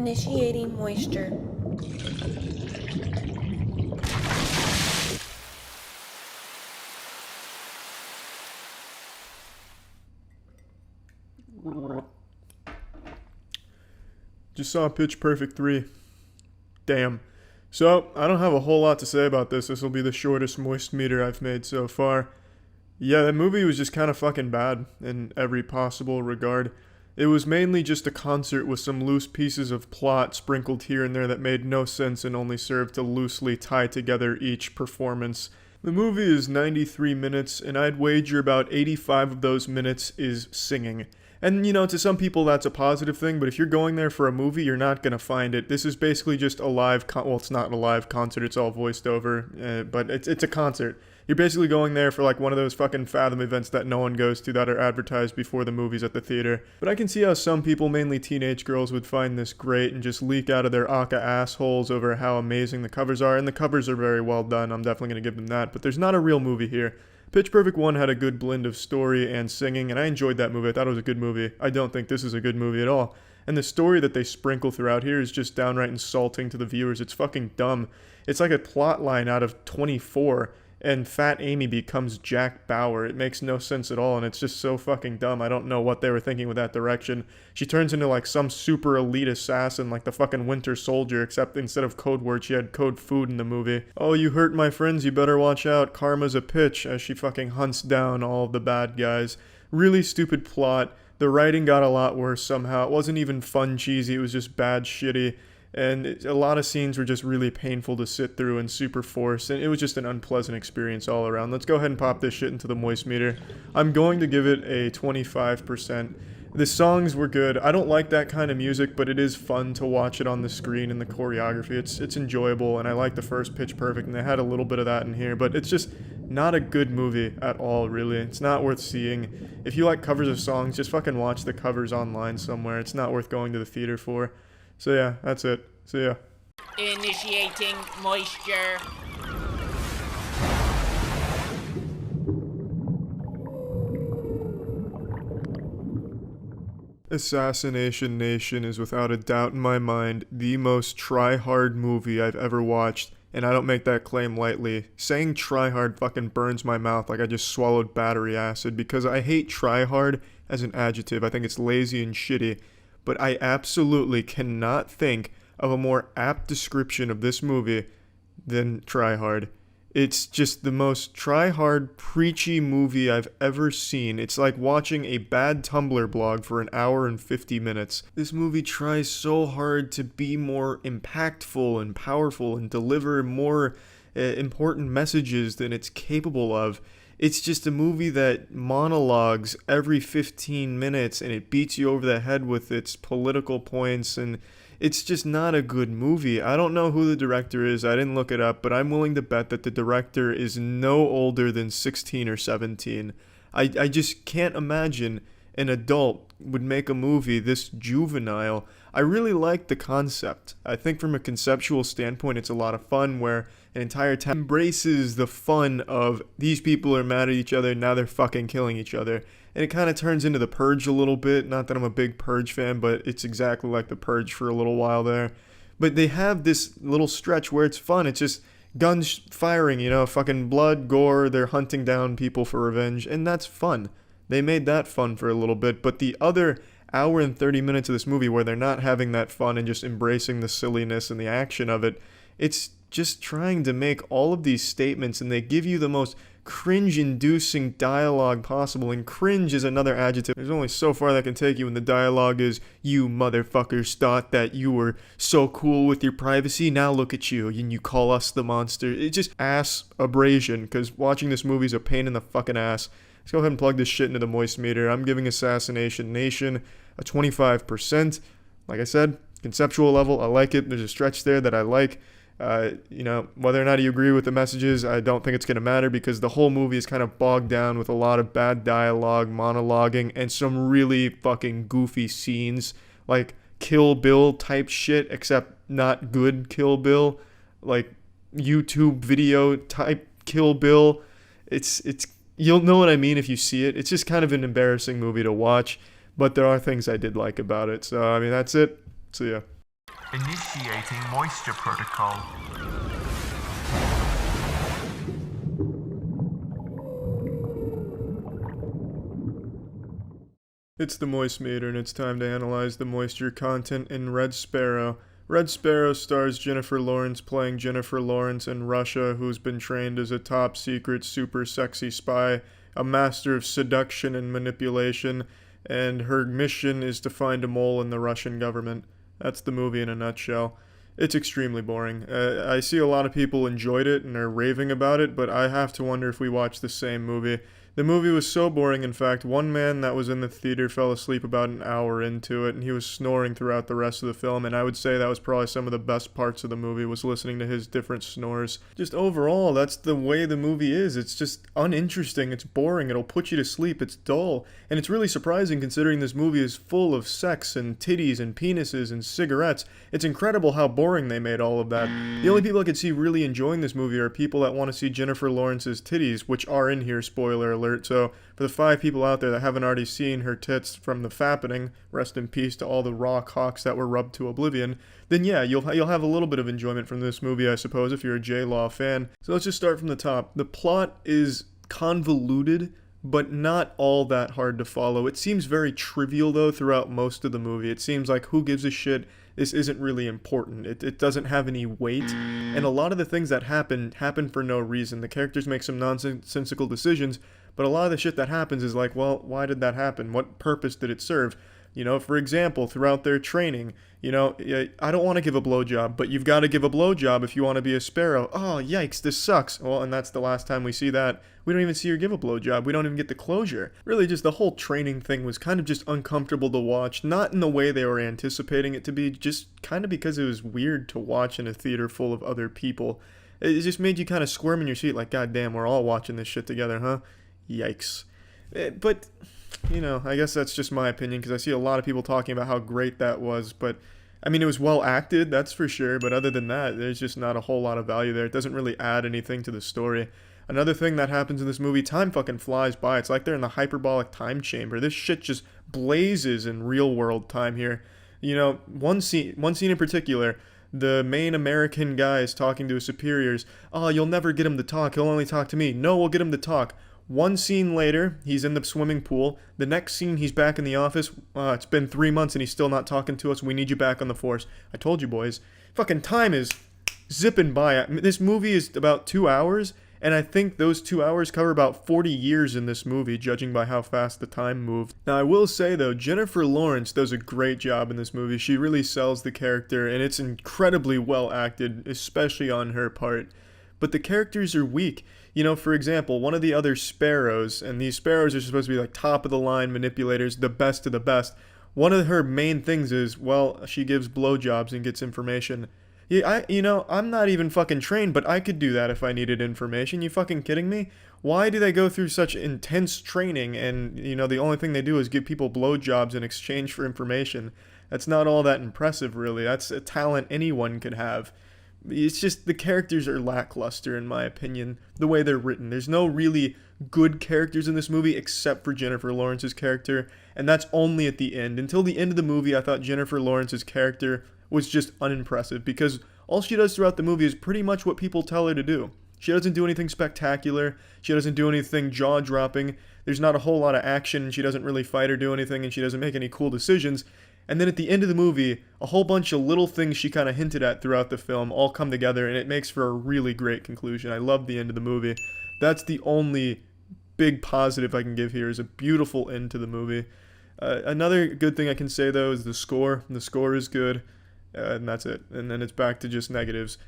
Initiating moisture. Just saw Pitch Perfect 3. Damn. So, I don't have a whole lot to say about this. This will be the shortest moist meter I've made so far. Yeah, that movie was just kind of fucking bad in every possible regard. It was mainly just a concert with some loose pieces of plot sprinkled here and there that made no sense and only served to loosely tie together each performance. The movie is 93 minutes, and I'd wager about 85 of those minutes is singing. And, you know, to some people that's a positive thing, but if you're going there for a movie, you're not gonna find it. This is basically just a live well, it's not a live concert, it's all voiced over, but it's a concert. You're basically going there for like one of those fucking Fathom events that no one goes to that are advertised before the movies at the theater. But I can see how some people, mainly teenage girls, would find this great and just leak out of their aka assholes over how amazing the covers are, and the covers are very well done, I'm definitely gonna give them that, but there's not a real movie here. Pitch Perfect 1 had a good blend of story and singing, and I enjoyed that movie. I thought it was a good movie. I don't think this is a good movie at all. And the story that they sprinkle throughout here is just downright insulting to the viewers. It's fucking dumb. It's like a plot line out of 24, and Fat Amy becomes Jack Bauer. It makes no sense at all, and it's just so fucking dumb. I don't know what they were thinking with that direction. She turns into like some super elite assassin, like the fucking Winter Soldier, except instead of code word, she had code food in the movie. Oh, you hurt my friends, you better watch out. Karma's a pitch, as she fucking hunts down all of the bad guys. Really stupid plot. The writing got a lot worse somehow. It wasn't even fun cheesy, it was just bad shitty. And a lot of scenes were just really painful to sit through and super forced, and it was just an unpleasant experience all around. Let's go ahead and pop this shit into the moist meter. I'm going to give it a 25%. The songs were good. I don't like that kind of music, but it is fun to watch it on the screen, and the choreography, it's enjoyable, and I like the first Pitch Perfect, and they had a little bit of that in here, but it's just not a good movie at all, really. It's not worth seeing. If you like covers of songs, just fucking watch the covers online somewhere. It's not worth going to the theater for. So yeah, that's it. See ya. Initiating moisture. Assassination Nation is without a doubt in my mind the most try-hard movie I've ever watched, and I don't make that claim lightly. Saying try-hard fucking burns my mouth like I just swallowed battery acid, because I hate try-hard as an adjective. I think it's lazy and shitty. But I absolutely cannot think of a more apt description of this movie than Try Hard. It's just the most try-hard, preachy movie I've ever seen. It's like watching a bad Tumblr blog for an hour and 50 minutes. This movie tries so hard to be more impactful and powerful and deliver more important messages than it's capable of. It's just a movie that monologues every 15 minutes, and it beats you over the head with its political points, and it's just not a good movie. I don't know who the director is. I didn't look it up, but I'm willing to bet that the director is no older than 16 or 17. I just can't imagine an adult would make a movie this juvenile. I really like the concept. I think from a conceptual standpoint, it's a lot of fun, where an entire town embraces the fun of these people are mad at each other, now they're fucking killing each other. And it kind of turns into The Purge a little bit. Not that I'm a big Purge fan, but it's exactly like The Purge for a little while there. But they have this little stretch where it's fun. It's just guns firing, you know, fucking blood, gore, they're hunting down people for revenge, and that's fun. They made that fun for a little bit, but the other hour and 30 minutes of this movie where they're not having that fun and just embracing the silliness and the action of it, it's just trying to make all of these statements, and they give you the most cringe-inducing dialogue possible, and cringe is another adjective. There's only so far that can take you when the dialogue is, "You motherfuckers thought that you were so cool with your privacy, now look at you, and you call us the monster." It's just ass abrasion, because watching this movie is a pain in the fucking ass. Let's go ahead and plug this shit into the moist meter. I'm giving Assassination Nation a 25%. Like I said, conceptual level, I like it. There's a stretch there that I like. You know, whether or not you agree with the messages, I don't think it's going to matter, because the whole movie is kind of bogged down with a lot of bad dialogue, monologuing, and some really fucking goofy scenes, like Kill Bill type shit, except not good Kill Bill, like YouTube video type Kill Bill. It's you'll know what I mean if you see it. It's just kind of an embarrassing movie to watch, but there are things I did like about it. So, I mean, that's it. See ya. Initiating moisture protocol. It's the Moist Meter, and it's time to analyze the moisture content in Red Sparrow. Red Sparrow stars Jennifer Lawrence playing Jennifer Lawrence in Russia, who's been trained as a top secret, super sexy spy, a master of seduction and manipulation, and her mission is to find a mole in the Russian government. That's the movie in a nutshell. It's extremely boring. I see a lot of people enjoyed it and are raving about it, but I have to wonder if we watched the same movie. The movie was so boring, in fact, one man that was in the theater fell asleep about an hour into it, and he was snoring throughout the rest of the film, and I would say that was probably some of the best parts of the movie, was listening to his different snores. Just overall, that's the way the movie is. It's just uninteresting, it's boring, it'll put you to sleep, it's dull, and it's really surprising considering this movie is full of sex and titties and penises and cigarettes. It's incredible how boring they made all of that. The only people I could see really enjoying this movie are people that want to see Jennifer Lawrence's titties, which are in here, spoiler alert. So for the 5 people out there that haven't already seen her tits from the fappening, rest in peace to all the raw cocks that were rubbed to oblivion, then yeah, you'll have a little bit of enjoyment from this movie, I suppose, if you're a J-Law fan. So let's just start from the top. The plot is convoluted, but not all that hard to follow. It seems very trivial, though, throughout most of the movie. It seems like, who gives a shit? This isn't really important. It doesn't have any weight, and a lot of the things that happen for no reason. The characters make some nonsensical decisions, but a lot of the shit that happens is like, well, why did that happen? What purpose did it serve? You know, for example, throughout their training, you know, I don't want to give a blowjob, but you've got to give a blowjob if you want to be a sparrow. Oh, yikes, this sucks. Well, and that's the last time we see that. We don't even see her give a blowjob. We don't even get the closure. Really, just the whole training thing was kind of just uncomfortable to watch, not in the way they were anticipating it to be, just kind of because it was weird to watch in a theater full of other people. It just made you kind of squirm in your seat like, God damn, we're all watching this shit together, huh? Yikes. But, you know, I guess that's just my opinion, because I see a lot of people talking about how great that was, but, I mean, it was well acted, that's for sure, but other than that, there's just not a whole lot of value there. It doesn't really add anything to the story. Another thing that happens in this movie, time fucking flies by. It's like they're in the hyperbolic time chamber. This shit just blazes in real world time here. You know, one scene in particular, the main American guy is talking to his superiors. Oh, you'll never get him to talk. He'll only talk to me. No, we'll get him to talk. One scene later, he's in the swimming pool. The next scene, he's back in the office. It's been 3 months and he's still not talking to us. We need you back on the force. I told you, boys. Fucking time is zipping by. This movie is about 2 hours, and I think those 2 hours cover about 40 years in this movie, judging by how fast the time moved. Now, I will say, though, Jennifer Lawrence does a great job in this movie. She really sells the character, and it's incredibly well acted, especially on her part. But the characters are weak. You know, for example, one of the other Sparrows, and these Sparrows are supposed to be like top-of-the-line manipulators, the best of the best. One of her main things is, well, she gives blowjobs and gets information. Yeah, I'm not even fucking trained, but I could do that if I needed information. You fucking kidding me? Why do they go through such intense training and, you know, the only thing they do is give people blowjobs in exchange for information? That's not all that impressive, really. That's a talent anyone could have. It's just the characters are lackluster, in my opinion, the way they're written. There's no really good characters in this movie except for Jennifer Lawrence's character, and that's only at the end. Until the end of the movie, I thought Jennifer Lawrence's character was just unimpressive, because all she does throughout the movie is pretty much what people tell her to do. She doesn't do anything spectacular, she doesn't do anything jaw-dropping, there's not a whole lot of action, she doesn't really fight or do anything, and she doesn't make any cool decisions. And then at the end of the movie, a whole bunch of little things she kind of hinted at throughout the film all come together, and it makes for a really great conclusion. I love the end of the movie. That's the only big positive I can give here, is a beautiful end to the movie. Another good thing I can say, though, is the score. The score is good, and that's it. And then it's back to just negatives.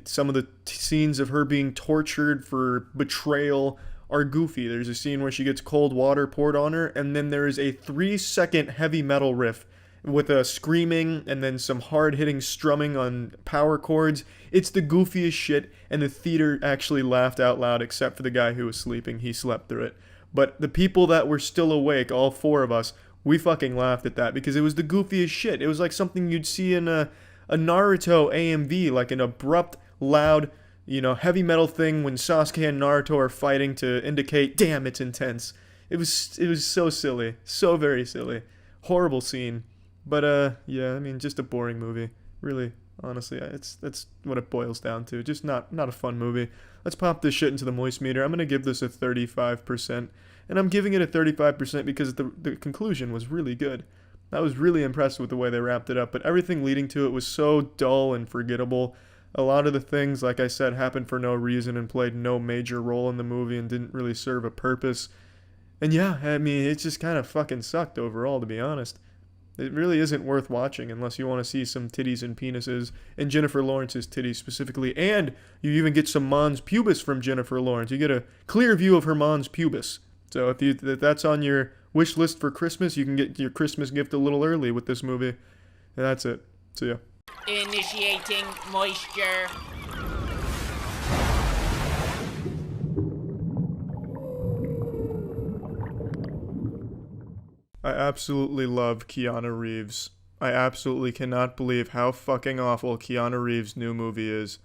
Some of the scenes of her being tortured for betrayal are goofy. There's a scene where she gets cold water poured on her, and then there is a 3-second heavy metal riff with a screaming and then some hard-hitting strumming on power chords. It's the goofiest shit, and the theater actually laughed out loud, except for the guy who was sleeping. He slept through it. But the people that were still awake, all 4 of us, we fucking laughed at that, because it was the goofiest shit. It was like something you'd see in a Naruto AMV, like an abrupt, loud, heavy metal thing when Sasuke and Naruto are fighting to indicate, damn, it's intense. It was so silly. So very silly. Horrible scene. But, yeah, I mean, just a boring movie. Really, honestly, that's what it boils down to. Just not a fun movie. Let's pop this shit into the moist meter. I'm gonna give this a 35%, and I'm giving it a 35% because the conclusion was really good. I was really impressed with the way they wrapped it up, but everything leading to it was so dull and forgettable. A lot of the things, like I said, happened for no reason and played no major role in the movie and didn't really serve a purpose. And yeah, I mean, it just kind of fucking sucked overall, to be honest. It really isn't worth watching unless you want to see some titties and penises, and Jennifer Lawrence's titties specifically, and you even get some mons pubis from Jennifer Lawrence. You get a clear view of her mons pubis. So if that's on your wish list for Christmas, you can get your Christmas gift a little early with this movie. And that's it. See ya. Initiating moisture. I absolutely love Keanu Reeves. I absolutely cannot believe how fucking awful Keanu Reeves' new movie is.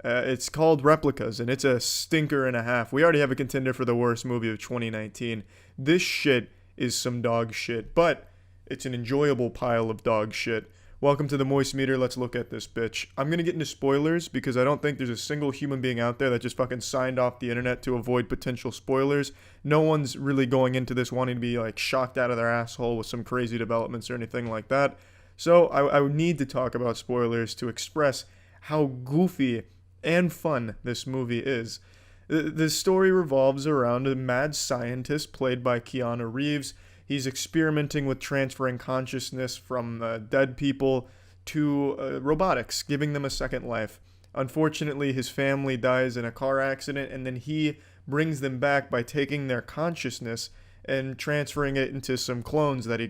It's called Replicas, and it's a stinker and a half. We already have a contender for the worst movie of 2019. This shit is some dog shit, but it's an enjoyable pile of dog shit. Welcome to the Moist Meter. Let's look at this bitch. I'm going to get into spoilers because I don't think there's a single human being out there that just fucking signed off the internet to avoid potential spoilers. No one's really going into this wanting to be like shocked out of their asshole with some crazy developments or anything like that. So I would need to talk about spoilers to express how goofy and fun this movie is. The story revolves around a mad scientist played by Keanu Reeves. He's experimenting with transferring consciousness from dead people to robotics, giving them a second life. Unfortunately, his family dies in a car accident, and then he brings them back by taking their consciousness and transferring it into some clones that he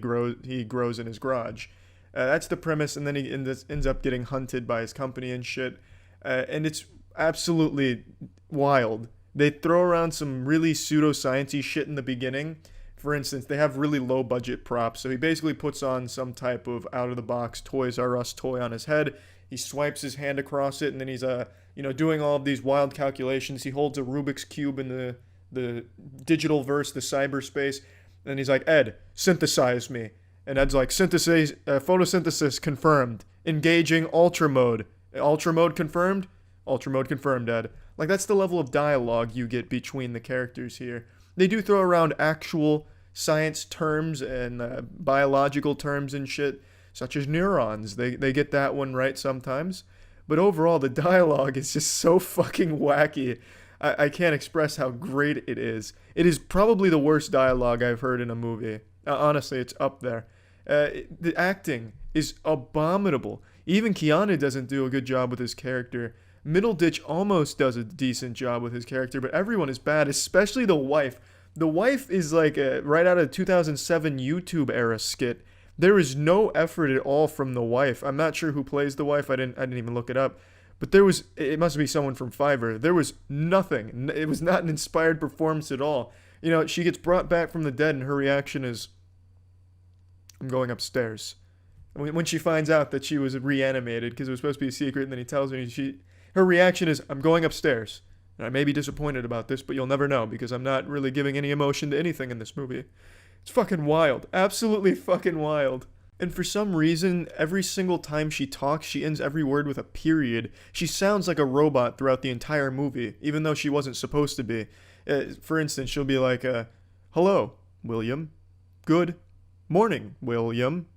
grows in his garage. That's the premise, and then he ends up getting hunted by his company and shit. And it's absolutely wild. They throw around some really pseudoscience-y shit in the beginning. For instance, they have really low budget props. So he basically puts on some type of out-of-the-box Toys R Us toy on his head. He swipes his hand across it, and then he's doing all of these wild calculations. He holds a Rubik's Cube in the digital verse, the cyberspace. And he's like, Ed, synthesize me. And Ed's like, photosynthesis confirmed. Engaging ultra mode. Ultra mode confirmed? Ultra mode confirmed, Ed. Like, that's the level of dialogue you get between the characters here. They do throw around actual science terms and biological terms and shit, such as neurons. They get that one right sometimes. But overall, the dialogue is just so fucking wacky. I can't express how great it is. It is probably the worst dialogue I've heard in a movie. Honestly, it's up there. The acting is abominable. Even Keanu doesn't do a good job with his character. Middleditch almost does a decent job with his character, but everyone is bad, especially the wife. The wife is like right out of 2007 YouTube era skit. There is no effort at all from the wife. I'm not sure who plays the wife. I didn't even look it up. But it must be someone from Fiverr. There was nothing. It was not an inspired performance at all. You know, she gets brought back from the dead and her reaction is, I'm going upstairs. When she finds out that she was reanimated because it was supposed to be a secret, and then he tells her, her reaction is, I'm going upstairs. And I may be disappointed about this, but you'll never know because I'm not really giving any emotion to anything in this movie. It's fucking wild. Absolutely fucking wild. And for some reason, every single time she talks, she ends every word with a period. She sounds like a robot throughout the entire movie, even though she wasn't supposed to be. For instance, she'll be like, hello, William. Good morning, William.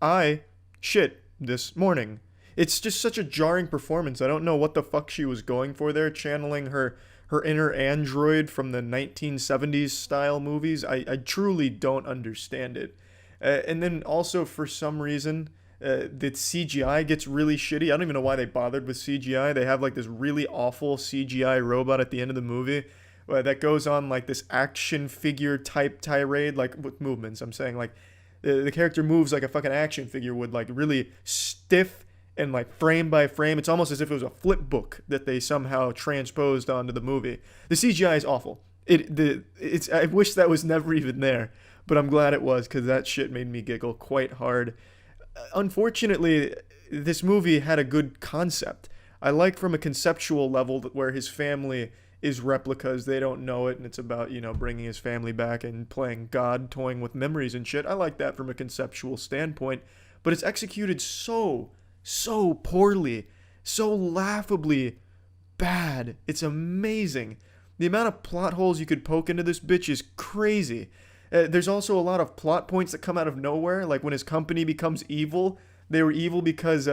I shit this morning. It's just such a jarring performance. I don't know what the fuck she was going for there, channeling her inner android from the 1970s style movies. I truly don't understand it. And then also, for some reason, the CGI gets really shitty. I don't even know why they bothered with CGI. They have like this really awful CGI robot at the end of the movie that goes on like this action figure type tirade, like with movements. I'm saying like the character moves like a fucking action figure would, like really stiff and like frame by frame. It's almost as if it was a flip book that they somehow transposed onto the movie. The CGI is awful. I wish that was never even there, but I'm glad it was because that shit made me giggle quite hard. Unfortunately, this movie had a good concept. I like from a conceptual level where his family is replicas. They don't know it, and it's about, bringing his family back and playing God, toying with memories and shit. I like that from a conceptual standpoint, but it's executed so so poorly, so laughably bad. It's amazing. The amount of plot holes you could poke into this bitch is crazy. There's also a lot of plot points that come out of nowhere, like when his company becomes evil. They were evil because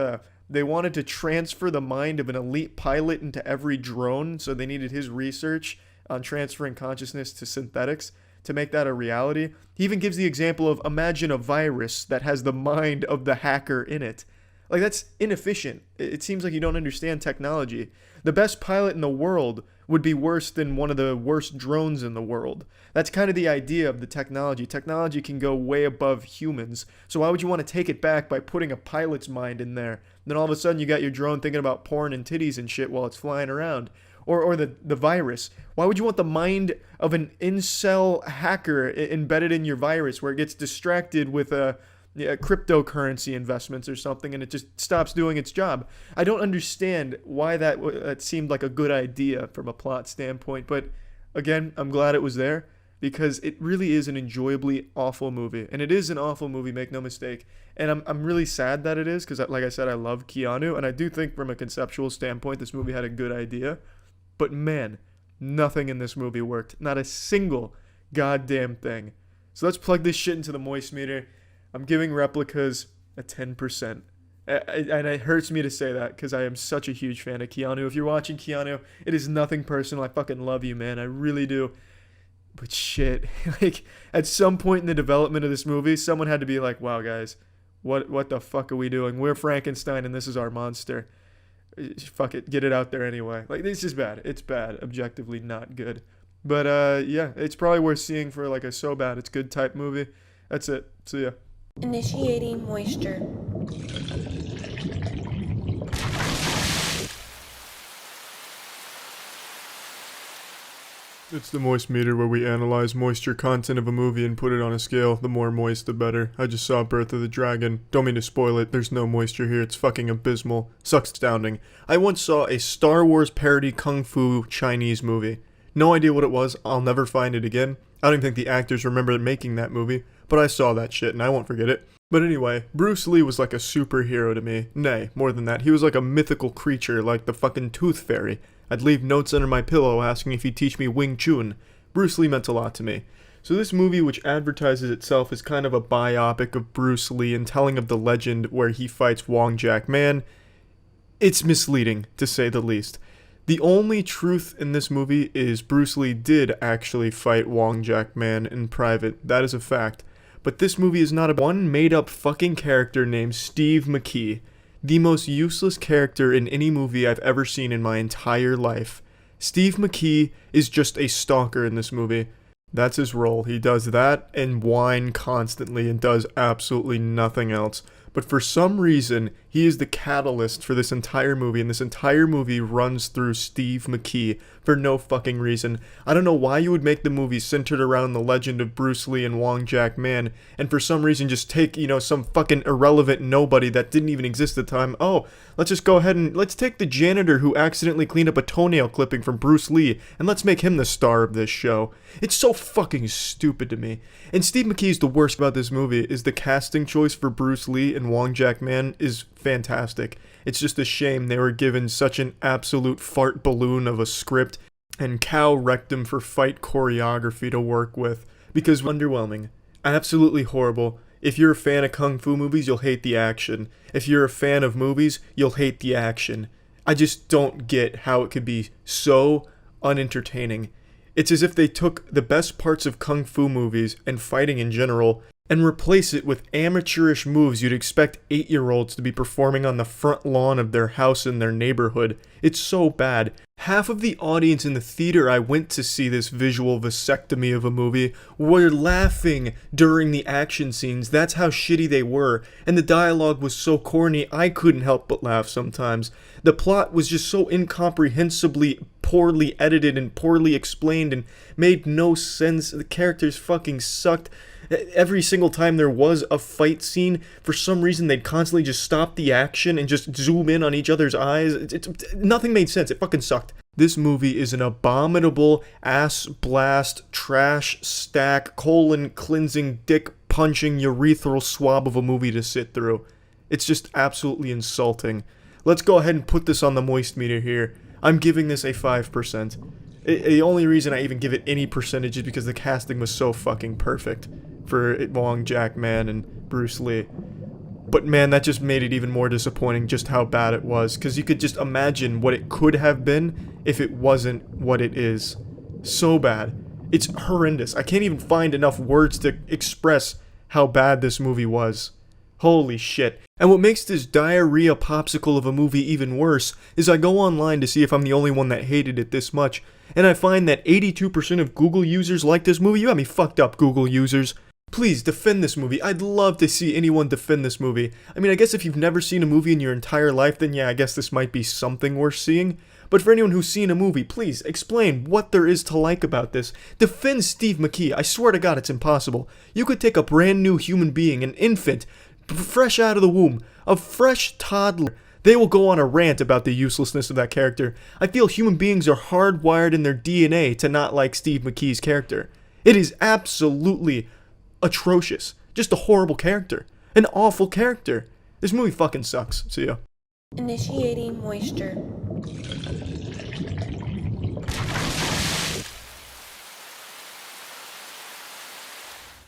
they wanted to transfer the mind of an elite pilot into every drone, so they needed his research on transferring consciousness to synthetics to make that a reality. He even gives the example of, imagine a virus that has the mind of the hacker in it. Like, that's inefficient. It seems like you don't understand technology. The best pilot in the world would be worse than one of the worst drones in the world. That's kind of the idea of the technology. Technology can go way above humans. So why would you want to take it back by putting a pilot's mind in there? Then all of a sudden you got your drone thinking about porn and titties and shit while it's flying around. Or the virus. Why would you want the mind of an incel hacker embedded in your virus where it gets distracted with cryptocurrency investments or something and it just stops doing its job? I don't understand why that seemed like a good idea from a plot standpoint, but again, I'm glad it was there because it really is an enjoyably awful movie. And it is an awful movie, make no mistake. And I'm really sad that it is because, like I said, I love Keanu, and I do think from a conceptual standpoint this movie had a good idea. But man, nothing in this movie worked. Not a single goddamn thing. So let's plug this shit into the moist meter. I'm giving Replicas a 10%. And it hurts me to say that because I am such a huge fan of Keanu. If you're watching Keanu, it is nothing personal. I fucking love you, man. I really do. But shit, like at some point in the development of this movie, someone had to be like, wow, guys, what the fuck are we doing? We're Frankenstein and this is our monster. Fuck it, get it out there anyway. Like, this is bad. It's bad. Objectively not good. But yeah, it's probably worth seeing for like a so bad it's good type movie. That's it. See ya. Initiating moisture. It's the moist meter where we analyze moisture content of a movie and put it on a scale. The more moist, the better. I just saw Birth of the Dragon. Don't mean to spoil it. There's no moisture here. It's fucking abysmal. Sucks astounding. I once saw a Star Wars parody kung fu Chinese movie. No idea what it was. I'll never find it again. I don't even think the actors remember making that movie, but I saw that shit and I won't forget it. But anyway, Bruce Lee was like a superhero to me. Nay, more than that. He was like a mythical creature, like the fucking Tooth Fairy. I'd leave notes under my pillow asking if he'd teach me Wing Chun. Bruce Lee meant a lot to me. So this movie, which advertises itself as kind of a biopic of Bruce Lee and telling of the legend where he fights Wong Jack Man, it's misleading, to say the least. The only truth in this movie is Bruce Lee did actually fight Wong Jack Man in private. That is a fact. But this movie is not a one made-up fucking character named Steve McKee. The most useless character in any movie I've ever seen in my entire life. Steve McKee is just a stalker in this movie. That's his role. He does that and whine constantly and does absolutely nothing else. But for some reason, he is the catalyst for this entire movie, and this entire movie runs through Steve McKee for no fucking reason. I don't know why you would make the movie centered around the legend of Bruce Lee and Wong Jack Man, and for some reason just take, some fucking irrelevant nobody that didn't even exist at the time. Oh, let's just go ahead and let's take the janitor who accidentally cleaned up a toenail clipping from Bruce Lee, and let's make him the star of this show. It's so fucking stupid to me. And Steve McKee's the worst about this movie is the casting choice for Bruce Lee and Wong Jack Man is fantastic. It's just a shame they were given such an absolute fart balloon of a script and cow rectum for fight choreography to work with, because underwhelming. Absolutely horrible. If you're a fan of kung fu movies, you'll hate the action. If you're a fan of movies, you'll hate the action. I just don't get how it could be so unentertaining. It's as if they took the best parts of kung fu movies and fighting in general and replace it with amateurish moves you'd expect 8-year-olds to be performing on the front lawn of their house in their neighborhood. It's so bad. Half of the audience in the theater I went to see this visual vasectomy of a movie were laughing during the action scenes. That's how shitty they were. And the dialogue was so corny, I couldn't help but laugh sometimes. The plot was just so incomprehensibly poorly edited and poorly explained and made no sense. The characters fucking sucked. Every single time there was a fight scene, for some reason they'd constantly just stop the action and just zoom in on each other's eyes. Nothing made sense. It fucking sucked. This movie is an abominable ass blast, trash stack, colon cleansing, dick punching, urethral swab of a movie to sit through. It's just absolutely insulting. Let's go ahead and put this on the moist meter here. I'm giving this a 5%. The only reason I even give it any percentage is because the casting was so fucking perfect for Wong Jack-man and Bruce Lee. But man, that just made it even more disappointing just how bad it was, because you could just imagine what it could have been if it wasn't what it is. So bad. It's horrendous. I can't even find enough words to express how bad this movie was. Holy shit. And what makes this diarrhea popsicle of a movie even worse is I go online to see if I'm the only one that hated it this much, and I find that 82% of Google users like this movie. You got me fucked up, Google users. Please, defend this movie. I'd love to see anyone defend this movie. I mean, I guess if you've never seen a movie in your entire life, then yeah, I guess this might be something worth seeing. But for anyone who's seen a movie, please, explain what there is to like about this. Defend Steve McKee. I swear to God, it's impossible. You could take a brand new human being, an infant, fresh out of the womb, a fresh toddler. They will go on a rant about the uselessness of that character. I feel human beings are hardwired in their DNA to not like Steve McKee's character. It is absolutely atrocious. Just a horrible character. An awful character. This movie fucking sucks. See ya. Initiating moisture.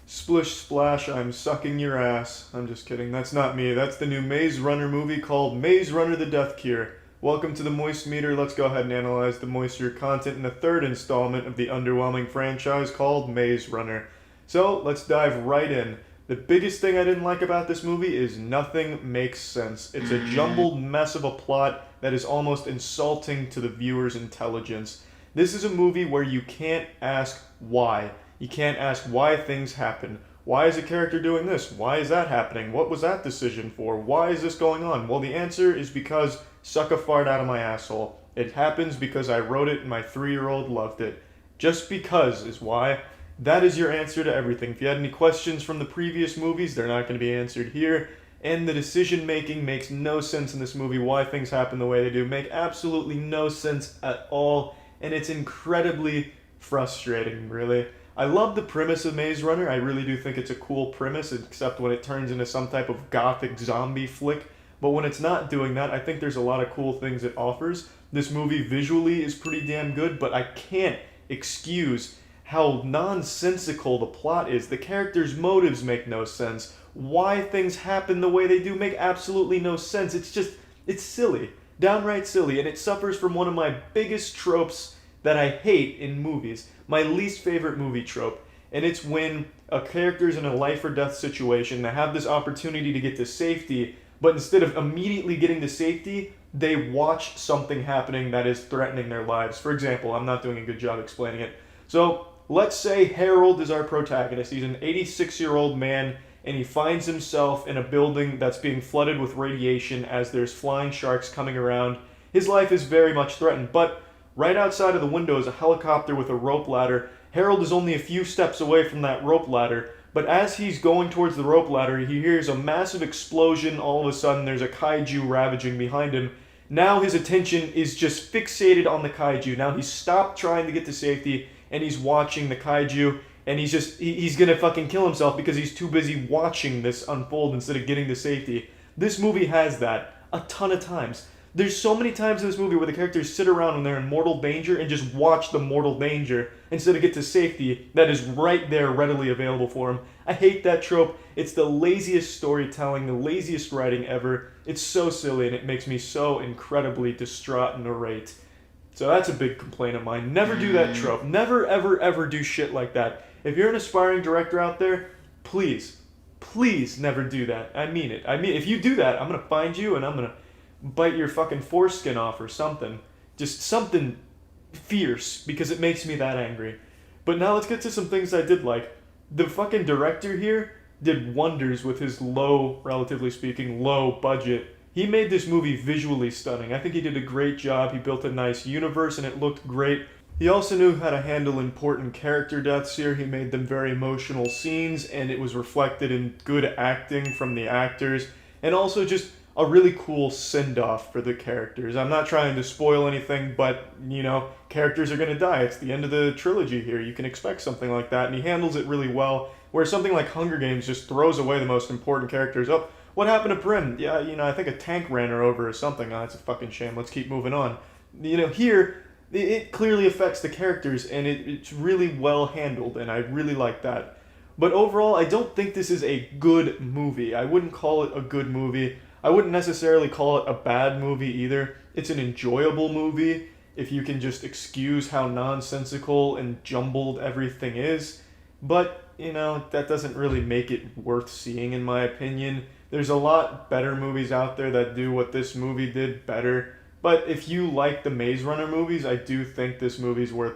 Splish splash, I'm sucking your ass. I'm just kidding, that's not me. That's the new Maze Runner movie called Maze Runner the Death Cure. Welcome to the Moist Meter. Let's go ahead and analyze the moisture content in the third installment of the underwhelming franchise called Maze Runner. So, let's dive right in. The biggest thing I didn't like about this movie is nothing makes sense. It's a jumbled mess of a plot that is almost insulting to the viewer's intelligence. This is a movie where you can't ask why. You can't ask why things happen. Why is a character doing this? Why is that happening? What was that decision for? Why is this going on? Well, the answer is because suck a fart out of my asshole. It happens because I wrote it and my 3-year-old loved it. Just because is why. That is your answer to everything. If you had any questions from the previous movies, they're not going to be answered here. And the decision making makes no sense in this movie. Why things happen the way they do make absolutely no sense at all. And it's incredibly frustrating, really. I love the premise of Maze Runner. I really do think it's a cool premise, except when it turns into some type of gothic zombie flick. But when it's not doing that, I think there's a lot of cool things it offers. This movie visually is pretty damn good, but I can't excuse how nonsensical the plot is. The characters' motives make no sense. Why things happen the way they do make absolutely no sense. It's silly. Downright silly, and it suffers from one of my biggest tropes that I hate in movies. My least favorite movie trope. And it's when a character's in a life or death situation, they have this opportunity to get to safety, but instead of immediately getting to safety, they watch something happening that is threatening their lives. For example, I'm not doing a good job explaining it. So, let's say Harold is our protagonist. He's an 86-year-old man, and he finds himself in a building that's being flooded with radiation as there's flying sharks coming around. His life is very much threatened, but right outside of the window is a helicopter with a rope ladder. Harold is only a few steps away from that rope ladder, but as he's going towards the rope ladder, he hears a massive explosion. All of a sudden, there's a kaiju ravaging behind him. Now his attention is just fixated on the kaiju. Now he's stopped trying to get to safety, and he's watching the kaiju, and he's gonna fucking kill himself because he's too busy watching this unfold instead of getting to safety. This movie has that a ton of times. There's so many times in this movie where the characters sit around when they're in mortal danger and just watch the mortal danger instead of get to safety that is right there readily available for them. I hate that trope. It's the laziest storytelling, the laziest writing ever. It's so silly and it makes me so incredibly distraught and irate. So that's a big complaint of mine. Never do that trope. Never, ever, ever do shit like that. If you're an aspiring director out there, please never do that. I mean it. If you do that, I'm going to find you and I'm going to bite your fucking foreskin off or something. Just something fierce, because it makes me that angry. But now let's get to some things I did like. The fucking director here did wonders with his relatively speaking, low budget. He made this movie visually stunning. I think he did a great job. He built a nice universe and it looked great. He also knew how to handle important character deaths here. He made them very emotional scenes, and it was reflected in good acting from the actors, and also just a really cool send-off for the characters. I'm not trying to spoil anything, but, characters are going to die. It's the end of the trilogy here. You can expect something like that, and he handles it really well, where something like Hunger Games just throws away the most important characters. Oh, What happened to Prim? Yeah, I think a tank ran her over or something. Oh, that's a fucking shame. Let's keep moving on. Here, it clearly affects the characters, and it's really well handled, and I really like that. But overall, I don't think this is a good movie. I wouldn't call it a good movie. I wouldn't necessarily call it a bad movie either. It's an enjoyable movie if you can just excuse how nonsensical and jumbled everything is. But, that doesn't really make it worth seeing in my opinion. There's a lot better movies out there that do what this movie did better. But if you like the Maze Runner movies, I do think this movie's worth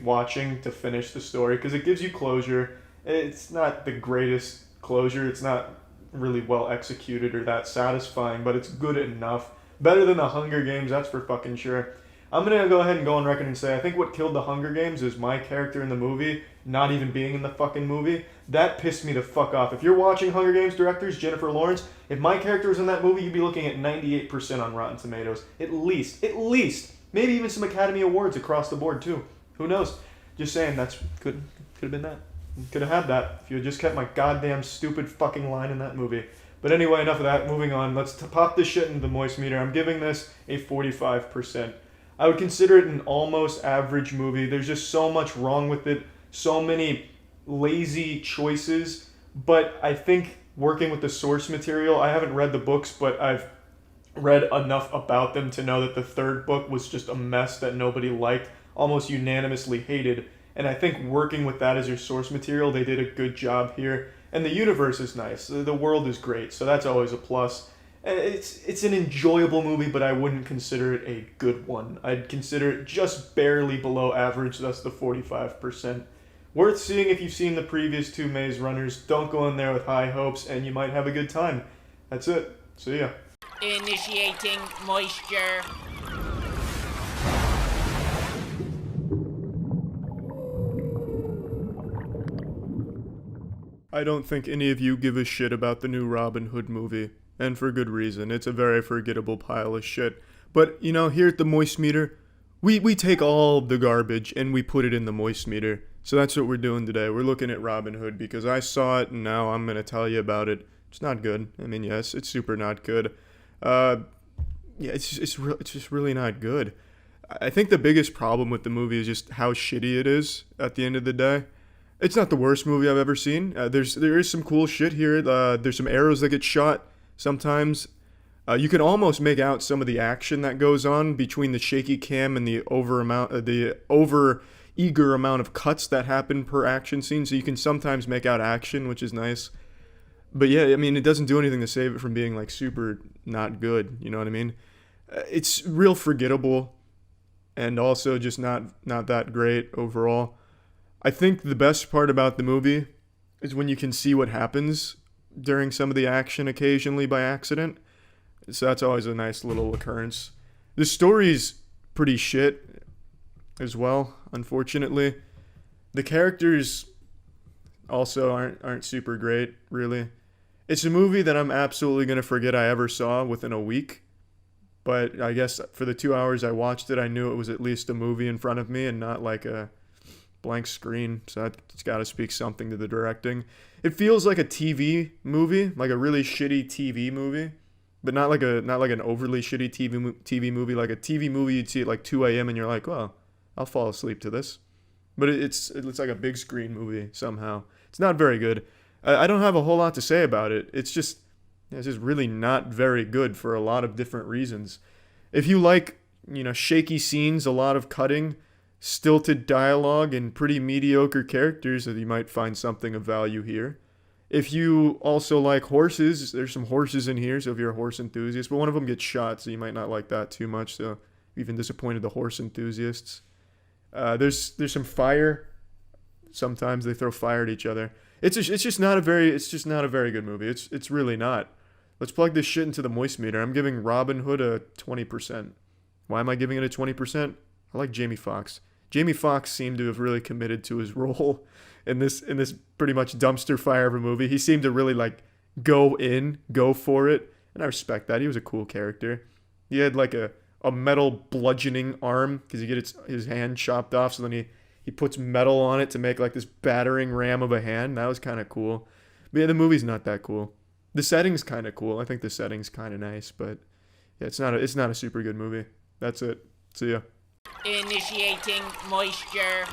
watching to finish the story, because it gives you closure. It's not the greatest closure. It's not really well executed or that satisfying, but it's good enough. Better than the Hunger Games, that's for fucking sure. I'm going to go ahead and go on record and say I think what killed the Hunger Games is my character in the movie not even being in the fucking movie. That pissed me the fuck off. If you're watching Hunger Games directors, Jennifer Lawrence, if my character was in that movie, you'd be looking at 98% on Rotten Tomatoes. At least. Maybe even some Academy Awards across the board too. Who knows? Just saying, could have been that. Could have had that if you had just kept my goddamn stupid fucking line in that movie. But anyway, enough of that. Moving on. Let's pop this shit into the moist meter. I'm giving this a 45%. I would consider it an almost average movie. There's just so much wrong with it. So many lazy choices. But I think working with the source material, I haven't read the books, but I've read enough about them to know that the third book was just a mess that nobody liked, almost unanimously hated. And I think working with that as your source material, they did a good job here. And the universe is nice. The world is great, so that's always a plus. It's an enjoyable movie, but I wouldn't consider it a good one. I'd consider it just barely below average, thus the 45%. Worth seeing if you've seen the previous two Maze Runners. Don't go in there with high hopes, and you might have a good time. That's it. See ya. Initiating moisture. I don't think any of you give a shit about the new Robin Hood movie. And for good reason. It's a very forgettable pile of shit. But, here at the Moist Meter, we take all the garbage and we put it in the Moist Meter. So that's what we're doing today. We're looking at Robin Hood because I saw it and now I'm going to tell you about it. It's not good. I mean, yes, it's super not good. It's just really not good. I think the biggest problem with the movie is just how shitty it is at the end of the day. It's not the worst movie I've ever seen. There is some cool shit here. There's some arrows that get shot. Sometimes you can almost make out some of the action that goes on between the shaky cam and the over eager amount of cuts that happen per action scene. So you can sometimes make out action, which is nice. But yeah, I mean, it doesn't do anything to save it from being like super not good. You know what I mean? It's real forgettable, and also just not that great overall. I think the best part about the movie is when you can see what happens during some of the action occasionally by accident. So that's always a nice little occurrence. The story's pretty shit as well, unfortunately. The characters also aren't super great, really. It's a movie that I'm absolutely going to forget I ever saw within a week. But I guess for the 2 hours I watched it, I knew it was at least a movie in front of me and not like a blank screen. So that's got to speak something to the directing. It feels like a TV movie, like a really shitty TV movie, but not like an overly shitty TV movie, like a TV movie you'd see at like 2 a.m. and you're like, well, I'll fall asleep to this. But it's like a big screen movie somehow. It's not very good. I don't have a whole lot to say about it. It's just really not very good for a lot of different reasons. If you like, shaky scenes, a lot of cutting, stilted dialogue, and pretty mediocre characters, that you might find something of value here. If you also like horses, there's some horses in here, so if you're a horse enthusiast, but one of them gets shot, so you might not like that too much, so even disappointed the horse enthusiasts. There's some fire. Sometimes they throw fire at each other. It's just not a very good movie. It's really not. Let's plug this shit into the moist meter. I'm giving Robin Hood a 20%. Why am I giving it a 20%? I like Jamie Foxx. Jamie Foxx seemed to have really committed to his role in this pretty much dumpster fire of a movie. He seemed to really like go for it, and I respect that. He was a cool character. He had like a metal bludgeoning arm because he gets his hand chopped off, so then he puts metal on it to make like this battering ram of a hand. That was kind of cool. But yeah, the movie's not that cool. The setting's kind of cool. I think the setting's kind of nice, but yeah, it's not a super good movie. That's it. See ya. Initiating moisture.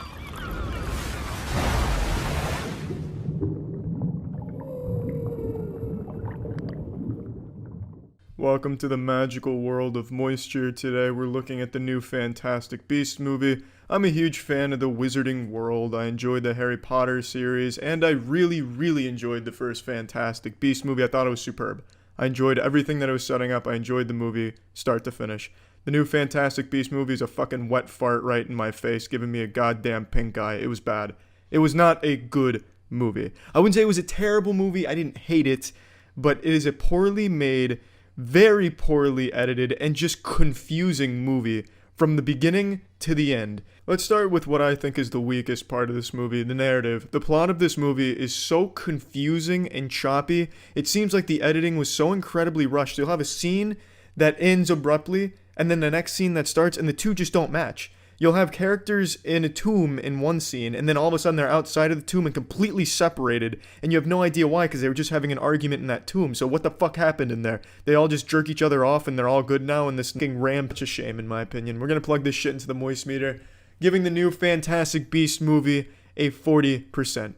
Welcome to the magical world of moisture. Today we're looking at the new Fantastic Beasts movie. I'm a huge fan of the Wizarding World. I enjoyed the Harry Potter series, and I really enjoyed the first Fantastic Beasts movie. I thought it was superb. I enjoyed everything that it was setting up. I enjoyed the movie start to finish. The new Fantastic Beasts movie is a fucking wet fart right in my face, giving me a goddamn pink eye. It was bad. It was not a good movie. I wouldn't say it was a terrible movie. I didn't hate it, but it is a poorly made, very poorly edited, and just confusing movie from the beginning to the end. Let's start with what I think is the weakest part of this movie, the narrative. The plot of this movie is so confusing and choppy. It seems like the editing was so incredibly rushed. You'll have a scene that ends abruptly, and then the next scene that starts, and the two just don't match. You'll have characters in a tomb in one scene, and then all of a sudden they're outside of the tomb and completely separated, and you have no idea why, because they were just having an argument in that tomb. So what the fuck happened in there? They all just jerk each other off, and they're all good now, and this fucking such a shame, in my opinion. We're gonna plug this shit into the moist meter, giving the new Fantastic Beasts movie a 40%.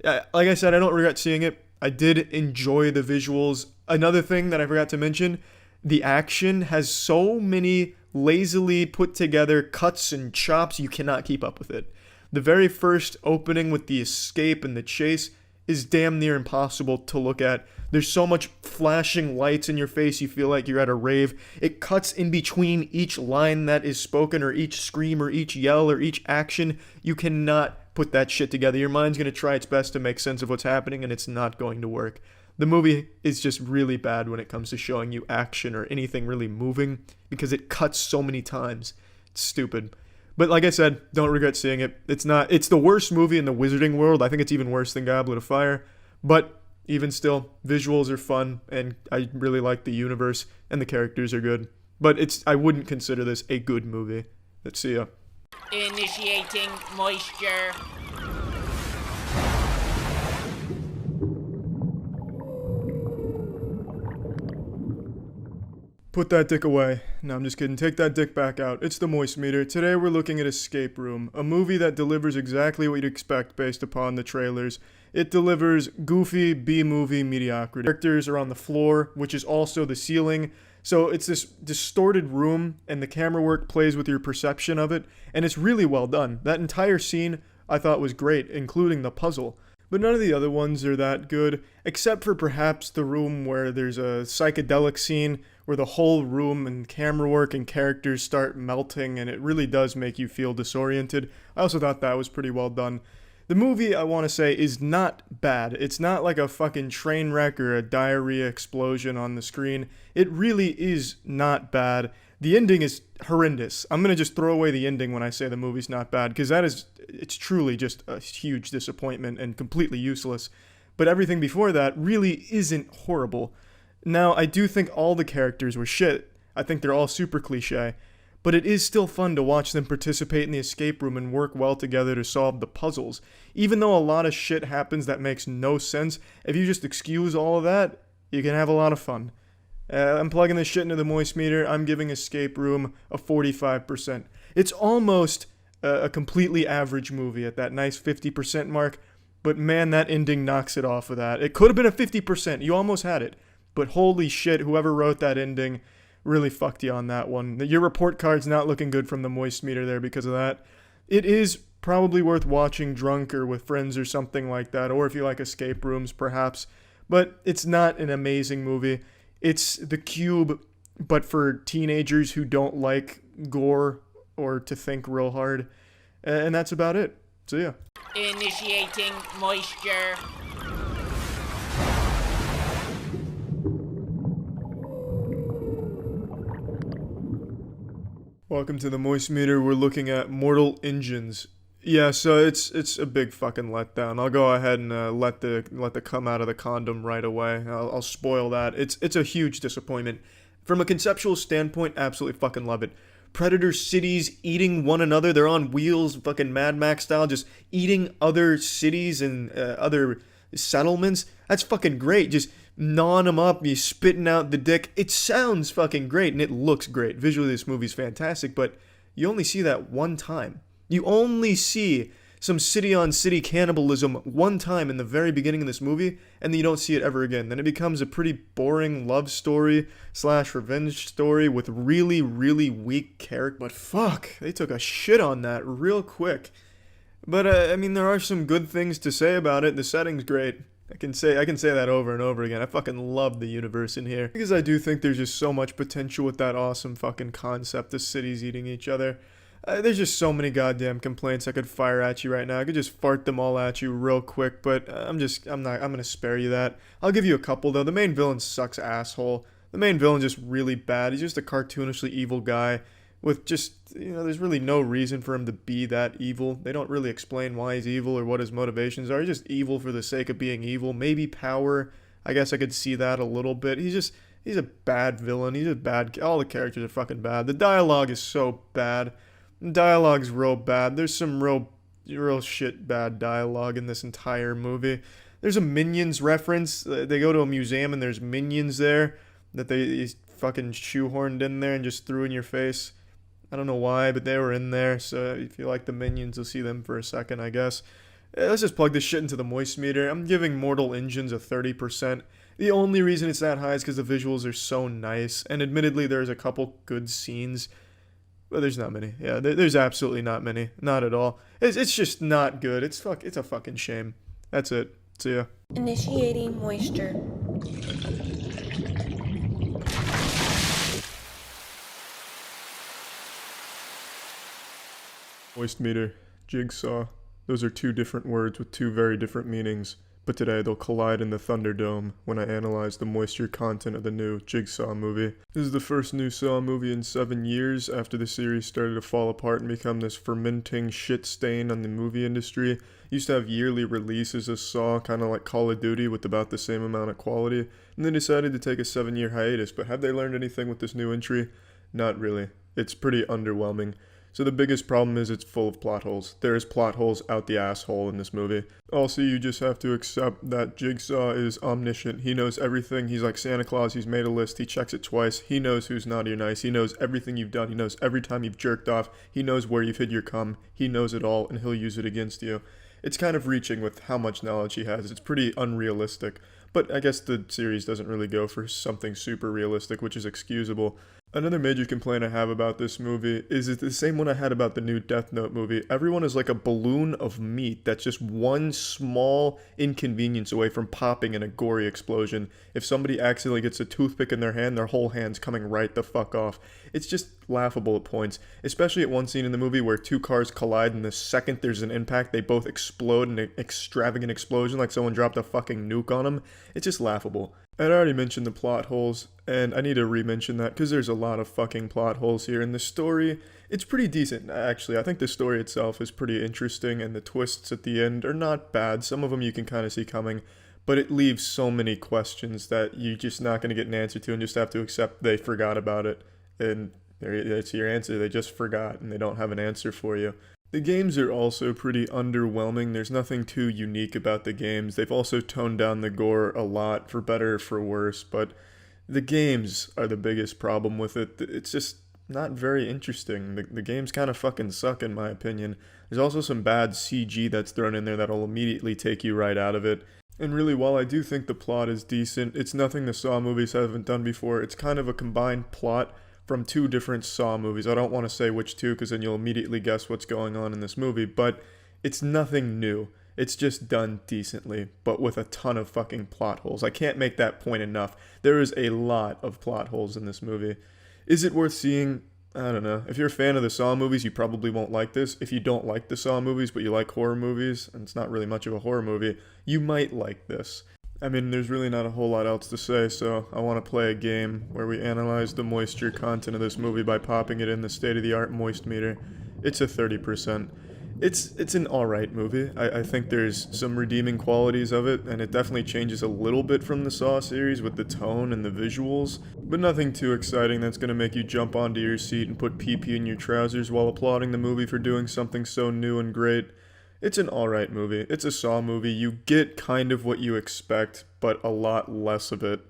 Like I said, I don't regret seeing it. I did enjoy the visuals. Another thing that I forgot to mention, the action has so many lazily put together cuts and chops, you cannot keep up with it. The very first opening with the escape and the chase is damn near impossible to look at. There's so much flashing lights in your face, you feel like you're at a rave. It cuts in between each line that is spoken, or each scream, or each yell, or each action. You cannot put that shit together. Your mind's going to try its best to make sense of what's happening, and it's not going to work. The movie is just really bad when it comes to showing you action or anything really moving, because it cuts so many times. It's stupid. But like I said, don't regret seeing it. It's the worst movie in the Wizarding World. I think it's even worse than Goblet of Fire. But even still, visuals are fun, and I really like the universe, and the characters are good. But I wouldn't consider this a good movie. Let's see ya. Initiating moisture. Put that dick away. No, I'm just kidding. Take that dick back out. It's the Moist Meter. Today we're looking at Escape Room, a movie that delivers exactly what you'd expect based upon the trailers. It delivers goofy B-movie mediocrity. Characters are on the floor, which is also the ceiling. So it's this distorted room, and the camera work plays with your perception of it, and it's really well done. That entire scene I thought was great, including the puzzle. But none of the other ones are that good, except for perhaps the room where there's a psychedelic scene where the whole room and camera work and characters start melting, and it really does make you feel disoriented. I also thought that was pretty well done. The movie, I want to say, is not bad. It's not like a fucking train wreck or a diarrhea explosion on the screen. It really is not bad. The ending is horrendous. I'm going to just throw away the ending when I say the movie's not bad, because it's truly just a huge disappointment and completely useless. But everything before that really isn't horrible. Now, I do think all the characters were shit. I think they're all super cliche. But it is still fun to watch them participate in the escape room and work well together to solve the puzzles. Even though a lot of shit happens that makes no sense, if you just excuse all of that, you can have a lot of fun. I'm plugging this shit into the Moist Meter. I'm giving Escape Room a 45%. It's almost a completely average movie at that nice 50% mark. But man, that ending knocks it off of that. It could have been a 50%. You almost had it. But holy shit, whoever wrote that ending really fucked you on that one. Your report card's not looking good from the Moist Meter there because of that. It is probably worth watching drunk or with friends or something like that, or if you like escape rooms, perhaps. But it's not an amazing movie. It's The Cube, but for teenagers who don't like gore or to think real hard. And that's about it. See ya. Initiating moisture. Welcome to the Moist Meter. We're looking at Mortal Engines. Yeah, so it's a big fucking letdown. I'll go ahead and let the come out of the condom right away. I'll spoil that. It's a huge disappointment. From a conceptual standpoint, absolutely fucking love it. Predator cities eating one another. They're on wheels, fucking Mad Max style, just eating other cities and other settlements. That's fucking great. Just gnawing him up, he's spitting out the dick. It sounds fucking great and it looks great. Visually, this movie's fantastic, but you only see that one time. You only see some city-on-city cannibalism one time in the very beginning of this movie, and then you don't see it ever again. Then it becomes a pretty boring love story / revenge story with really, really weak character. But fuck, they took a shit on that real quick. But I mean, there are some good things to say about it. The setting's great. I can say that over and over again. I fucking love the universe in here. Because I do think there's just so much potential with that awesome fucking concept of cities eating each other. There's just so many goddamn complaints I could fire at you right now. I could just fart them all at you real quick, but I'm gonna spare you that. I'll give you a couple though. The main villain sucks asshole. The main villain's just really bad. He's just a cartoonishly evil guy with just, there's really no reason for him to be that evil. They don't really explain why he's evil or what his motivations are. He's just evil for the sake of being evil. Maybe power. I guess I could see that a little bit. He's a bad villain. He's a bad, all the characters are fucking bad. The dialogue is so bad. Dialogue's real bad. There's some real shit bad dialogue in this entire movie. There's a Minions reference. They go to a museum and there's Minions there that they fucking shoehorned in there and just threw in your face. I don't know why, but they were in there. So if you like the Minions, you'll see them for a second, I guess. Let's just plug this shit into the moist meter. I'm giving Mortal Engines a 30%. The only reason it's that high is because the visuals are so nice. And admittedly, there's a couple good scenes. But there's not many. Yeah, there's absolutely not many. Not at all. It's just not good. It's a fucking shame. That's it. See ya. Initiating moisture. Moist meter. Jigsaw. Those are two different words with two very different meanings. But today they'll collide in the Thunderdome when I analyze the moisture content of the new Jigsaw movie. This is the first new Saw movie in 7 years after the series started to fall apart and become this fermenting shit stain on the movie industry. Used to have yearly releases of Saw, kind of like Call of Duty, with about the same amount of quality, and they decided to take a 7-year hiatus. But have they learned anything with this new entry? Not really. It's pretty underwhelming. So the biggest problem is it's full of plot holes. There's plot holes out the asshole in this movie. Also, you just have to accept that Jigsaw is omniscient. He knows everything. He's like Santa Claus. He's made a list. He checks it twice. He knows who's naughty or nice. He knows everything you've done. He knows every time you've jerked off. He knows where you've hid your cum. He knows it all, and he'll use it against you. It's kind of reaching with how much knowledge he has. It's pretty unrealistic. But I guess the series doesn't really go for something super realistic, which is excusable. Another major complaint I have about this movie is it's the same one I had about the new Death Note movie. Everyone is like a balloon of meat that's just one small inconvenience away from popping in a gory explosion. If somebody accidentally gets a toothpick in their hand, their whole hand's coming right the fuck off. It's just laughable at points, especially at one scene in the movie where two cars collide and the second there's an impact, they both explode in an extravagant explosion like someone dropped a fucking nuke on them. It's just laughable. I'd already mentioned the plot holes, and I need to re-mention that because there's a lot of fucking plot holes here. And the story, it's pretty decent, actually. I think the story itself is pretty interesting, and the twists at the end are not bad. Some of them you can kind of see coming, but it leaves so many questions that you're just not going to get an answer to and just have to accept they forgot about it. And that's your answer. They just forgot, and they don't have an answer for you. The games are also pretty underwhelming. There's nothing too unique about the games. They've also toned down the gore a lot, for better or for worse, but the games are the biggest problem with it. It's just not very interesting. The games kind of fucking suck, in my opinion. There's also some bad CG that's thrown in there that'll immediately take you right out of it. And really, while I do think the plot is decent, it's nothing the Saw movies haven't done before. It's kind of a combined plot from two different Saw movies. I don't want to say which two because then you'll immediately guess what's going on in this movie, but it's nothing new. It's just done decently, but with a ton of fucking plot holes. I can't make that point enough. There is a lot of plot holes in this movie. Is it worth seeing? I don't know. If you're a fan of the Saw movies, you probably won't like this. If you don't like the Saw movies, but you like horror movies, and it's not really much of a horror movie, you might like this. I mean, there's really not a whole lot else to say, so I want to play a game where we analyze the moisture content of this movie by popping it in the state-of-the-art moist meter. It's a 30%. It's an alright movie. I think there's some redeeming qualities of it, and it definitely changes a little bit from the Saw series with the tone and the visuals, but nothing too exciting that's going to make you jump onto your seat and put pee-pee in your trousers while applauding the movie for doing something so new and great. It's an alright movie. It's a Saw movie. You get kind of what you expect, but a lot less of it.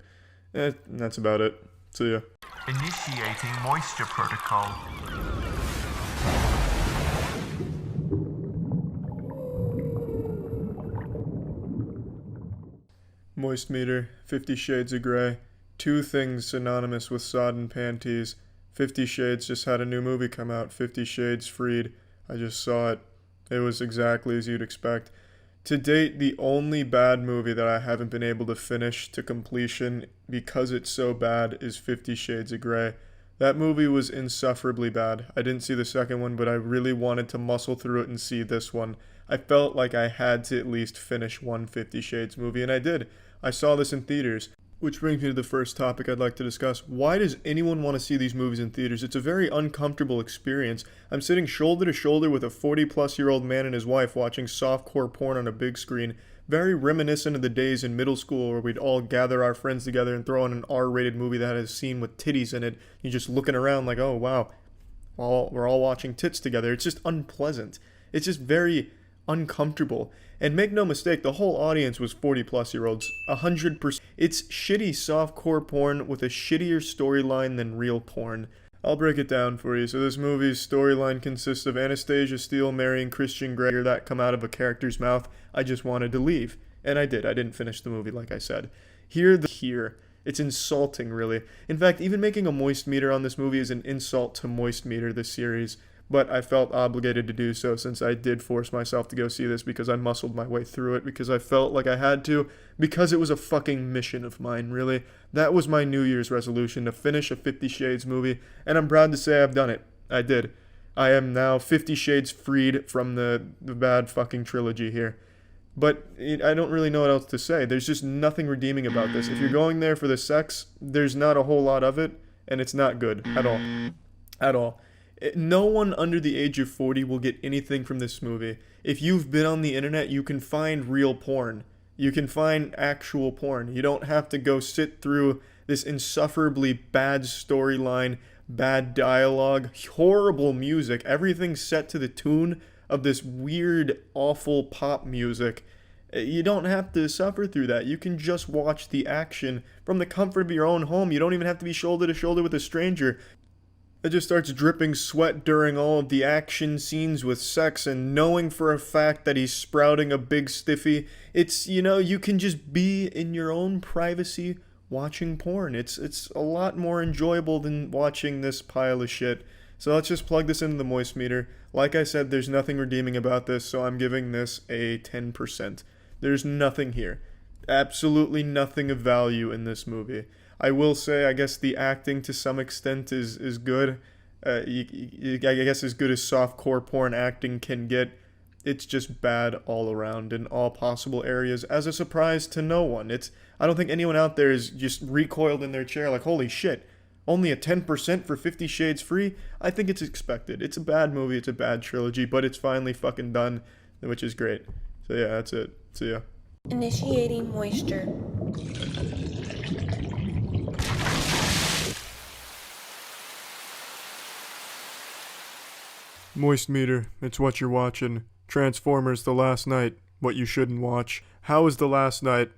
That's about it. See ya. Initiating moisture protocol. Moist meter, 50 Shades of Grey. Two things synonymous with sodden panties. 50 Shades just had a new movie come out, 50 Shades Freed. I just saw it. It was exactly as you'd expect. To date, the only bad movie that I haven't been able to finish to completion because it's so bad is 50 Shades of Grey. That movie was insufferably bad. I didn't see the second one, but I really wanted to muscle through it and see this one. I felt like I had to at least finish one 50 Shades movie, and I did. I saw this in theaters. Which brings me to the first topic I'd like to discuss. Why does anyone want to see these movies in theaters? It's a very uncomfortable experience. I'm sitting shoulder to shoulder with a 40-plus-year-old man and his wife watching softcore porn on a big screen. Very reminiscent of the days in middle school where we'd all gather our friends together and throw on an R-rated movie that had a scene with titties in it. You're just looking around like, oh, wow, we're all watching tits together. It's just unpleasant. It's just very uncomfortable. And make no mistake, the whole audience was 40-plus-year-olds. 100%. It's shitty softcore porn with a shittier storyline than real porn. I'll break it down for you. So this movie's storyline consists of Anastasia Steele marrying Christian Grey. That come out of a character's mouth. I just wanted to leave. And I did. I didn't finish the movie, like I said. Here. It's insulting, really. In fact, even making a moist meter on this movie is an insult to Moist Meter, the series. But I felt obligated to do so since I did force myself to go see this because I muscled my way through it because I felt like I had to, because it was a fucking mission of mine, really. That was my New Year's resolution, to finish a 50 Shades movie, and I'm proud to say I've done it. I did. I am now 50 Shades freed from the bad fucking trilogy here. But I don't really know what else to say. There's just nothing redeeming about this. If you're going there for the sex, there's not a whole lot of it, and it's not good at all. At all. No one under the age of 40 will get anything from this movie. If you've been on the internet, you can find real porn. You can find actual porn. You don't have to go sit through this insufferably bad storyline, bad dialogue, horrible music, everything set to the tune of this weird, awful pop music. You don't have to suffer through that. You can just watch the action from the comfort of your own home. You don't even have to be shoulder to shoulder with a stranger. It just starts dripping sweat during all of the action scenes with sex and knowing for a fact that he's sprouting a big stiffy. It's, you can just be in your own privacy watching porn. It's a lot more enjoyable than watching this pile of shit. So let's just plug this into the moist meter. Like I said, there's nothing redeeming about this, so I'm giving this a 10%. There's nothing here. Absolutely nothing of value in this movie. I will say, I guess the acting to some extent is good. I guess as good as softcore porn acting can get. It's just bad all around in all possible areas, as a surprise to no one. I don't think anyone out there is just recoiled in their chair like, holy shit, only a 10% for 50 Shades Free? I think it's expected. It's a bad movie, it's a bad trilogy, but it's finally fucking done, which is great. So yeah, that's it. See ya. Initiating moisture. Moist meter, it's what you're watching. Transformers The Last Night, what you shouldn't watch. How is The Last Night?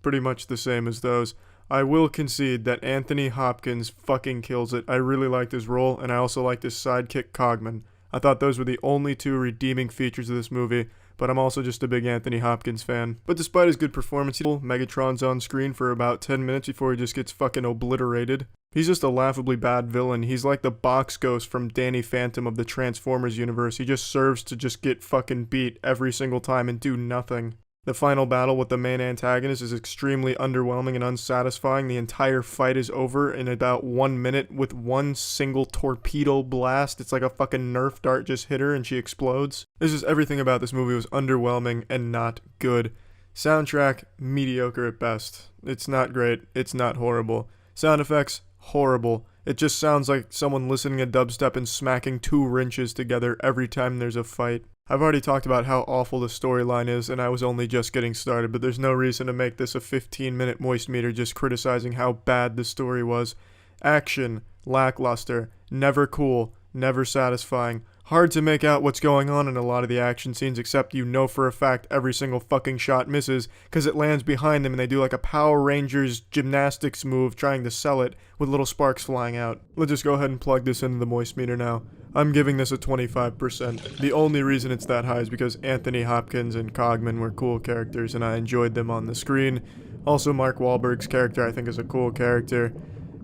Pretty much the same as those. I will concede that Anthony Hopkins fucking kills it. I really liked his role, and I also liked his sidekick Cogman. I thought those were the only two redeeming features of this movie, but I'm also just a big Anthony Hopkins fan. But despite his good performance, Megatron's on screen for about 10 minutes before he just gets fucking obliterated. He's just a laughably bad villain. He's like the box ghost from Danny Phantom of the Transformers universe. He just serves to just get fucking beat every single time and do nothing. The final battle with the main antagonist is extremely underwhelming and unsatisfying. The entire fight is over in about 1 minute with one single torpedo blast. It's like a fucking Nerf dart just hit her and she explodes. This is everything about this movie was underwhelming and not good. Soundtrack, mediocre at best. It's not great. It's not horrible. Sound effects, horrible. It just sounds like someone listening to dubstep and smacking two wrenches together every time there's a fight. I've already talked about how awful the storyline is, and I was only just getting started, but there's no reason to make this a 15-minute moist meter just criticizing how bad the story was. Action, lackluster, never cool, never satisfying, hard to make out what's going on in a lot of the action scenes, except you know for a fact every single fucking shot misses because it lands behind them and they do like a Power Rangers gymnastics move trying to sell it with little sparks flying out. Let's just go ahead and plug this into the moist meter now. I'm giving this a 25%. The only reason it's that high is because Anthony Hopkins and Cogman were cool characters and I enjoyed them on the screen. Also, Mark Wahlberg's character I think is a cool character.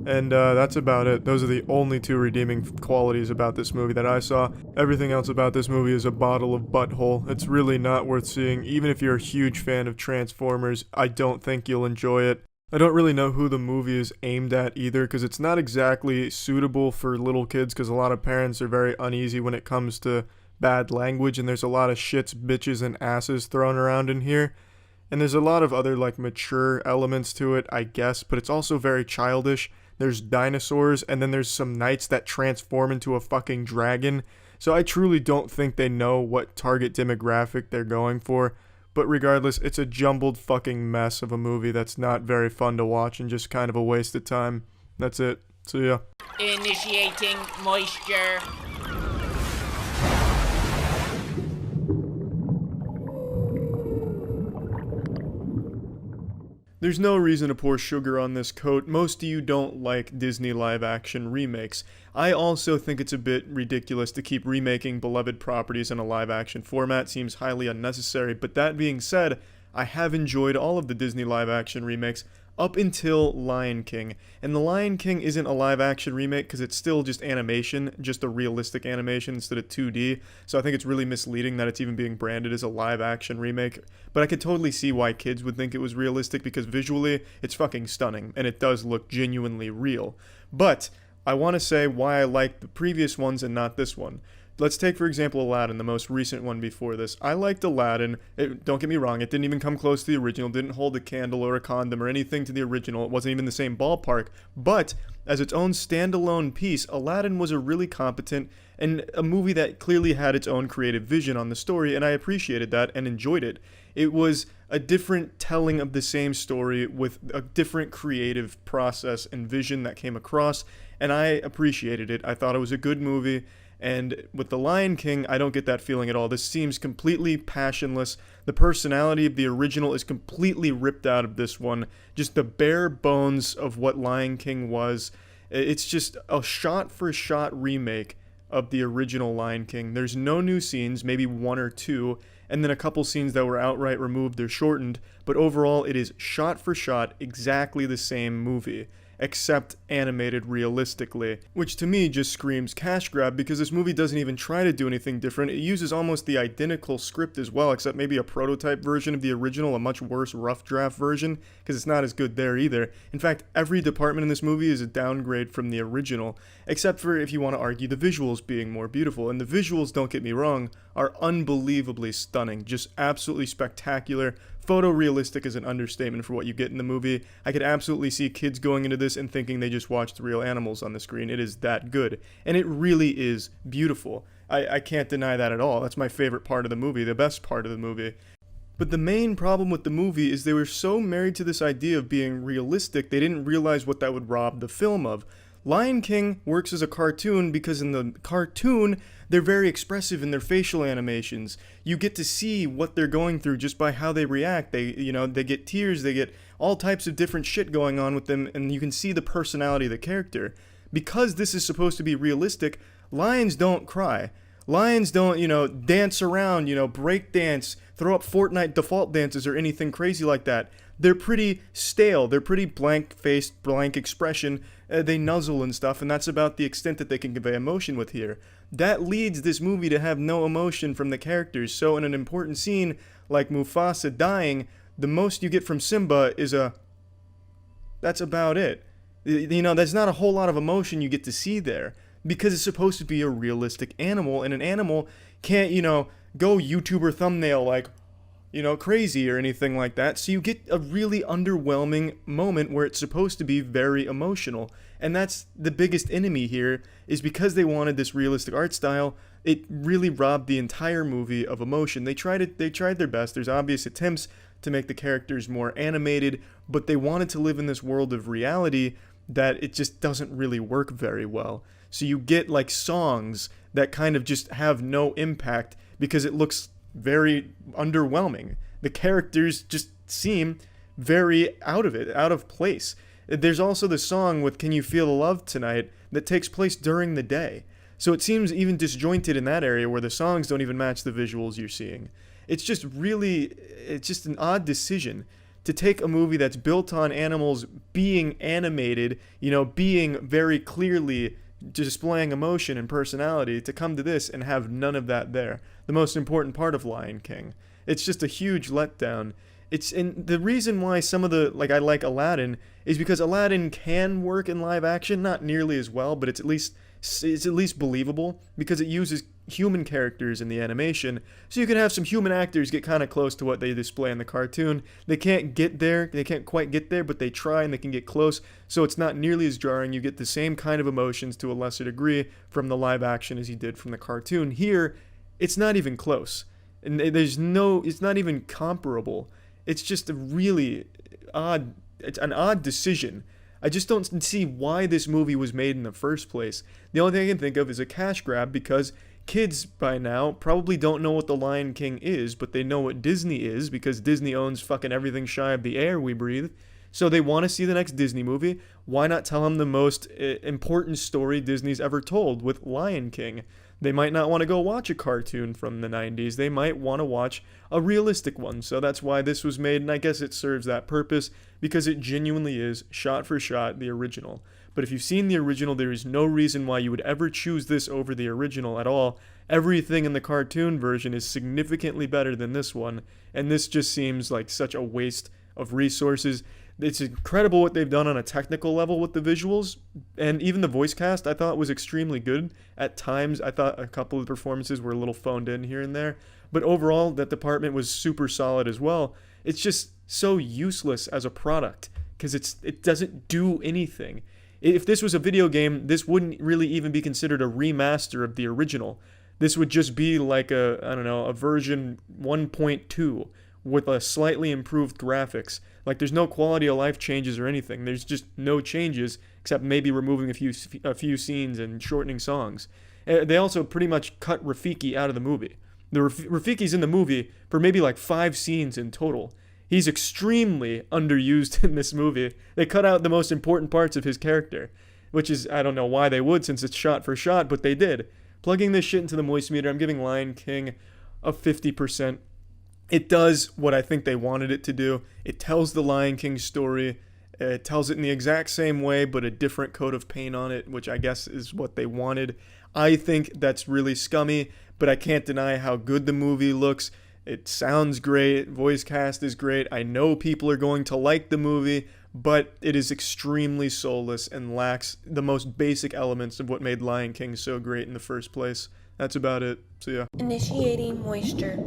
And that's about it. Those are the only two redeeming qualities about this movie that I saw. Everything else about this movie is a bottle of butthole. It's really not worth seeing. Even if you're a huge fan of Transformers, I don't think you'll enjoy it. I don't really know who the movie is aimed at either, because it's not exactly suitable for little kids, because a lot of parents are very uneasy when it comes to bad language, and there's a lot of shits, bitches, and asses thrown around in here. And there's a lot of other, like, mature elements to it, I guess, but it's also very childish. There's dinosaurs, and then there's some knights that transform into a fucking dragon. So I truly don't think they know what target demographic they're going for. But regardless, it's a jumbled fucking mess of a movie that's not very fun to watch and just kind of a waste of time. That's it. See ya. Initiating moisture. There's no reason to pour sugar on this coat. Most of you don't like Disney live-action remakes. I also think it's a bit ridiculous to keep remaking beloved properties in a live-action format. Seems highly unnecessary, but that being said, I have enjoyed all of the Disney live-action remakes up until Lion King. And The Lion King isn't a live-action remake because it's still just animation, just a realistic animation instead of 2D. So I think it's really misleading that it's even being branded as a live-action remake. But I could totally see why kids would think it was realistic because visually, it's fucking stunning, and it does look genuinely real. But I want to say why I like the previous ones and not this one. Let's take, for example, Aladdin, the most recent one before this. I liked Aladdin. Don't get me wrong, it didn't even come close to the original, didn't hold a candle or a condom or anything to the original. It wasn't even the same ballpark. But as its own standalone piece, Aladdin was a really competent and a movie that clearly had its own creative vision on the story, and I appreciated that and enjoyed it. It was a different telling of the same story with a different creative process and vision that came across, and I appreciated it. I thought it was a good movie. And with The Lion King, I don't get that feeling at all. This seems completely passionless. The personality of the original is completely ripped out of this one. Just the bare bones of what Lion King was. It's just a shot-for-shot remake of the original Lion King. There's no new scenes, maybe one or two, and then a couple scenes that were outright removed or shortened. But overall, it is shot-for-shot exactly the same movie, except animated realistically, which to me just screams cash grab because this movie doesn't even try to do anything different. It uses almost the identical script as well, except maybe a prototype version of the original, a much worse rough draft version, because it's not as good there either. In fact, every department in this movie is a downgrade from the original, except for if you want to argue the visuals being more beautiful, and the visuals, don't get me wrong, are unbelievably stunning, just absolutely spectacular. Photorealistic is an understatement for what you get in the movie. I could absolutely see kids going into this and thinking they just watched real animals on the screen. It is that good. And it really is beautiful. I can't deny that at all. That's my favorite part of the movie, the best part of the movie. But the main problem with the movie is they were so married to this idea of being realistic, they didn't realize what that would rob the film of. Lion King works as a cartoon because in the cartoon, they're very expressive in their facial animations. You get to see what they're going through just by how they react. They get tears, they get all types of different shit going on with them, and you can see the personality of the character. Because this is supposed to be realistic, lions don't cry. Lions don't, dance around, break dance, throw up Fortnite default dances or anything crazy like that. They're pretty stale. They're pretty blank-faced, blank expression. They nuzzle and stuff, and that's about the extent that they can convey emotion with here. That leads this movie to have no emotion from the characters, so in an important scene like Mufasa dying, the most you get from Simba is that's about it. There's not a whole lot of emotion you get to see there, because it's supposed to be a realistic animal, and an animal can't, go YouTuber thumbnail like, crazy or anything like that. So you get a really underwhelming moment where it's supposed to be very emotional. And that's the biggest enemy here, is because they wanted this realistic art style, it really robbed the entire movie of emotion. They tried their best. There's obvious attempts to make the characters more animated, but they wanted to live in this world of reality that it just doesn't really work very well. So you get like songs that kind of just have no impact because it looks very underwhelming. The characters just seem very out of place. There's also the song with Can You Feel the Love Tonight that takes place during the day. So it seems even disjointed in that area where the songs don't even match the visuals you're seeing. It's just an odd decision to take a movie that's built on animals being animated, being very clearly displaying emotion and personality, to come to this and have none of that there. The most important part of Lion King. It's just a huge letdown. And the reason why some of I like Aladdin is because Aladdin can work in live action, not nearly as well, but it's at least believable because it uses human characters in the animation, so you can have some human actors get kind of close to what they display in the cartoon. They can't quite get there, but they try and they can get close, so it's not nearly as jarring. You get the same kind of emotions to a lesser degree from the live action as you did from the cartoon. Here, it's not even close, and it's not even comparable. It's just it's an odd decision. I just don't see why this movie was made in the first place. The only thing I can think of is a cash grab because kids by now probably don't know what The Lion King is, but they know what Disney is because Disney owns fucking everything shy of the air we breathe. So they want to see the next Disney movie. Why not tell them the most important story Disney's ever told with Lion King? They might not want to go watch a cartoon from the 90s. They might want to watch a realistic one. So that's why this was made, and I guess it serves that purpose because it genuinely is, shot for shot, the original. But if you've seen the original, there is no reason why you would ever choose this over the original at all. Everything in the cartoon version is significantly better than this one, and this just seems like such a waste of resources. It's incredible what they've done on a technical level with the visuals, and even the voice cast I thought was extremely good. At times, I thought a couple of the performances were a little phoned in here and there, but overall, that department was super solid as well. It's just so useless as a product, because it doesn't do anything. If this was a video game, this wouldn't really even be considered a remaster of the original. This would just be like a version 1.2 with a slightly improved graphics. Like, there's no quality of life changes or anything. There's just no changes except maybe removing a few scenes and shortening songs. They also pretty much cut Rafiki out of the movie. Rafiki's in the movie for maybe like 5 scenes in total. He's extremely underused in this movie. They cut out the most important parts of his character, which is, I don't know why they would since it's shot for shot, but they did. Plugging this shit into the moist meter, I'm giving Lion King a 50%. It does what I think they wanted it to do. It tells the Lion King story. It tells it in the exact same way, but a different coat of paint on it, which I guess is what they wanted. I think that's really scummy, but I can't deny how good the movie looks. It sounds great. Voice cast is great. I know people are going to like the movie, but it is extremely soulless and lacks the most basic elements of what made Lion King so great in the first place. That's about it. See ya. Initiating moisture.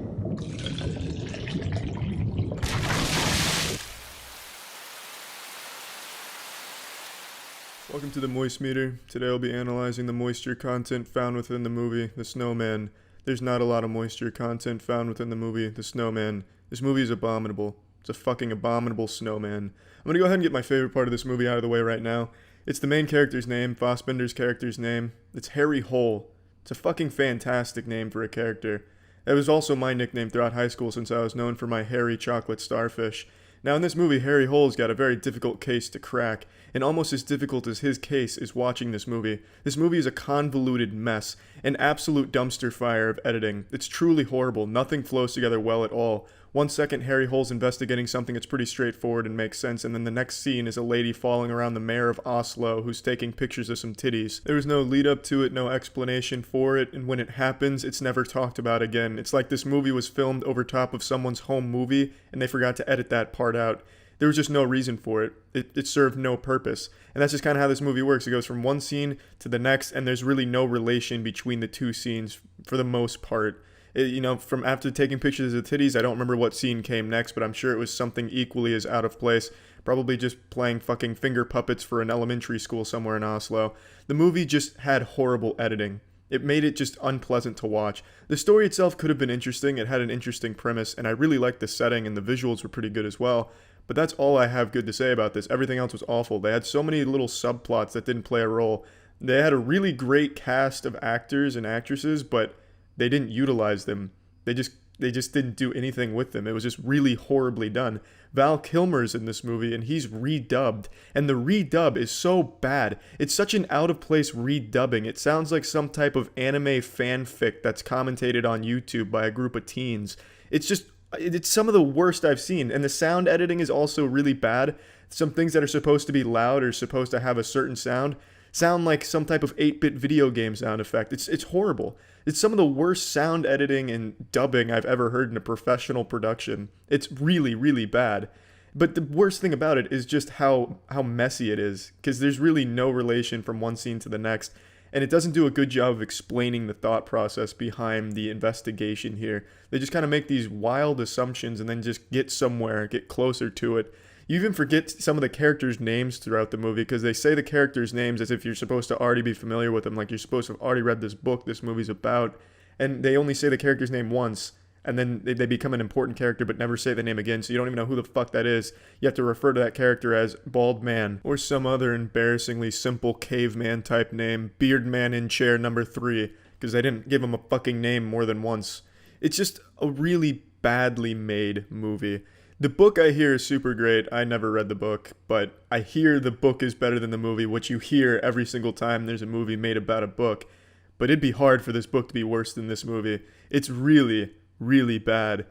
Welcome to the Moist Meter. Today I'll be analyzing the moisture content found within the movie, The Snowman. There's not a lot of moisture content found within the movie, The Snowman. This movie is abominable. It's a fucking abominable snowman. I'm gonna go ahead and get my favorite part of this movie out of the way right now. It's the main character's name, Fassbender's character's name. It's Harry Hole. It's a fucking fantastic name for a character. That was also my nickname throughout high school since I was known for my hairy chocolate starfish. Now in this movie, Harry Hole's got a very difficult case to crack, and almost as difficult as his case is watching this movie. This movie is a convoluted mess, an absolute dumpster fire of editing. It's truly horrible. Nothing flows together well at all. 1 second, Harry Hole's investigating something that's pretty straightforward and makes sense, and then the next scene is a lady falling around the mayor of Oslo who's taking pictures of some titties. There was no lead up to it, no explanation for it, and when it happens, it's never talked about again. It's like this movie was filmed over top of someone's home movie, and they forgot to edit that part out. There was just no reason for it. It served no purpose. And that's just kind of how this movie works. It goes from one scene to the next, and there's really no relation between the two scenes for the most part. From after taking pictures of the titties, I don't remember what scene came next, but I'm sure it was something equally as out of place. Probably just playing fucking finger puppets for an elementary school somewhere in Oslo. The movie just had horrible editing. It made it just unpleasant to watch. The story itself could have been interesting. It had an interesting premise, and I really liked the setting, and the visuals were pretty good as well. But that's all I have good to say about this. Everything else was awful. They had so many little subplots that didn't play a role. They had a really great cast of actors and actresses, but they didn't utilize them. They just didn't do anything with them. It was just really horribly done. Val Kilmer's in this movie, and he's redubbed. And the redub is so bad. It's such an out-of-place redubbing. It sounds like some type of anime fanfic that's commentated on YouTube by a group of teens. It's some of the worst I've seen. And the sound editing is also really bad. Some things that are supposed to be loud or supposed to have a certain sound like some type of 8-bit video game sound effect. It's horrible. It's some of the worst sound editing and dubbing I've ever heard in a professional production. It's really, really bad. But the worst thing about it is just how messy it is, because there's really no relation from one scene to the next, and it doesn't do a good job of explaining the thought process behind the investigation here. They just kind of make these wild assumptions and then just get somewhere, get closer to it. You even forget some of the characters' names throughout the movie, because they say the characters' names as if you're supposed to already be familiar with them, like you're supposed to have already read this book this movie's about, and they only say the character's name once, and then they become an important character but never say the name again, so you don't even know who the fuck that is. You have to refer to that character as Bald Man, or some other embarrassingly simple caveman type name, Beard Man in chair number 3, because they didn't give him a fucking name more than once. It's just a really badly made movie. The book I hear is super great. I never read the book, but I hear the book is better than the movie, which you hear every single time there's a movie made about a book. But it'd be hard for this book to be worse than this movie. It's really, really bad.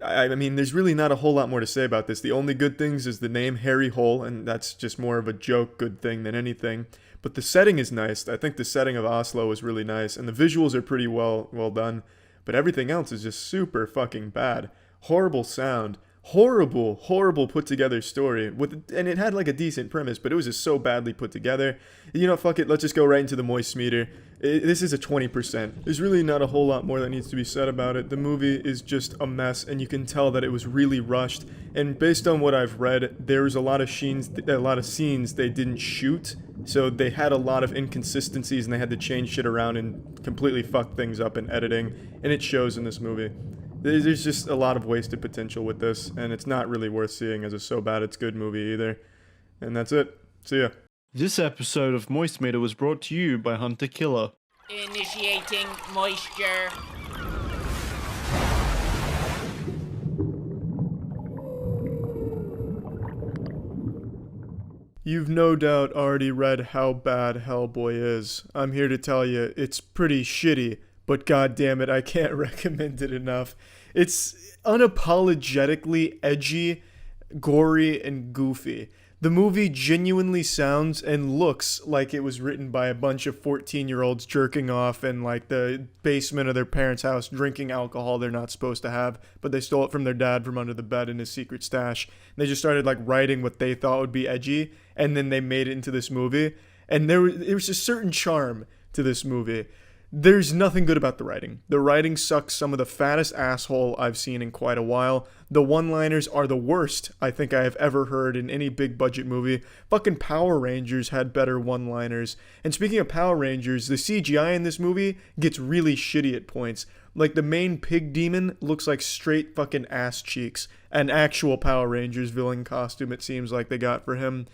I mean, there's really not a whole lot more to say about this. The only good things is the name Harry Hole, and that's just more of a joke good thing than anything. But the setting is nice. I think the setting of Oslo is really nice, and the visuals are pretty well done. But everything else is just super fucking bad. Horrible sound. Horrible put together story and it had like a decent premise, but it was just so badly put together. You know, fuck it, let's just go right into the moist meter. This is a 20%. There's really not a whole lot more that needs to be said about it. The movie is just a mess, and you can tell that it was really rushed. And based on what I've read, there was a lot of scenes they didn't shoot, so they had a lot of inconsistencies, and they had to change shit around and completely fuck things up in editing, and it shows in this movie. There's just a lot of wasted potential with this, and it's not really worth seeing as a so bad it's good movie either. And that's it. See ya. This episode of Moist Meter was brought to you by Hunter Killer. Initiating moisture. You've no doubt already read how bad Hellboy is. I'm here to tell you, it's pretty shitty. But goddamn it, I can't recommend it enough. It's unapologetically edgy, gory, and goofy. The movie genuinely sounds and looks like it was written by a bunch of 14-year-olds jerking off in like the basement of their parents' house, drinking alcohol they're not supposed to have, but they stole it from their dad from under the bed in his secret stash. They just started like writing what they thought would be edgy, and then they made it into this movie. And there was a certain charm to this movie. There's nothing good about the writing. The writing sucks some of the fattest asshole I've seen in quite a while. The one-liners are the worst I think I have ever heard in any big budget movie. Fucking Power Rangers had better one-liners. And speaking of Power Rangers, the CGI in this movie gets really shitty at points. Like the main pig demon looks like straight fucking ass cheeks. An actual Power Rangers villain costume it seems like they got for him.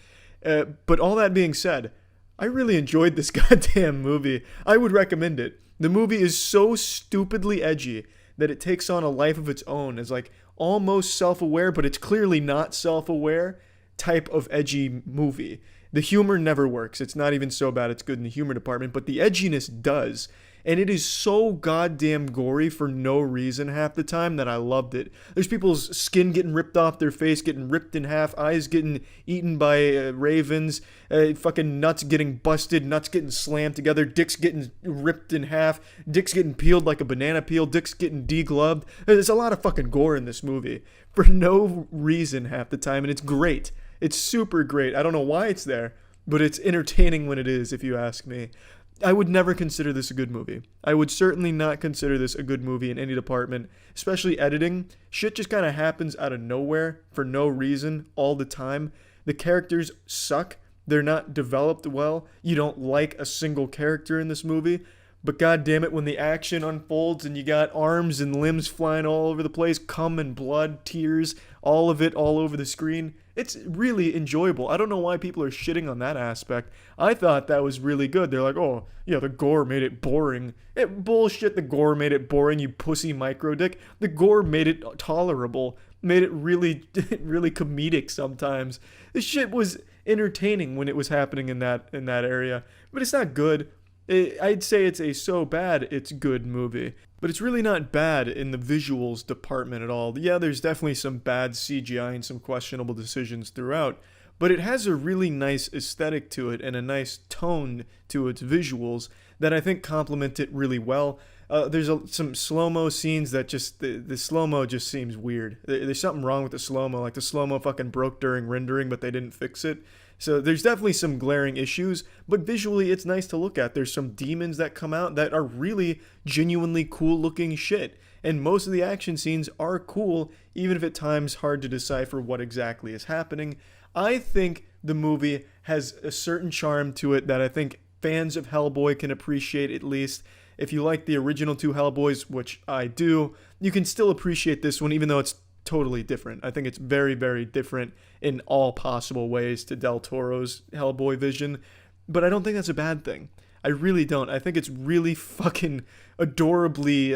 But all that being said, I really enjoyed this goddamn movie. I would recommend it. The movie is so stupidly edgy that it takes on a life of its own as like almost self-aware, but it's clearly not self-aware type of edgy movie. The humor never works. It's not even so bad it's good in the humor department, but the edginess does. And it is so goddamn gory for no reason half the time that I loved it. There's people's skin getting ripped off their face, getting ripped in half, eyes getting eaten by ravens, fucking nuts getting busted, nuts getting slammed together, dicks getting ripped in half, dicks getting peeled like a banana peel, dicks getting degloved. There's a lot of fucking gore in this movie for no reason half the time, and it's great. It's super great. I don't know why it's there, but it's entertaining when it is, if you ask me. I would never consider this a good movie. I would certainly not consider this a good movie in any department, especially editing. Shit just kind of happens out of nowhere for no reason all the time. The characters suck. They're not developed well. You don't like a single character in this movie. But god damn it, when the action unfolds and you got arms and limbs flying all over the place, cum and blood, tears, all of it all over the screen, it's really enjoyable. I don't know why people are shitting on that aspect. I thought that was really good. They're like, oh, yeah, the gore made it boring. Bullshit, the gore made it boring, you pussy micro dick. The gore made it tolerable, made it really, really comedic sometimes. This shit was entertaining when it was happening in that area, but it's not good. I'd say it's a so bad it's good movie, but it's really not bad in the visuals department at all. Yeah, there's definitely some bad CGI and some questionable decisions throughout, but it has a really nice aesthetic to it and a nice tone to its visuals that I think complement it really well. There's some slow-mo scenes that just, the slow-mo just seems weird. There's something wrong with the slow-mo, like the slow-mo fucking broke during rendering, but they didn't fix it. So there's definitely some glaring issues, but visually it's nice to look at. There's some demons that come out that are really genuinely cool looking shit. And most of the action scenes are cool, even if at times hard to decipher what exactly is happening. I think the movie has a certain charm to it that I think fans of Hellboy can appreciate at least. If you like the original two Hellboys, which I do, you can still appreciate this one even though it's totally different. I think it's very, very different in all possible ways to Del Toro's Hellboy vision, but I don't think that's a bad thing. I really don't. I think it's really fucking adorably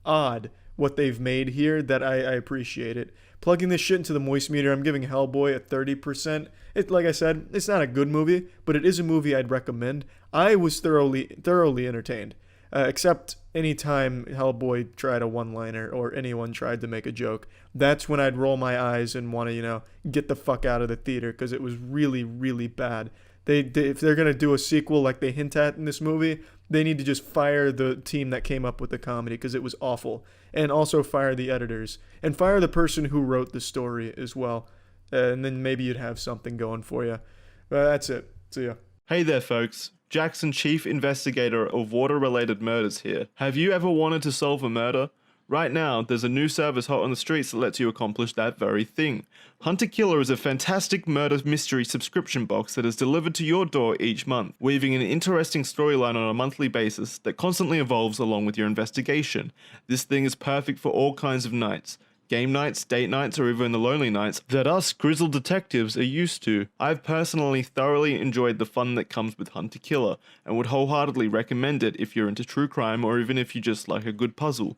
odd what they've made here that I appreciate it. Plugging this shit into the moist meter, I'm giving Hellboy a 30%. Like I said, it's not a good movie, but it is a movie I'd recommend. I was thoroughly entertained. Except anytime Hellboy tried a one-liner or anyone tried to make a joke. That's when I'd roll my eyes and want to, get the fuck out of the theater because it was really, really bad. If they're going to do a sequel like they hint at in this movie, they need to just fire the team that came up with the comedy because it was awful. And also fire the editors. And fire the person who wrote the story as well. And then maybe you'd have something going for you. That's it. See ya. Hey there, folks. Jackson, Chief Investigator of Water-Related Murders here. Have you ever wanted to solve a murder? Right now, there's a new service hot on the streets that lets you accomplish that very thing. Hunter Killer is a fantastic murder mystery subscription box that is delivered to your door each month, weaving an interesting storyline on a monthly basis that constantly evolves along with your investigation. This thing is perfect for all kinds of nights. Game nights, date nights, or even the lonely nights that us grizzled detectives are used to. I've personally thoroughly enjoyed the fun that comes with Hunter Killer, and would wholeheartedly recommend it if you're into true crime or even if you just like a good puzzle.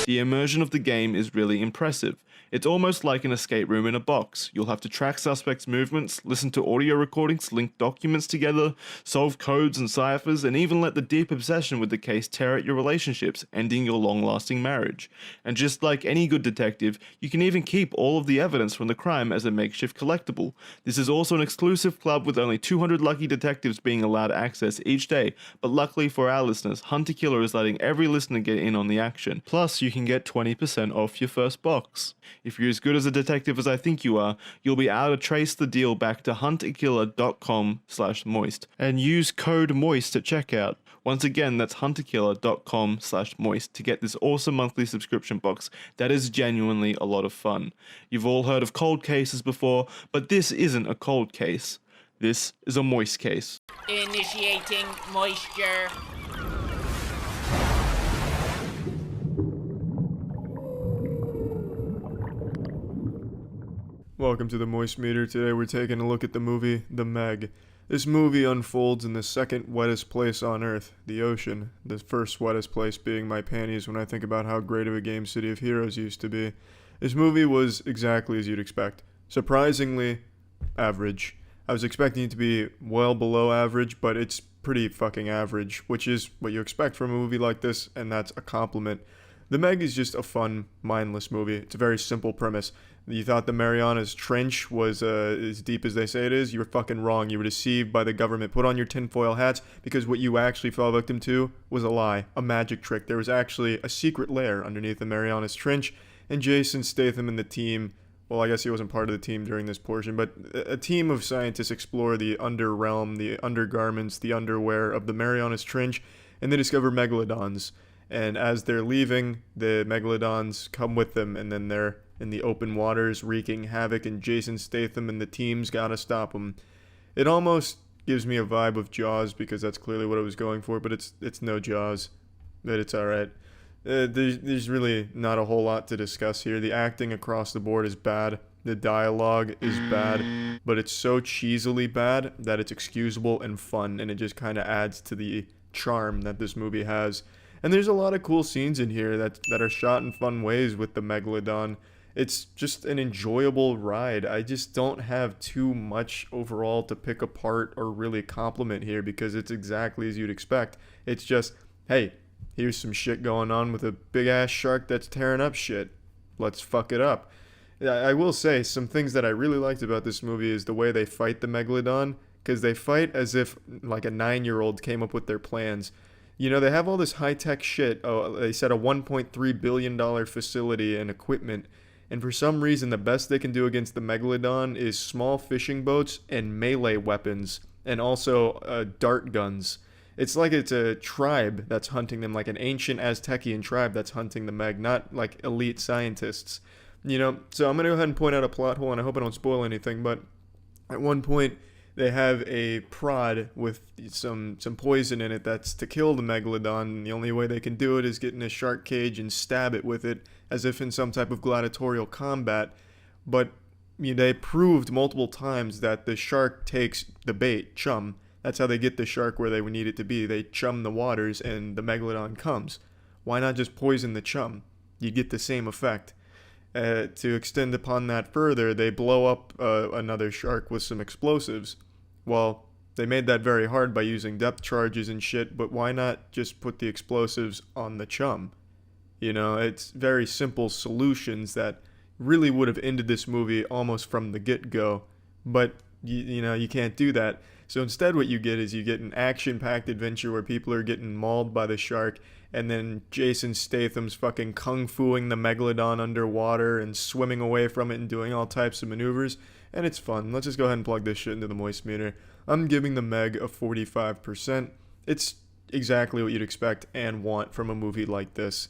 The immersion of the game is really impressive. It's almost like an escape room in a box. You'll have to track suspects' movements, listen to audio recordings, link documents together, solve codes and ciphers, and even let the deep obsession with the case tear at your relationships, ending your long-lasting marriage. And just like any good detective, you can even keep all of the evidence from the crime as a makeshift collectible. This is also an exclusive club with only 200 lucky detectives being allowed access each day, but luckily for our listeners, Hunter Killer is letting every listener get in on the action. Plus, you can get 20% off your first box. If you're as good as a detective as I think you are, you'll be able to trace the deal back to hunterkiller.com/moist and use code MOIST at checkout. Once again, that's hunterkiller.com/moist to get this awesome monthly subscription box that is genuinely a lot of fun. You've all heard of cold cases before, but this isn't a cold case. This is a moist case. Initiating moisture. Welcome to the Moist Meter. Today we're taking a look at the movie The Meg. This movie unfolds in the second wettest place on Earth, the ocean. The first wettest place being my panties when I think about how great of a game City of Heroes used to be. This movie was exactly as you'd expect. Surprisingly, average. I was expecting it to be well below average, but it's pretty fucking average, which is what you expect from a movie like this, and that's a compliment. The Meg is just a fun, mindless movie. It's a very simple premise. You thought the Marianas Trench was as deep as they say it is? You were fucking wrong. You were deceived by the government. Put on your tinfoil hats, because what you actually fell victim to was a lie, a magic trick. There was actually a secret lair underneath the Marianas Trench, and Jason Statham and the team, well, I guess he wasn't part of the team during this portion, but a team of scientists explore the underrealm, the undergarments, the underwear of the Marianas Trench, and they discover megalodons. And as they're leaving, the megalodons come with them, and then they're in the open waters wreaking havoc, and Jason Statham and the team's gotta stop them. It almost gives me a vibe of Jaws because that's clearly what I was going for, but it's no Jaws, but it's alright. There's really not a whole lot to discuss here. The acting across the board is bad. The dialogue is bad, but it's so cheesily bad that it's excusable and fun, and it just kind of adds to the charm that this movie has. And there's a lot of cool scenes in here that are shot in fun ways with the Megalodon. It's just an enjoyable ride. I just don't have too much overall to pick apart or really compliment here because it's exactly as you'd expect. It's just, hey, here's some shit going on with a big ass shark that's tearing up shit. Let's fuck it up. I will say some things that I really liked about this movie is the way they fight the Megalodon, because they fight as if like a 9-year-old came up with their plans. You know, they have all this high-tech shit. Oh, they said a $1.3 billion facility and equipment. And for some reason, the best they can do against the Megalodon is small fishing boats and melee weapons, and also dart guns. It's like it's a tribe that's hunting them, like an ancient Aztecian tribe that's hunting the Meg, not like elite scientists. You know, so I'm going to go ahead and point out a plot hole, and I hope I don't spoil anything, but at one point, they have a prod with some poison in it that's to kill the Megalodon, and the only way they can do it is get in a shark cage and stab it with it, as if in some type of gladiatorial combat. But they proved multiple times that the shark takes the bait, chum. That's how they get the shark where they would need it to be. They chum the waters, and the Megalodon comes. Why not just poison the chum? You get the same effect. To extend upon that further, they blow up another shark with some explosives. Well, they made that very hard by using depth charges and shit, but why not just put the explosives on the chum? You know, it's very simple solutions that really would have ended this movie almost from the get-go, but you can't do that. So instead what you get is you get an action-packed adventure where people are getting mauled by the shark, and then Jason Statham's fucking kung-fuing the Megalodon underwater and swimming away from it and doing all types of maneuvers, and it's fun. Let's just go ahead and plug this shit into the moist meter. I'm giving the Meg a 45%. It's exactly what you'd expect and want from a movie like this,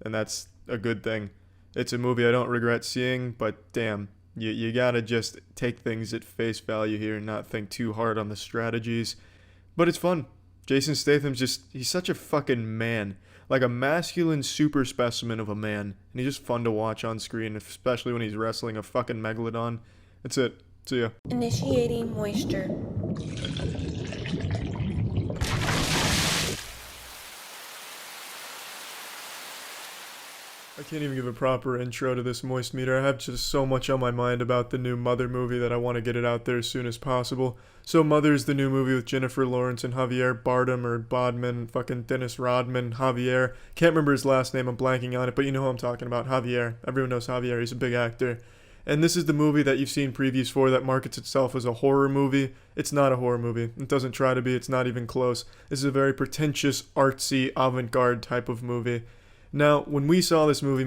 and that's a good thing. It's a movie I don't regret seeing, but damn, you gotta just take things at face value here and not think too hard on the strategies. But it's fun. Jason Statham's he's such a fucking man. Like a masculine super specimen of a man. And he's just fun to watch on screen, especially when he's wrestling a fucking Megalodon. That's it. See ya. Initiating moisture. I can't even give a proper intro to this moist meter. I have just so much on my mind about the new Mother movie that I want to get it out there as soon as possible. So Mother's the new movie with Jennifer Lawrence and Javier Bardem or Bodman, fucking Dennis Rodman, Javier. Can't remember his last name, I'm blanking on it, but you know who I'm talking about, Javier. Everyone knows Javier, he's a big actor. And this is the movie that you've seen previews for that markets itself as a horror movie. It's not a horror movie. It doesn't try to be, it's not even close. This is a very pretentious, artsy, avant-garde type of movie. Now, when we saw this movie,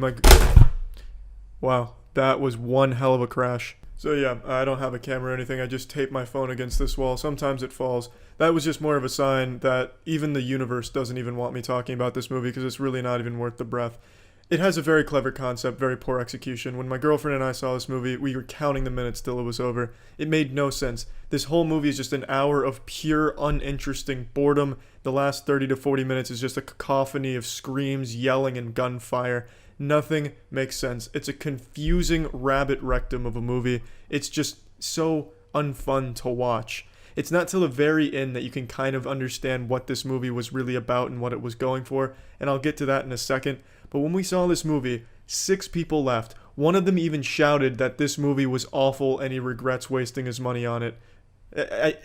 wow, that was one hell of a crash. So yeah, I don't have a camera or anything, I just tape my phone against this wall. Sometimes it falls. That was just more of a sign that even the universe doesn't even want me talking about this movie because it's really not even worth the breath. It has a very clever concept, very poor execution. When my girlfriend and I saw this movie, we were counting the minutes till it was over. It made no sense. This whole movie is just an hour of pure, uninteresting boredom. The last 30 to 40 minutes is just a cacophony of screams, yelling, and gunfire. Nothing makes sense. It's a confusing rabbit rectum of a movie. It's just so unfun to watch. It's not till the very end that you can kind of understand what this movie was really about and what it was going for, and I'll get to that in a second. But when we saw this movie, 6 people left. One of them even shouted that this movie was awful and he regrets wasting his money on it.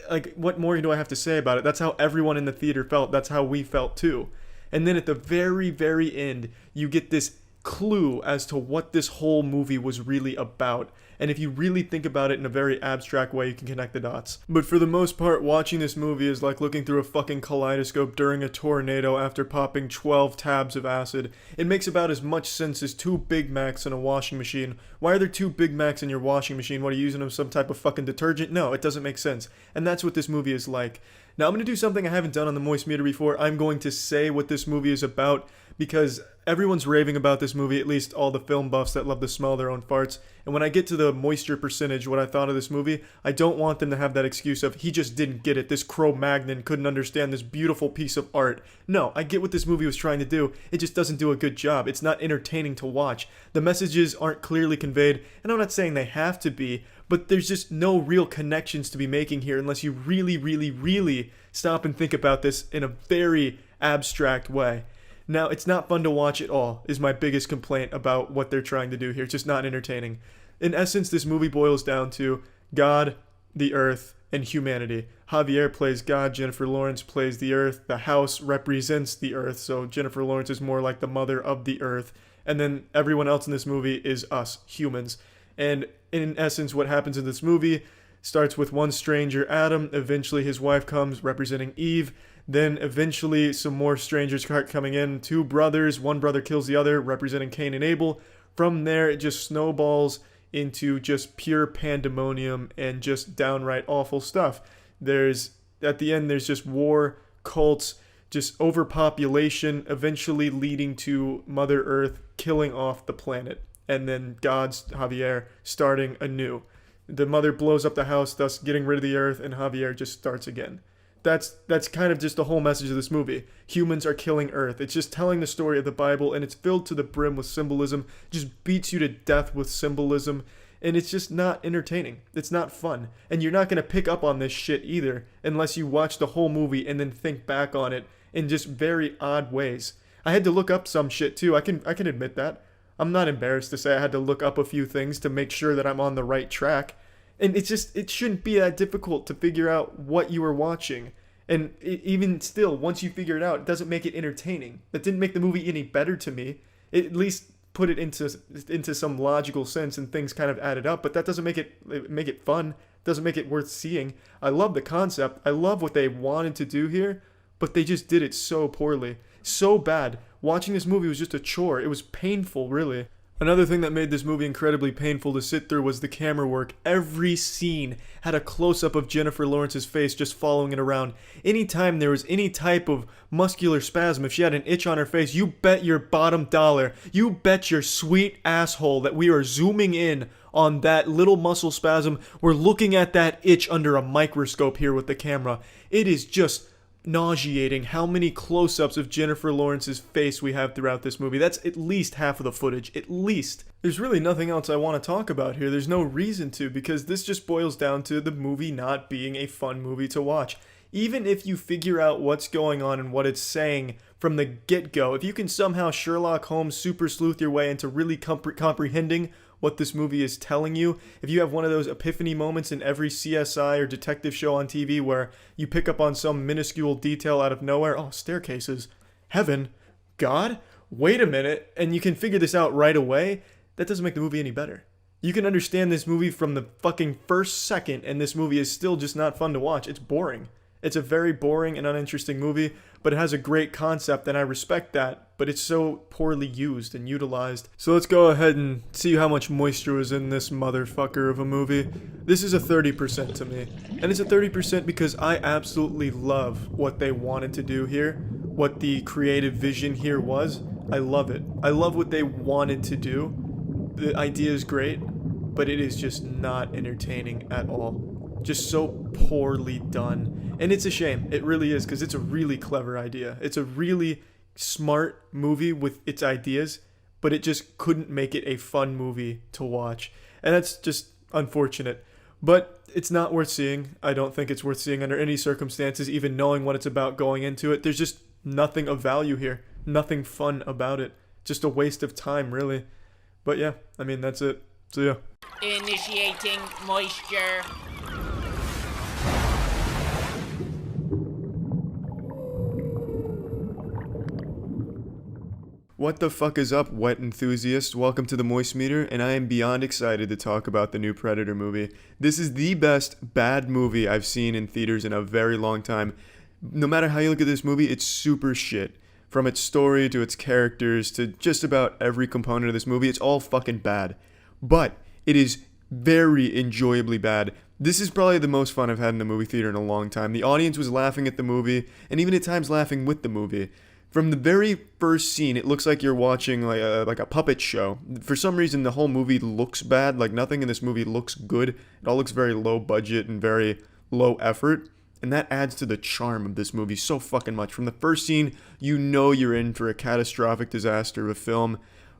Like, what more do I have to say about it? That's how everyone in the theater felt. That's how we felt too. And then at the very, very end, you get this clue as to what this whole movie was really about. And if you really think about it in a very abstract way, you can connect the dots. But for the most part, watching this movie is like looking through a fucking kaleidoscope during a tornado after popping 12 tabs of acid. It makes about as much sense as 2 Big Macs in a washing machine. Why are there 2 Big Macs in your washing machine? What, are you using them some type of fucking detergent? No, it doesn't make sense. And that's what this movie is like. Now, I'm going to do something I haven't done on the Moist Meter before. I'm going to say what this movie is about because everyone's raving about this movie, at least all the film buffs that love to smell their own farts. And when I get to the moisture percentage, what I thought of this movie, I don't want them to have that excuse of, he just didn't get it. This Cro-Magnon couldn't understand this beautiful piece of art. No, I get what this movie was trying to do. It just doesn't do a good job. It's not entertaining to watch. The messages aren't clearly conveyed, and I'm not saying they have to be, but there's just no real connections to be making here unless you really, really, really stop and think about this in a very abstract way. Now, it's not fun to watch at all, is my biggest complaint about what they're trying to do here. It's just not entertaining. In essence, this movie boils down to God, the Earth, and humanity. Javier plays God, Jennifer Lawrence plays the Earth, the house represents the Earth, so Jennifer Lawrence is more like the mother of the Earth, and then everyone else in this movie is us, humans. And in essence, what happens in this movie starts with one stranger, Adam, eventually his wife comes, representing Eve, then eventually some more strangers start coming in, two brothers, one brother kills the other, representing Cain and Abel. From there, it just snowballs into just pure pandemonium and just downright awful stuff. At the end, there's just war, cults, just overpopulation, eventually leading to Mother Earth killing off the planet. And then God's Javier starting anew. The mother blows up the house, thus getting rid of the Earth, and Javier just starts again. That's kind of just the whole message of this movie. Humans are killing Earth. It's just telling the story of the Bible, and it's filled to the brim with symbolism. It just beats you to death with symbolism, and it's just not entertaining. It's not fun. And you're not going to pick up on this shit either unless you watch the whole movie and then think back on it in just very odd ways. I had to look up some shit too. I can admit that. I'm not embarrassed to say I had to look up a few things to make sure that I'm on the right track. And it shouldn't be that difficult to figure out what you were watching. And even still, once you figure it out, it doesn't make it entertaining. That didn't make the movie any better to me. It at least put it into some logical sense and things kind of added up. But that doesn't make it fun. It doesn't make it worth seeing. I love the concept. I love what they wanted to do here. But they just did it so poorly. So bad. Watching this movie was just a chore. It was painful, really. Another thing that made this movie incredibly painful to sit through was the camera work. Every scene had a close-up of Jennifer Lawrence's face just following it around. Anytime there was any type of muscular spasm, if she had an itch on her face, you bet your bottom dollar, you bet your sweet asshole that we are zooming in on that little muscle spasm. We're looking at that itch under a microscope here with the camera. It is just nauseating how many close-ups of Jennifer Lawrence's face we have throughout this movie. That's at least half of the footage, at least. There's really nothing else I want to talk about here. There's no reason to, because this just boils down to the movie not being a fun movie to watch. Even if you figure out what's going on and what it's saying from the get-go, if you can somehow Sherlock Holmes super sleuth your way into really comprehending what this movie is telling you, if you have one of those epiphany moments in every CSI or detective show on TV where you pick up on some minuscule detail out of nowhere, oh, staircases, heaven, God, wait a minute, and you can figure this out right away, that doesn't make the movie any better. You can understand this movie from the fucking first second, and this movie is still just not fun to watch. It's boring. It's a very boring and uninteresting movie, but it has a great concept, and I respect that, but it's so poorly used and utilized. So let's go ahead and see how much moisture was in this motherfucker of a movie. This is a 30% to me, and it's a 30% because I absolutely love what they wanted to do here, what the creative vision here was. I love it. I love what they wanted to do. The idea is great, but it is just not entertaining at all. Just so poorly done. And it's a shame. It really is, because it's a really clever idea. It's a really smart movie with its ideas, but it just couldn't make it a fun movie to watch. And that's just unfortunate. But it's not worth seeing. I don't think it's worth seeing under any circumstances, even knowing what it's about going into it. There's just nothing of value here. Nothing fun about it. Just a waste of time, really. But yeah, I mean, that's it. So yeah. Initiating moisture. What the fuck is up, wet enthusiast? Welcome to the Moist Meter, and I am beyond excited to talk about the new Predator movie. This is the best bad movie I've seen in theaters in a very long time. No matter how you look at this movie, it's super shit. From its story to its characters to just about every component of this movie, it's all fucking bad. But it is very enjoyably bad. This is probably the most fun I've had in a movie theater in a long time. The audience was laughing at the movie, and even at times laughing with the movie. From the very first scene, it looks like you're watching like a puppet show. For some reason, the whole movie looks bad. Like, nothing in this movie looks good. It all looks very low budget and very low effort. And that adds to the charm of this movie so fucking much. From the first scene, you know you're in for a catastrophic disaster of a film.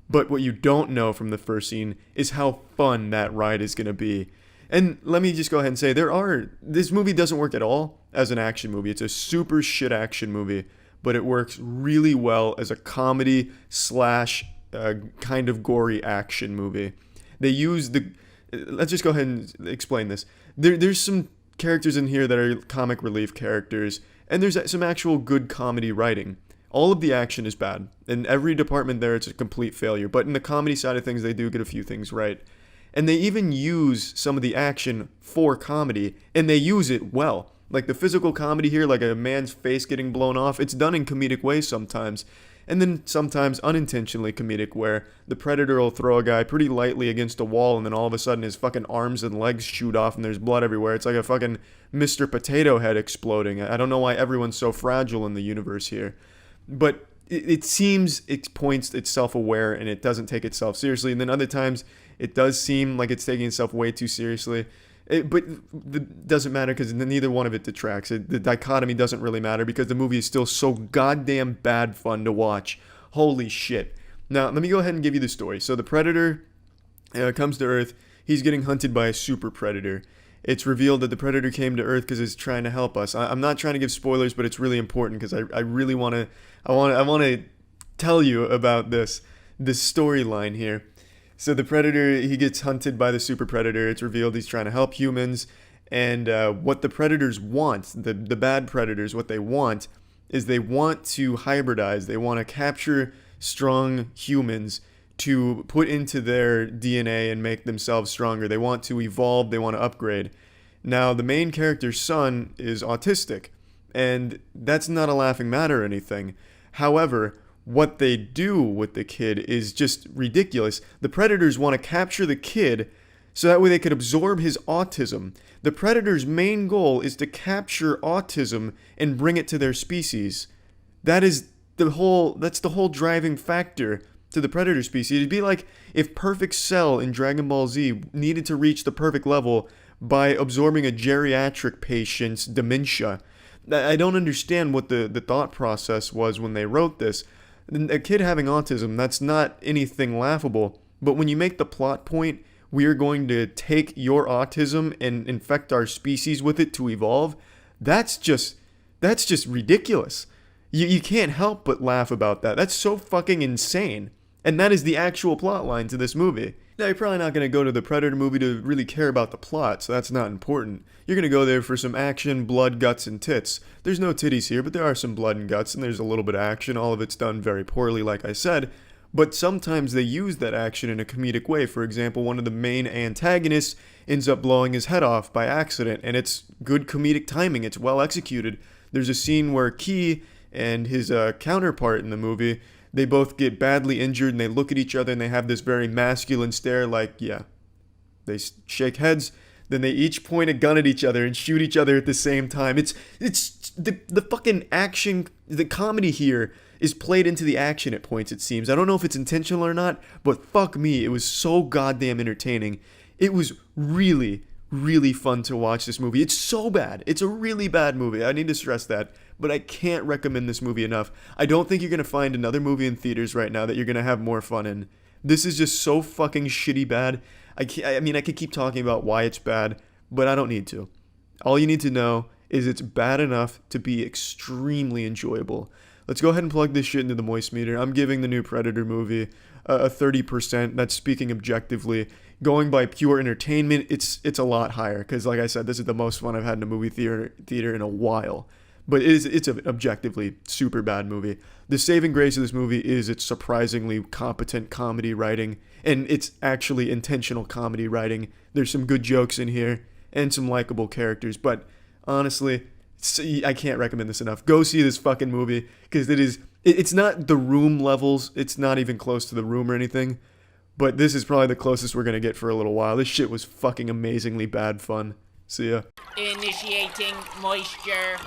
But what you don't know from the first scene is how fun that ride is going to be. And let me just go ahead and say, this movie doesn't work at all as an action movie. It's a super shit action movie. But it works really well as a comedy slash kind of gory action movie. They use let's just go ahead and explain this. There's some characters in here that are comic relief characters, and there's some actual good comedy writing. All of the action is bad. In every department there, it's a complete failure. But in the comedy side of things, they do get a few things right. And they even use some of the action for comedy, and they use it well. Like the physical comedy here, like a man's face getting blown off, it's done in comedic ways sometimes. And then sometimes unintentionally comedic, where the Predator will throw a guy pretty lightly against a wall, and then all of a sudden his fucking arms and legs shoot off and there's blood everywhere. It's like a fucking Mr. Potato Head exploding. I don't know why everyone's so fragile in the universe here. But it seems it points it's self-aware and it doesn't take itself seriously. And then other times it does seem like it's taking itself way too seriously. But it doesn't matter because neither one of it detracts. The dichotomy doesn't really matter because the movie is still so goddamn bad fun to watch. Holy shit. Now, let me go ahead and give you the story. So the Predator comes to Earth. He's getting hunted by a super predator. It's revealed that the Predator came to Earth because it's trying to help us. I'm not trying to give spoilers, but it's really important because I really want to tell you about this storyline here. So the Predator, he gets hunted by the super predator. It's revealed he's trying to help humans. And what the predators want, the bad predators, what they want is they want to hybridize. They want to capture strong humans to put into their DNA and make themselves stronger. They want to evolve. They want to upgrade. Now, the main character's son is autistic. And that's not a laughing matter or anything. However, what they do with the kid is just ridiculous. The predators want to capture the kid so that way they could absorb his autism. The predator's main goal is to capture autism and bring it to their species. That's the whole driving factor to the predator species. It'd be like if Perfect Cell in Dragon Ball Z needed to reach the perfect level by absorbing a geriatric patient's dementia. I don't understand what the thought process was when they wrote this. A kid having autism, that's not anything laughable. But when you make the plot point, we are going to take your autism and infect our species with it to evolve, that's just ridiculous. You can't help but laugh about that. That's so fucking insane. And that is the actual plot line to this movie. Now, you're probably not going to go to the Predator movie to really care about the plot, so that's not important. You're going to go there for some action, blood, guts, and tits. There's no titties here, but there are some blood and guts, and there's a little bit of action. All of it's done very poorly, like I said. But sometimes they use that action in a comedic way. For example, one of the main antagonists ends up blowing his head off by accident, and it's good comedic timing. It's well executed. There's a scene where Key and his counterpart in the movie, they both get badly injured and they look at each other and they have this very masculine stare like, yeah. They shake heads, then they each point a gun at each other and shoot each other at the same time. It's the fucking action, the comedy here is played into the action at points, it seems. I don't know if it's intentional or not, but fuck me, it was so goddamn entertaining. It was really, really fun to watch this movie. It's so bad. It's a really bad movie. I need to stress that. But I can't recommend this movie enough. I don't think you're going to find another movie in theaters right now that you're going to have more fun in. This is just so fucking shitty bad. I could keep talking about why it's bad, but I don't need to. All you need to know is it's bad enough to be extremely enjoyable. Let's go ahead and plug this shit into the moist meter. I'm giving the new Predator movie a 30%. That's speaking objectively. Going by pure entertainment, it's a lot higher. Because like I said, this is the most fun I've had in a movie theater in a while. But it's an objectively super bad movie. The saving grace of this movie is its surprisingly competent comedy writing. And it's actually intentional comedy writing. There's some good jokes in here. And some likable characters. But honestly, I can't recommend this enough. Go see this fucking movie. Because it's not The Room levels. It's not even close to The Room or anything. but this is probably the closest we're gonna get for a little while. This shit was fucking amazingly bad fun. See ya. Initiating moisture.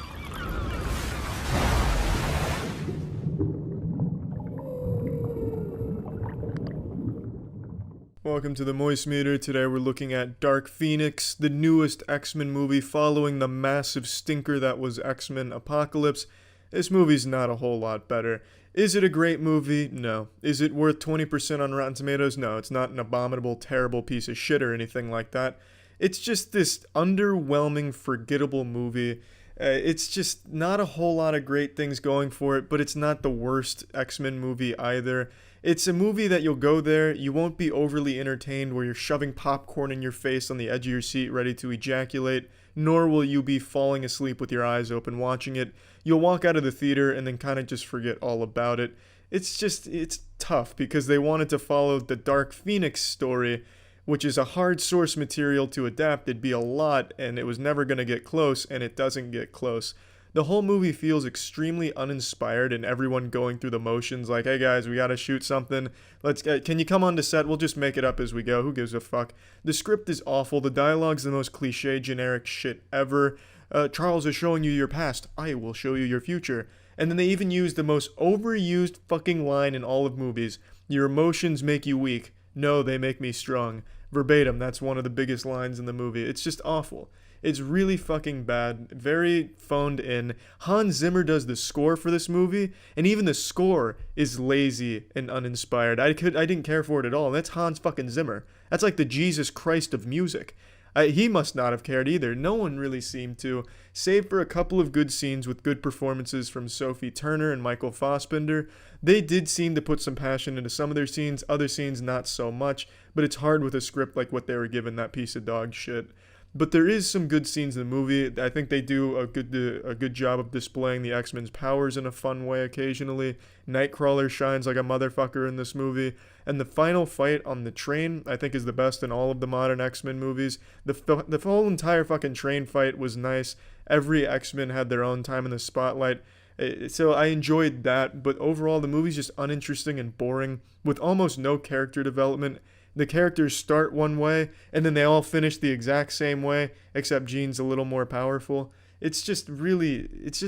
Welcome to the Moist Meter. Today we're looking at Dark Phoenix, the newest X-Men movie following the massive stinker that was X-Men Apocalypse. This movie's not a whole lot better. Is it a great movie? No. Is it worth 20% on Rotten Tomatoes? No, it's not an abominable, terrible piece of shit or anything like that. It's just this underwhelming, forgettable movie. It's just not a whole lot of great things going for it, but it's not the worst X-Men movie either. It's a movie that you'll go there, you won't be overly entertained where you're shoving popcorn in your face on the edge of your seat ready to ejaculate, nor will you be falling asleep with your eyes open watching it. You'll walk out of the theater and then kind of just forget all about it. It's tough because they wanted to follow the Dark Phoenix story, which is a hard source material to adapt. It'd be a lot and it was never going to get close, and it doesn't get close. The whole movie feels extremely uninspired and everyone going through the motions like, hey guys, we gotta shoot something. Can you come on to set? We'll just make it up as we go. Who gives a fuck? The script is awful. The dialogue's the most cliche, generic shit ever. Charles is showing you your past. I will show you your future. And then they even use the most overused fucking line in all of movies. Your emotions make you weak. No, they make me strong. Verbatim, that's one of the biggest lines in the movie. It's just awful. It's really fucking bad, very phoned in. Hans Zimmer does the score for this movie, and even the score is lazy and uninspired. I didn't care for it at all. That's Hans fucking Zimmer. That's like the Jesus Christ of music. He must not have cared either. No one really seemed to, save for a couple of good scenes with good performances from Sophie Turner and Michael Fassbender. They did seem to put some passion into some of their scenes, other scenes not so much, but it's hard with a script like what they were given, that piece of dog shit. But there is some good scenes in the movie. I think they do a good job of displaying the X-Men's powers in a fun way occasionally. Nightcrawler shines like a motherfucker in this movie. And the final fight on the train, I think, is the best in all of the modern X-Men movies. The whole entire fucking train fight was nice. Every X-Men had their own time in the spotlight. So I enjoyed that. But overall, the movie's just uninteresting and boring, with almost no character development. The characters start one way, and then they all finish the exact same way, except Jean's a little more powerful. It's just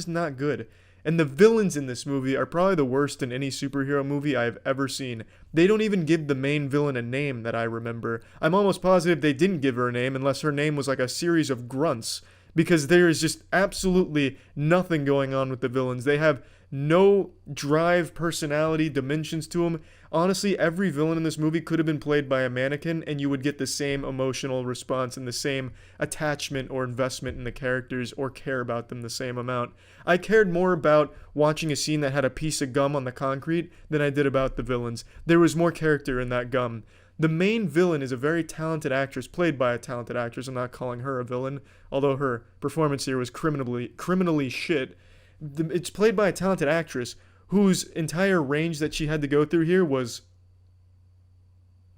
not good. And the villains in this movie are probably the worst in any superhero movie I have ever seen. They don't even give the main villain a name that I remember. I'm almost positive they didn't give her a name unless her name was like a series of grunts, because there is just absolutely nothing going on with the villains. They have no drive, personality, dimensions to them. Honestly, every villain in this movie could have been played by a mannequin, and you would get the same emotional response and the same attachment or investment in the characters, or care about them the same amount. I cared more about watching a scene that had a piece of gum on the concrete than I did about the villains. There was more character in that gum. The main villain is a very talented actress, played by a talented actress. I'm not calling her a villain, although her performance here was criminally shit. It's played by a talented actress whose entire range that she had to go through here was...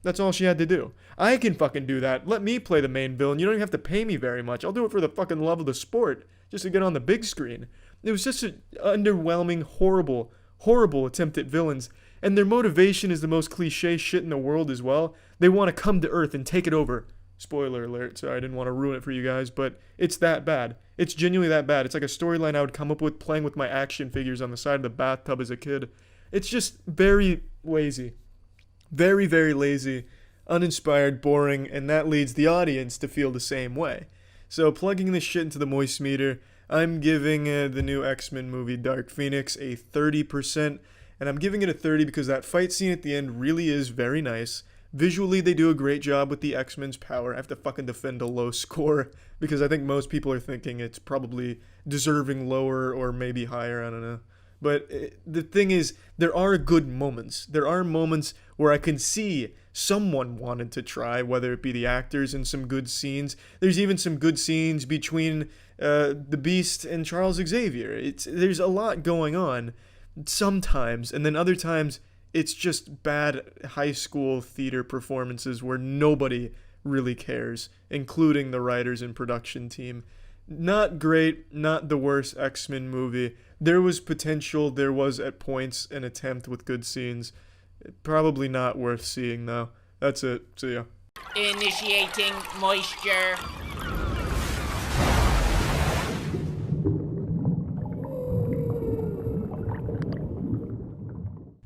That's all she had to do. I can fucking do that. Let me play the main villain. You don't even have to pay me very much. I'll do it for the fucking love of the sport, just to get on the big screen. It was just an underwhelming, horrible attempt at villains. And their motivation is the most cliche shit in the world as well. They want to come to Earth and take it over. Spoiler alert, sorry, I didn't want to ruin it for you guys, but it's that bad. It's genuinely that bad. It's like a storyline I would come up with playing with my action figures on the side of the bathtub as a kid. It's just very lazy. Very, very lazy, uninspired, boring, and that leads the audience to feel the same way. So plugging this shit into the Moist Meter, I'm giving the new X-Men movie Dark Phoenix a 30%, and I'm giving it a 30 because that fight scene at the end really is very nice. Visually, they do a great job with the X-Men's power. I have to fucking defend a low score because I think most people are thinking it's probably deserving lower or maybe higher, I don't know. But the thing is, there are good moments. There are moments where I can see someone wanted to try, whether it be the actors in some good scenes. There's even some good scenes between the Beast and Charles Xavier. There's a lot going on sometimes, and then other times it's just bad high school theater performances where nobody really cares, including the writers and production team. Not great, not the worst X-Men movie. There was potential, there was at points an attempt with good scenes. Probably not worth seeing though. That's it. See ya. Initiating moisture.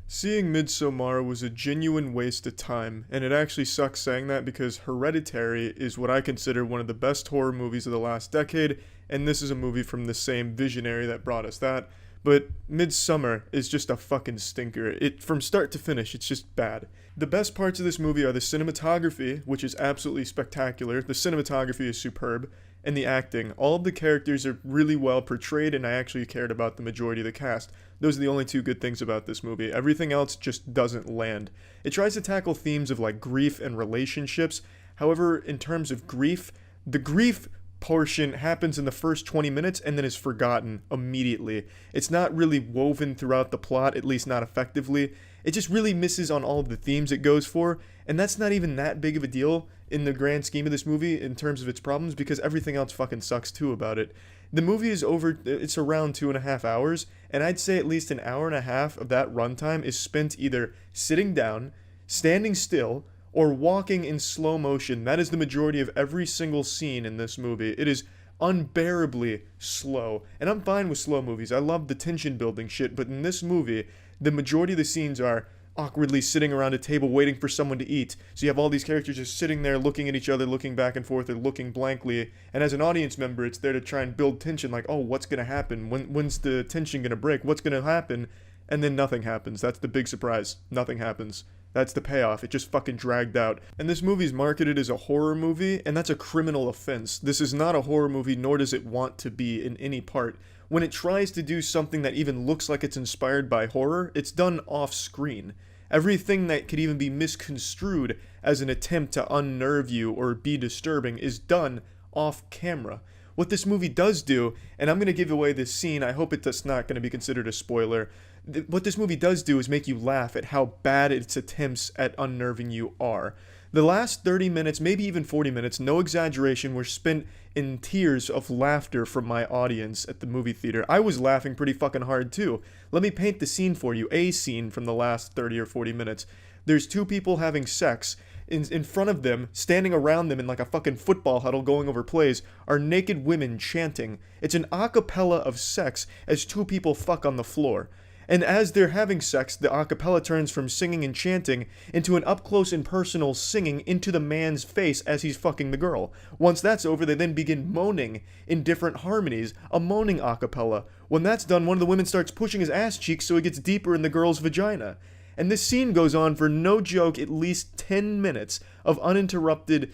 Seeing Midsommar was a genuine waste of time, and it actually sucks saying that because Hereditary is what I consider one of the best horror movies of the last decade, and this is a movie from the same visionary that brought us that. But Midsommar is just a fucking stinker. From start to finish, it's just bad. The best parts of this movie are the cinematography, which is absolutely spectacular. The cinematography is superb, and the acting. All of the characters are really well portrayed, and I actually cared about the majority of the cast. Those are the only two good things about this movie. Everything else just doesn't land. It tries to tackle themes of like grief and relationships. However, in terms of grief, the grief portion happens in the first 20 minutes and then is forgotten immediately. It's not really woven throughout the plot, at least not effectively. It just really misses on all of the themes it goes for, and that's not even that big of a deal in the grand scheme of this movie in terms of its problems, because everything else fucking sucks too about it. The movie is it's around 2.5 hours, and I'd say at least an hour and a half of that runtime is spent either sitting down, standing still, or walking in slow motion. That is the majority of every single scene in this movie. It is unbearably slow, and I'm fine with slow movies. I love the tension building shit, but in this movie, the majority of the scenes are awkwardly sitting around a table waiting for someone to eat. So you have all these characters just sitting there looking at each other, looking back and forth, or looking blankly. And as an audience member, it's there to try and build tension, like, oh, what's going to happen? When's the tension going to break? What's going to happen? And then nothing happens. That's the big surprise. Nothing happens. That's the payoff. It just fucking dragged out. And this movie's marketed as a horror movie, and that's a criminal offense. This is not a horror movie, nor does it want to be in any part. When it tries to do something that even looks like it's inspired by horror, it's done off-screen. Everything that could even be misconstrued as an attempt to unnerve you or be disturbing is done off-camera. What this movie does do, and I'm going to give away this scene, I hope it's not going to be considered a spoiler. What this movie does do is make you laugh at how bad its attempts at unnerving you are. The last 30 minutes, maybe even 40 minutes, no exaggeration, were spent in tears of laughter from my audience at the movie theater. I was laughing pretty fucking hard too. Let me paint the scene for you, a scene from the last 30 or 40 minutes. There's two people having sex. In front of them, standing around them in like a fucking football huddle going over plays, are naked women chanting. It's an a cappella of sex as two people fuck on the floor. And as they're having sex, the a cappella turns from singing and chanting into an up-close and personal singing into the man's face as he's fucking the girl. Once that's over, they then begin moaning in different harmonies, a moaning a cappella. When that's done, one of the women starts pushing his ass cheeks so he gets deeper in the girl's vagina. And this scene goes on for, no joke, at least 10 minutes of uninterrupted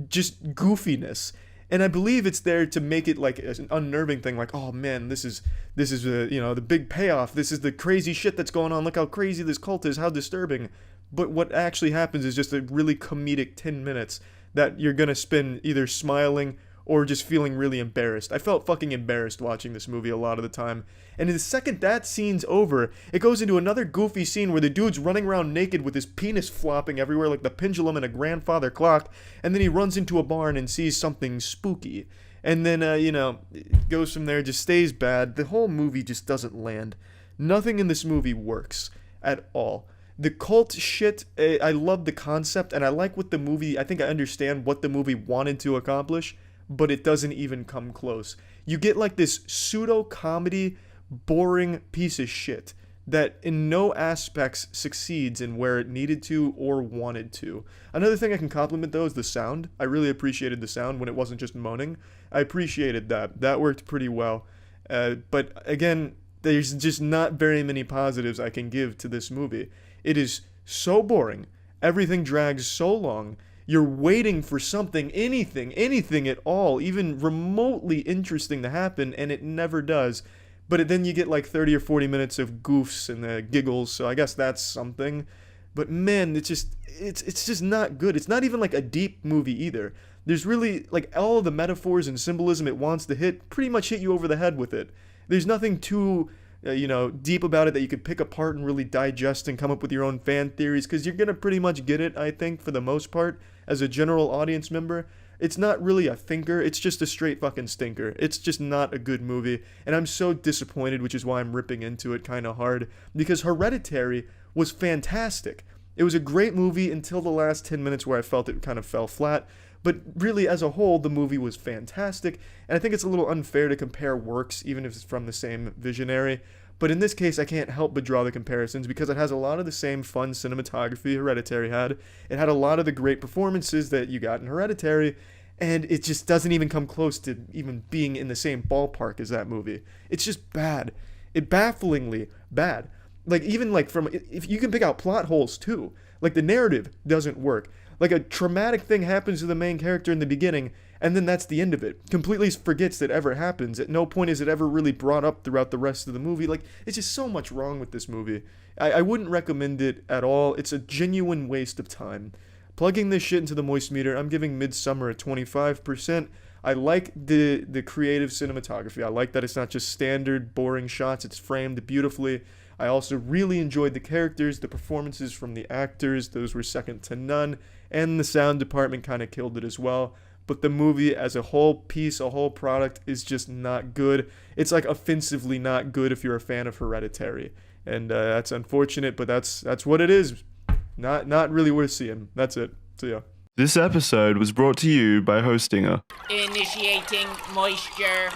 just goofiness. And I believe it's there to make it like an unnerving thing, like, oh man, this is the big payoff. This is the crazy shit that's going on. Look how crazy this cult is, how disturbing. But what actually happens is just a really comedic 10 minutes that you're gonna spend either smiling or just feeling really embarrassed. I felt fucking embarrassed watching this movie a lot of the time. And the second that scene's over, it goes into another goofy scene where the dude's running around naked with his penis flopping everywhere like the pendulum in a grandfather clock, and then he runs into a barn and sees something spooky. And then, it goes from there, just stays bad. The whole movie just doesn't land. Nothing in this movie works at all. The cult shit, I love the concept, and I like what the movie, I think I understand what the movie wanted to accomplish, but it doesn't even come close. You get like this pseudo-comedy, boring piece of shit that in no aspects succeeds in where it needed to or wanted to. Another thing I can compliment though is the sound. I really appreciated the sound when it wasn't just moaning. I appreciated that. That worked pretty well. But again, there's just not very many positives I can give to this movie. It is so boring. Everything drags so long. You're waiting for something, anything at all, even remotely interesting to happen, and it never does. But then you get like 30 or 40 minutes of goofs and giggles, so I guess that's something. But man, it's just not good. It's not even like a deep movie either. There's really, like, all of the metaphors and symbolism it wants to hit, pretty much hit you over the head with it. There's nothing too, deep about it that you could pick apart and really digest and come up with your own fan theories, because you're going to pretty much get it, I think, for the most part, as a general audience member. It's not really a thinker, it's just a straight fucking stinker. It's just not a good movie, and I'm so disappointed, which is why I'm ripping into it kind of hard, because Hereditary was fantastic. It was a great movie until the last 10 minutes where I felt it kind of fell flat. But really, as a whole, the movie was fantastic, and I think it's a little unfair to compare works, even if it's from the same visionary. But in this case, I can't help but draw the comparisons because it has a lot of the same fun cinematography Hereditary had. It had a lot of the great performances that you got in Hereditary, and it just doesn't even come close to even being in the same ballpark as that movie. It's just bad. It bafflingly bad. Like, even like from, if you can pick out plot holes too. Like, the narrative doesn't work. Like, a traumatic thing happens to the main character in the beginning, and then that's the end of it. Completely forgets that ever happens. At no point is it ever really brought up throughout the rest of the movie. Like, it's just so much wrong with this movie. I wouldn't recommend it at all. It's a genuine waste of time. Plugging this shit into the moist meter, I'm giving Midsommar a 25%. I like the creative cinematography. I like that it's not just standard, boring shots. It's framed beautifully. I also really enjoyed the characters, the performances from the actors. Those were second to none. And the sound department kind of killed it as well. But the movie as a whole piece, a whole product, is just not good. It's like offensively not good if you're a fan of Hereditary. And that's unfortunate, but that's what it is. Not really worth seeing. That's it. See ya. This episode was brought to you by Hostinger. Initiating moisture.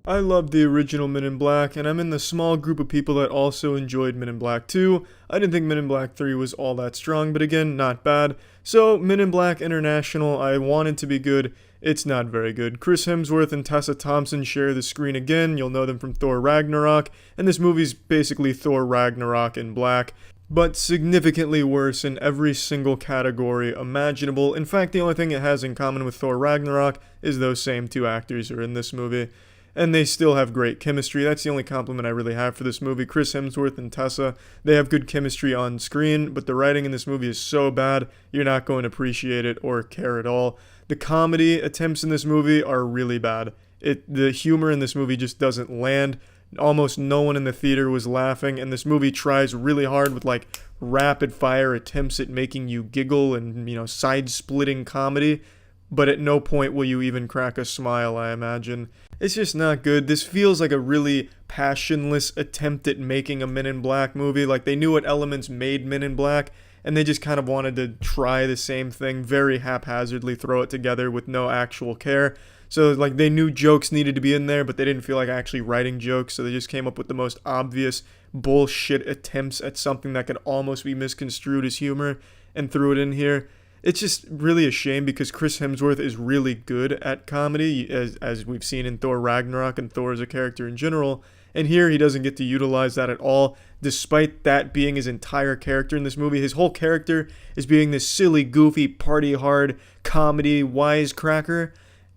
I loved the original Men in Black, and I'm in the small group of people that also enjoyed Men in Black 2. I didn't think Men in Black 3 was all that strong, but again, not bad. So, Men in Black International, I wanted to be good. It's not very good. Chris Hemsworth and Tessa Thompson share the screen again. You'll know them from Thor Ragnarok, and this movie's basically Thor Ragnarok in black, but significantly worse in every single category imaginable. In fact, the only thing it has in common with Thor Ragnarok is those same two actors are in this movie. And they still have great chemistry. That's the only compliment I really have for this movie. Chris Hemsworth and Tessa, they have good chemistry on screen, but the writing in this movie is so bad, you're not going to appreciate it or care at all. The comedy attempts in this movie are really bad. The humor in this movie just doesn't land. Almost no one in the theater was laughing, and this movie tries really hard with like rapid fire attempts at making you giggle and, side-splitting comedy, but at no point will you even crack a smile, I imagine. It's just not good. This feels like a really passionless attempt at making a Men in Black movie. Like, they knew what elements made Men in Black, and they just kind of wanted to try the same thing, very haphazardly throw it together with no actual care. So, like, they knew jokes needed to be in there, but they didn't feel like actually writing jokes, so they just came up with the most obvious bullshit attempts at something that could almost be misconstrued as humor and threw it in here. It's just really a shame because Chris Hemsworth is really good at comedy, as we've seen in Thor Ragnarok and Thor as a character in general. And here he doesn't get to utilize that at all, despite that being his entire character in this movie. His whole character is being this silly, goofy, party-hard, comedy wisecracker,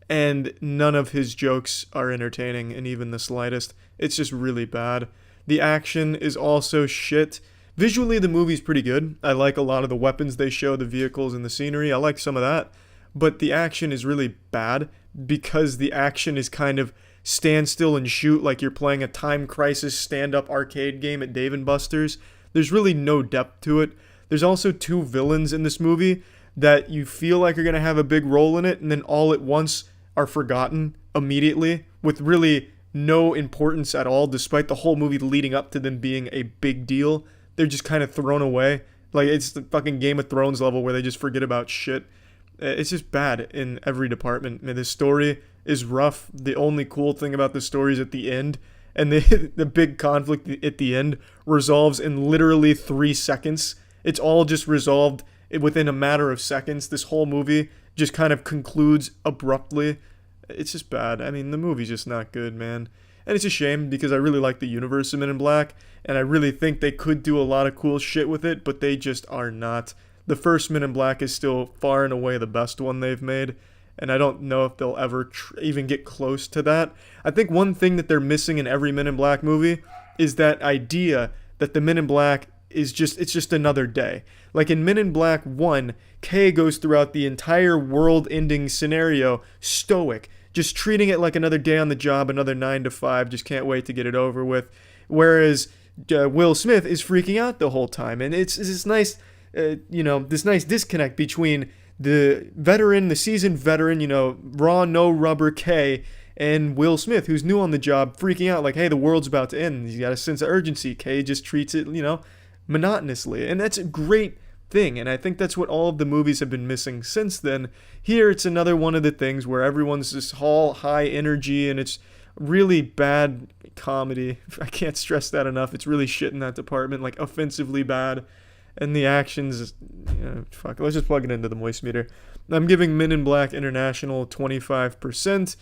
and none of his jokes are entertaining in even the slightest. It's just really bad. The action is also shit. Visually, the movie's pretty good. I like a lot of the weapons they show, the vehicles and the scenery. I like some of that. But the action is really bad because the action is kind of stand still and shoot like you're playing a Time Crisis stand-up arcade game at Dave & Buster's. There's really no depth to it. There's also two villains in this movie that you feel like are going to have a big role in it, and then all at once are forgotten immediately with really no importance at all, despite the whole movie leading up to them being a big deal. They're just kind of thrown away. Like, it's the fucking Game of Thrones level where they just forget about shit. It's just bad in every department. The story is rough. The only cool thing about the story is at the end. And the big conflict at the end resolves in literally 3 seconds. It's all just resolved within a matter of seconds. This whole movie just kind of concludes abruptly. It's just bad. I mean, the movie's just not good, man. And it's a shame because I really like the universe of Men in Black, and I really think they could do a lot of cool shit with it, but they just are not. The first Men in Black is still far and away the best one they've made, and I don't know if they'll ever even get close to that. I think one thing that they're missing in every Men in Black movie is that idea that the Men in Black is just another day. Like in Men in Black 1, Kay goes throughout the entire world-ending scenario stoic, just treating it like another day on the job, another 9 to 5, just can't wait to get it over with. Whereas Will Smith is freaking out the whole time, and it's this nice, this nice disconnect between the seasoned veteran, raw, no rubber Kay, and Will Smith, who's new on the job, freaking out like, hey, the world's about to end. He's got a sense of urgency. Kay just treats it, monotonously. And that's a great thing, and I think that's what all of the movies have been missing since then. Here, it's another one of the things where everyone's just all high energy, and it's really bad comedy. I can't stress that enough. It's really shit in that department, like offensively bad. And the actions, fuck, let's just plug it into the moist meter. I'm giving Men in Black International 25%.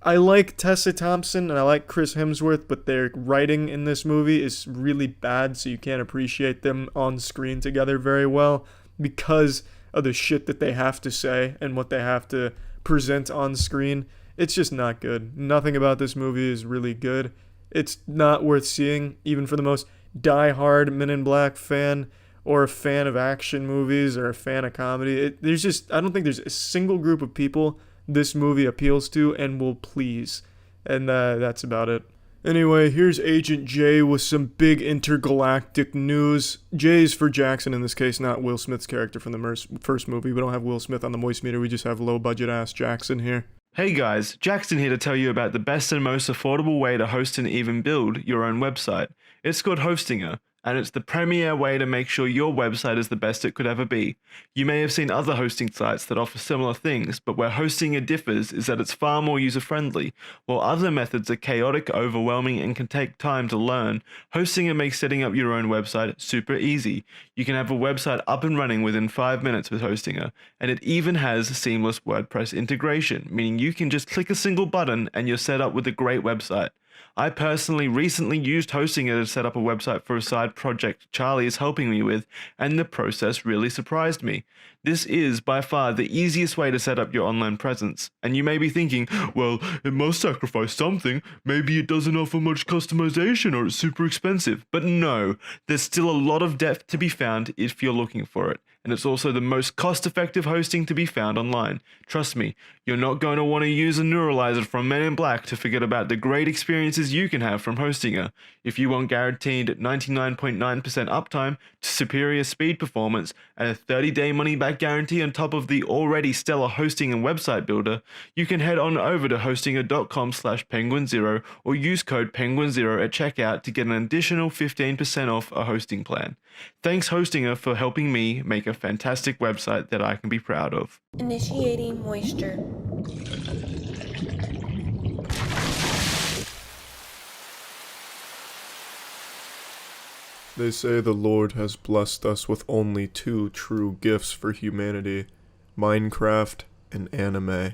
I like Tessa Thompson and I like Chris Hemsworth, but their writing in this movie is really bad, so you can't appreciate them on screen together very well because of the shit that they have to say and what they have to present on screen. It's just not good. Nothing about this movie is really good. It's not worth seeing, even for the most die-hard Men in Black fan or a fan of action movies or a fan of comedy. I don't think there's a single group of people this movie appeals to and will please. And that's about it. Anyway, here's Agent J with some big intergalactic news. J's for Jackson in this case, not Will Smith's character from the first movie. We don't have Will Smith on the moist meter, we just have low budget ass Jackson here. Hey guys, Jackson here to tell you about the best and most affordable way to host and even build your own website. It's called Hostinger, and it's the premier way to make sure your website is the best it could ever be. You may have seen other hosting sites that offer similar things, but where Hostinger differs is that it's far more user-friendly. While other methods are chaotic, overwhelming, and can take time to learn, Hostinger makes setting up your own website super easy. You can have a website up and running within 5 minutes with Hostinger, and it even has seamless WordPress integration, meaning you can just click a single button and you're set up with a great website. I personally recently used Hostinger to set up a website for a side project Charlie is helping me with, and the process really surprised me. This is by far the easiest way to set up your online presence. And you may be thinking, well, it must sacrifice something. Maybe it doesn't offer much customization or it's super expensive. But no, there's still a lot of depth to be found if you're looking for it. And it's also the most cost-effective hosting to be found online. Trust me, you're not going to want to use a neuralizer from Men in Black to forget about the great experiences you can have from Hostinger. If you want guaranteed 99.9% uptime, superior speed performance, and a 30-day money-back guarantee on top of the already stellar hosting and website builder, you can head on over to hostinger.com/Penguinz0 or use code Penguinz0 at checkout to get an additional 15% off a hosting plan. Thanks Hostinger for helping me make a fantastic website that I can be proud of. Initiating moisture. They say the Lord has blessed us with only two true gifts for humanity, Minecraft and anime.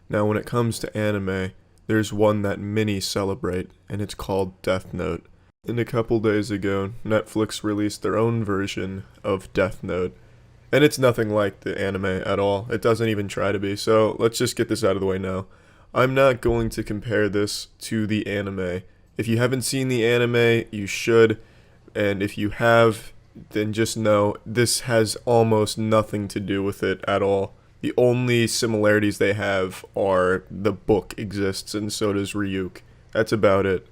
Now when it comes to anime, there's one that many celebrate, and it's called Death Note. And a couple days ago, Netflix released their own version of Death Note. And it's nothing like the anime at all. It doesn't even try to be, so let's just get this out of the way now. I'm not going to compare this to the anime. If you haven't seen the anime, you should. And if you have, then just know this has almost nothing to do with it at all. The only similarities they have are the book exists and so does Ryuk. That's about it.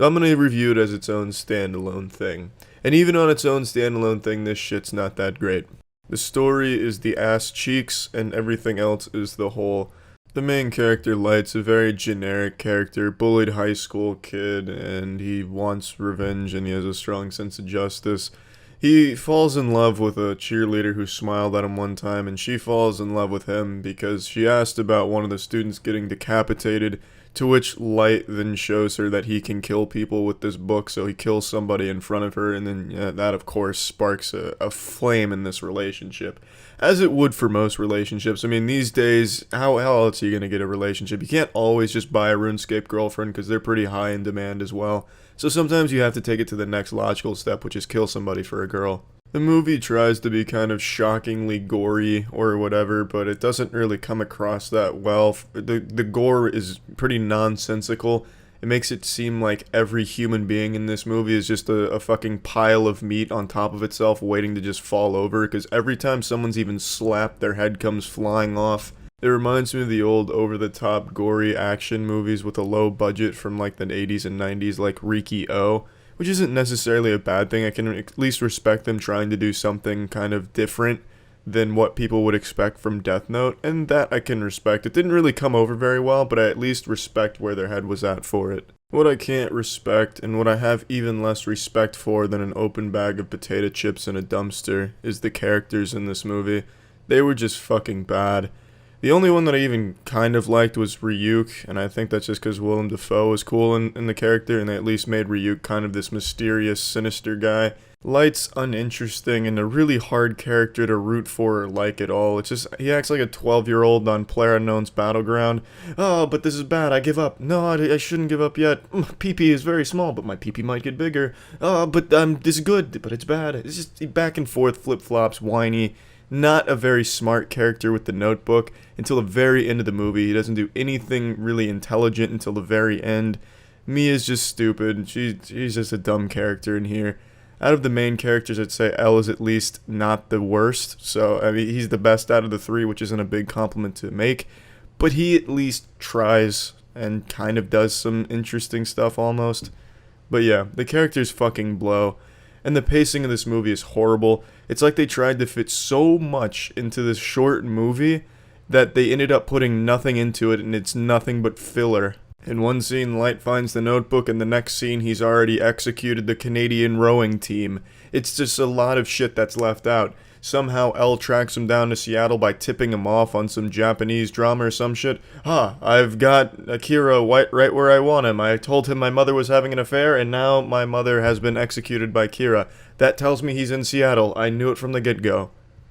I'm going to review it as its own standalone thing. And even on its own standalone thing, this shit's not that great. The story is the ass cheeks and everything else is the whole. The main character, Light's a very generic character, bullied high school kid, and he wants revenge and he has a strong sense of justice. He falls in love with a cheerleader who smiled at him one time, and she falls in love with him because she asked about one of the students getting decapitated, to which Light then shows her that he can kill people with this book, so he kills somebody in front of her, and then that of course sparks a flame in this relationship. As it would for most relationships. I mean, these days, how else are you going to get a relationship? You can't always just buy a RuneScape girlfriend because they're pretty high in demand as well. So sometimes you have to take it to the next logical step, which is kill somebody for a girl. The movie tries to be kind of shockingly gory or whatever, but it doesn't really come across that well. The gore is pretty nonsensical. It makes it seem like every human being in this movie is just a fucking pile of meat on top of itself waiting to just fall over, because every time someone's even slapped, their head comes flying off. It reminds me of the old over-the-top gory action movies with a low budget from like the 80s and 90s, like Riki-Oh, which isn't necessarily a bad thing. I can at least respect them trying to do something kind of different, than what people would expect from Death Note, and that I can respect. It didn't really come over very well, but I at least respect where their head was at for it. What I can't respect, and what I have even less respect for than an open bag of potato chips in a dumpster, is the characters in this movie. They were just fucking bad. The only one that I even kind of liked was Ryuk, and I think that's just because Willem Dafoe was cool in the character, and they at least made Ryuk kind of this mysterious, sinister guy. Light's uninteresting and a really hard character to root for or like at all. It's just, he acts like a 12-year-old on PlayerUnknown's Battleground. Oh, but this is bad, I give up. No, I shouldn't give up yet. PP is very small, but my PP might get bigger. Oh, but this is good, but it's bad. It's just back and forth, flip-flops, whiny. Not a very smart character with the notebook until the very end of the movie. He doesn't do anything really intelligent until the very end. Mia's just stupid. She's just a dumb character in here. Out of the main characters, I'd say L is at least not the worst. So, I mean, he's the best out of the three, which isn't a big compliment to make. But he at least tries and kind of does some interesting stuff almost. But yeah, the characters fucking blow. And the pacing of this movie is horrible. It's like they tried to fit so much into this short movie that they ended up putting nothing into it, and it's nothing but filler. In one scene, Light finds the notebook, and the next scene, he's already executed the Canadian rowing team. It's just a lot of shit that's left out. Somehow L tracks him down to Seattle by tipping him off on some Japanese drama or some shit. I've got Akira right where I want him. I told him my mother was having an affair, and now my mother has been executed by Kira. That tells me he's in Seattle. I knew it from the get-go.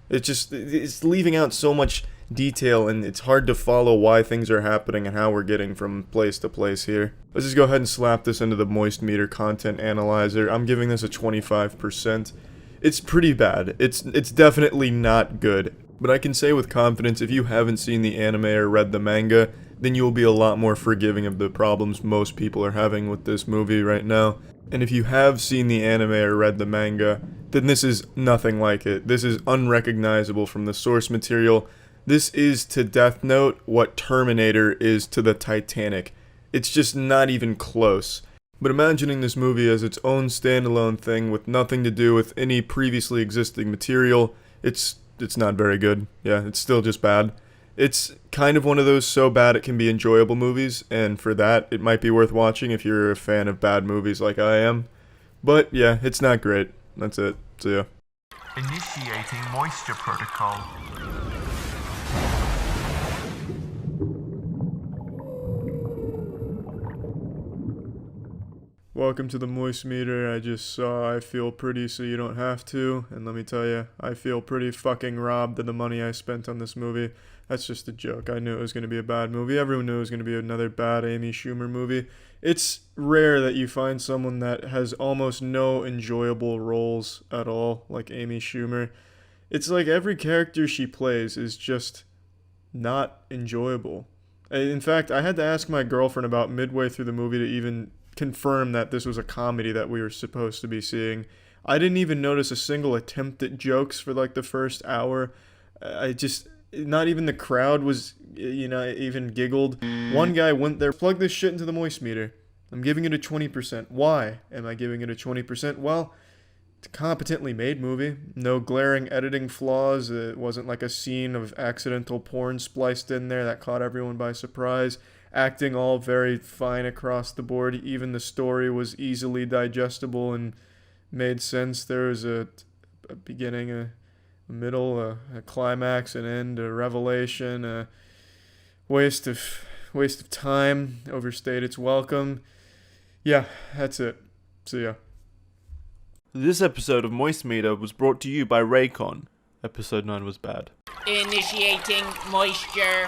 It's leaving out so much detail, and it's hard to follow why things are happening and how we're getting from place to place here. Let's just go ahead and slap this into the Moist Meter content analyzer. I'm giving this a 25%. It's pretty bad. It's definitely not good. But I can say with confidence, if you haven't seen the anime or read the manga, then you'll be a lot more forgiving of the problems most people are having with this movie right now. And if you have seen the anime or read the manga, then this is nothing like it. This is unrecognizable from the source material. This is to Death Note what Terminator is to the Titanic. It's just not even close. But imagining this movie as its own standalone thing with nothing to do with any previously existing material, it's not very good. Yeah, it's still just bad. It's kind of one of those so bad it can be enjoyable movies, and for that, it might be worth watching if you're a fan of bad movies like I am. But yeah, it's not great. That's it. See ya. Initiating moisture protocol. Welcome to the Moist Meter. I just saw I feel pretty so you don't have to, and let me tell you, I feel pretty fucking robbed of the money I spent on this movie. That's just a joke. I knew it was going to be a bad movie. Everyone knew it was going to be another bad Amy Schumer movie. It's rare that you find someone that has almost no enjoyable roles at all, like Amy Schumer. It's like every character she plays is just not enjoyable. In fact, I had to ask my girlfriend about midway through the movie to even confirm that this was a comedy that we were supposed to be seeing. I didn't even notice a single attempt at jokes for like the first hour. Not even the crowd was, even giggled. One guy went there, plug this shit into the Moist Meter. I'm giving it a 20%. Why am I giving it a 20%? Well, it's a competently made movie. No glaring editing flaws. It wasn't like a scene of accidental porn spliced in there that caught everyone by surprise. Acting all very fine across the board. Even the story was easily digestible and made sense. There was a beginning, a middle, a climax, an end, a revelation, a waste of time, overstayed its welcome. Yeah, that's it. See ya. This episode of Moist Meter was brought to you by Raycon. Episode 9 was bad. Initiating moisture.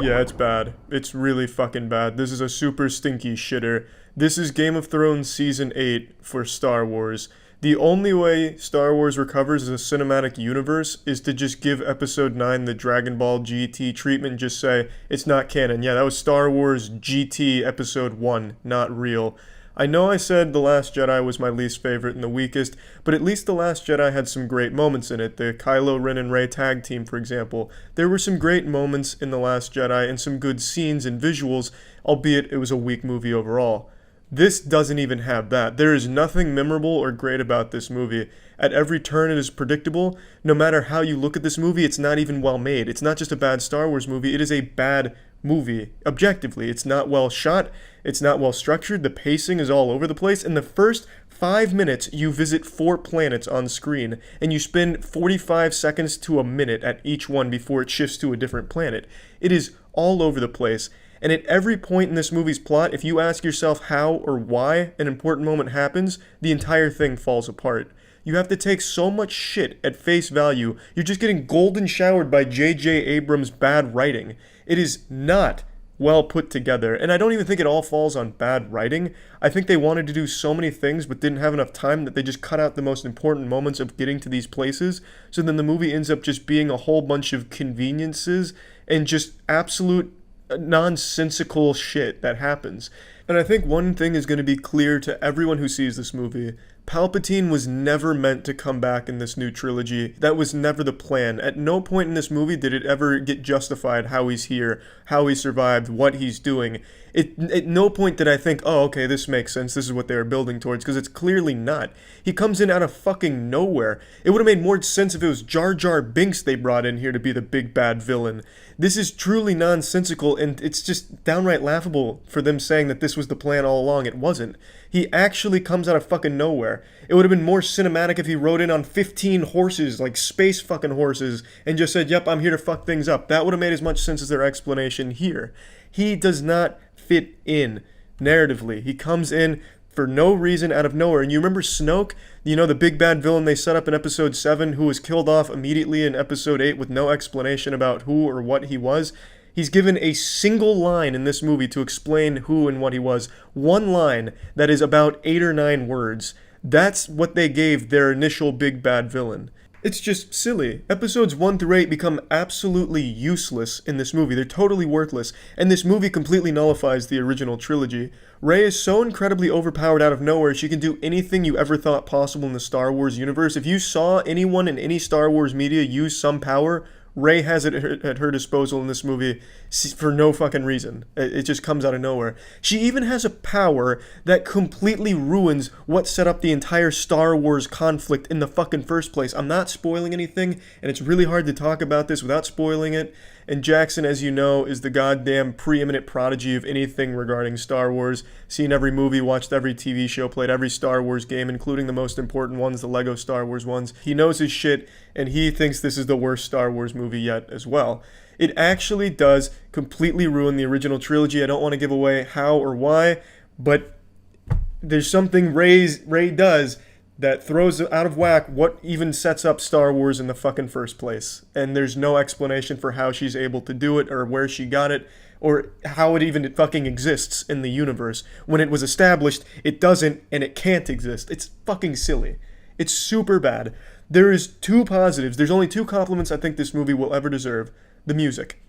Yeah, it's bad. It's really fucking bad. This is a super stinky shitter. This is Game of Thrones Season 8 for Star Wars. The only way Star Wars recovers as a cinematic universe is to just give Episode 9 the Dragon Ball GT treatment and just say, it's not canon. Yeah, that was Star Wars GT Episode 1, not real. I know I said The Last Jedi was my least favorite and the weakest, but at least The Last Jedi had some great moments in it. The Kylo Ren and Rey tag team, for example. There were some great moments in The Last Jedi and some good scenes and visuals, albeit it was a weak movie overall. This doesn't even have that. There is nothing memorable or great about this movie. At every turn, it is predictable. No matter how you look at this movie, it's not even well made. It's not just a bad Star Wars movie, it is a bad movie. Objectively, it's not well shot, it's not well structured, the pacing is all over the place. In the first 5 minutes, you visit 4 planets on screen, and you spend 45 seconds to a minute at each one before it shifts to a different planet. It is all over the place. And at every point in this movie's plot, if you ask yourself how or why an important moment happens, the entire thing falls apart. You have to take so much shit at face value. You're just getting golden showered by J.J. Abrams' bad writing. It is not well put together, and I don't even think it all falls on bad writing. I think they wanted to do so many things but didn't have enough time that they just cut out the most important moments of getting to these places, so then the movie ends up just being a whole bunch of conveniences and just absolute nonsensical shit that happens. And I think one thing is going to be clear to everyone who sees this movie. Palpatine was never meant to come back in this new trilogy. That was never the plan. At no point in this movie did it ever get justified how he's here, how he survived, what he's doing. At no point did I think, oh, okay, this makes sense, this is what they were building towards, because it's clearly not. He comes in out of fucking nowhere. It would have made more sense if it was Jar Jar Binks they brought in here to be the big bad villain. This is truly nonsensical, and it's just downright laughable for them saying that this was the plan all along. It wasn't. He actually comes out of fucking nowhere. It would have been more cinematic if he rode in on 15 horses, like space fucking horses, and just said, yep, I'm here to fuck things up. That would have made as much sense as their explanation here. He does not fit in narratively. He comes in for no reason out of nowhere. And you remember Snoke, you know, the big bad villain they set up in episode 7 who was killed off immediately in episode 8 with no explanation about who or what he was? He's given a single line in this movie to explain who and what he was. One line that is about 8 or 9 words. That's what they gave their initial big bad villain. It's just silly. Episodes 1 through 8 become absolutely useless in this movie. They're totally worthless, and this movie completely nullifies the original trilogy. Rey is so incredibly overpowered out of nowhere, she can do anything you ever thought possible in the Star Wars universe. If you saw anyone in any Star Wars media use some power, Rey has it at her disposal in this movie for no fucking reason. It just comes out of nowhere. She even has a power that completely ruins what set up the entire Star Wars conflict in the fucking first place. I'm not spoiling anything, and it's really hard to talk about this without spoiling it. And Jackson, as you know, is the goddamn preeminent prodigy of anything regarding Star Wars. Seen every movie, watched every TV show, played every Star Wars game, including the most important ones, the Lego Star Wars ones. He knows his shit, and he thinks this is the worst Star Wars movie yet as well. It actually does completely ruin the original trilogy. I don't want to give away how or why, but there's something Rey does that throws out of whack what even sets up Star Wars in the fucking first place. And there's no explanation for how she's able to do it, or where she got it, or how it even fucking exists in the universe. When it was established, it doesn't, and it can't exist. It's fucking silly. It's super bad. There is 2 positives. There's only 2 compliments I think this movie will ever deserve. The music.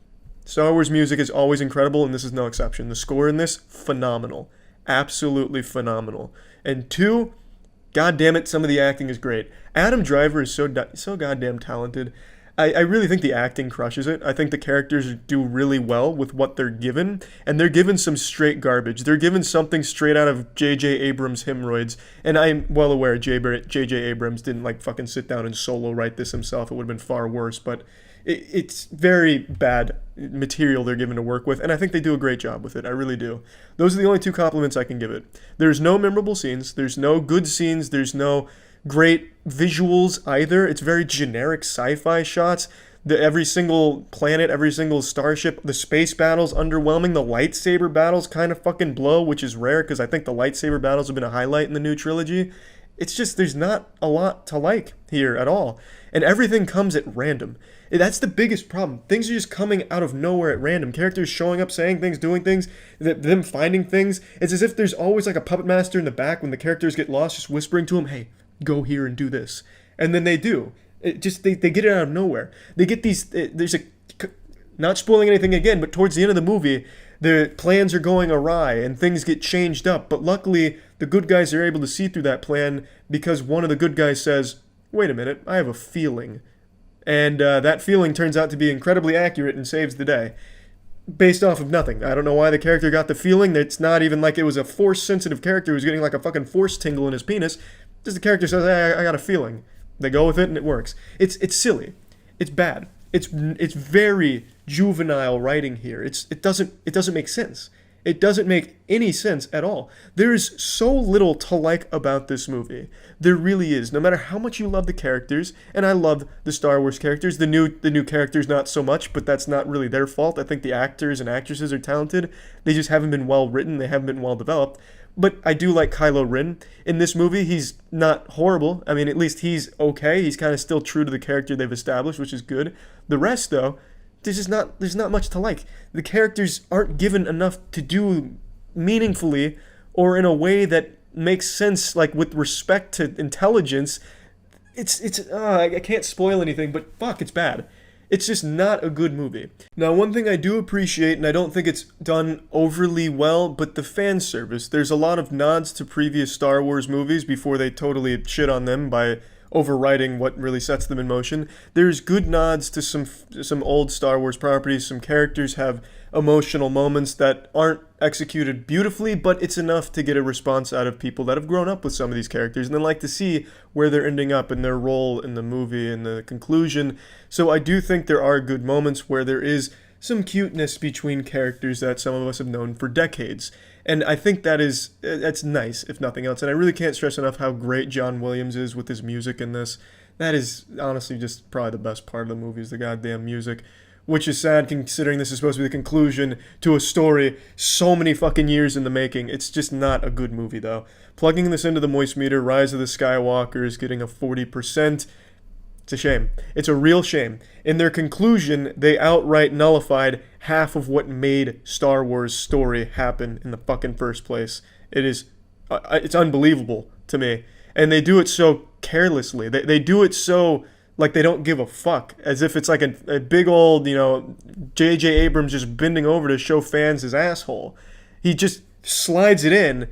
Star Wars music is always incredible, and this is no exception. The score in this, phenomenal. Absolutely phenomenal. And 2, God damn it, some of the acting is great. Adam Driver is so goddamn talented. I really think the acting crushes it. I think the characters do really well with what they're given, and they're given some straight garbage. They're given something straight out of J.J. Abrams' hemorrhoids, and I'm well aware J.J. Abrams didn't like fucking sit down and solo write this himself. It would have been far worse, but it's very bad material they're given to work with, and I think they do a great job with it. I really do. Those are the only 2 compliments I can give it. There's no memorable scenes. There's no good scenes. There's no great visuals either. It's very generic sci-fi shots. Every single planet, every single starship, the space battles underwhelming. The lightsaber battles kind of fucking blow, which is rare because I think the lightsaber battles have been a highlight in the new trilogy. It's just, there's not a lot to like here at all. And everything comes at random. That's the biggest problem. Things are just coming out of nowhere at random. Characters showing up, saying things, doing things, them finding things. It's as if there's always like a puppet master in the back when the characters get lost, just whispering to them, hey, go here and do this. And then they do. They get it out of nowhere. They get these, not spoiling anything again, but towards the end of the movie, the plans are going awry and things get changed up. But luckily, the good guys are able to see through that plan because one of the good guys says, wait a minute, I have a feeling. And that feeling turns out to be incredibly accurate and saves the day. based off of nothing. I don't know why the character got the feeling that it's not even like it was a force-sensitive character who's getting like a fucking force tingle in his penis. Just the character says, hey, I got a feeling. They go with it and it works. It's silly. It's bad. It's very juvenile writing here. It doesn't make sense. It doesn't make any sense at all. There is so little to like about this movie. There really is. No matter how much you love the characters, and I love the Star Wars characters, the new characters not so much, but that's not really their fault. I think the actors and actresses are talented. They just haven't been well written. They haven't been well developed. But I do like Kylo Ren. In this movie, he's not horrible. I mean, at least he's okay. He's kind of still true to the character they've established, which is good. The rest, though, there's not much to like. The characters aren't given enough to do meaningfully or in a way that makes sense, like with respect to intelligence. I can't spoil anything, but fuck, it's bad. It's just not a good movie. Now, one thing I do appreciate, and I don't think it's done overly well, but the fan service. There's a lot of nods to previous Star Wars movies before they totally shit on them by overwriting what really sets them in motion. There's good nods to some old Star Wars properties. Some characters have emotional moments that aren't executed beautifully, but it's enough to get a response out of people that have grown up with some of these characters and then like to see where they're ending up in their role in the movie and the conclusion. So I do think there are good moments where there is some cuteness between characters that some of us have known for decades. And I think that's nice, if nothing else. And I really can't stress enough how great John Williams is with his music in this. That is honestly just probably the best part of the movie is the goddamn music. Which is sad considering this is supposed to be the conclusion to a story so many fucking years in the making. It's just not a good movie though. Plugging this into the moist meter, Rise of the Skywalker is getting a 40%. It's a shame. It's a real shame. In their conclusion, they outright nullified half of what made Star Wars' story happen in the fucking first place. It's unbelievable to me. And they do it so carelessly. They do it so like they don't give a fuck, as if it's like a big old, J.J. Abrams just bending over to show fans his asshole. He just slides it in,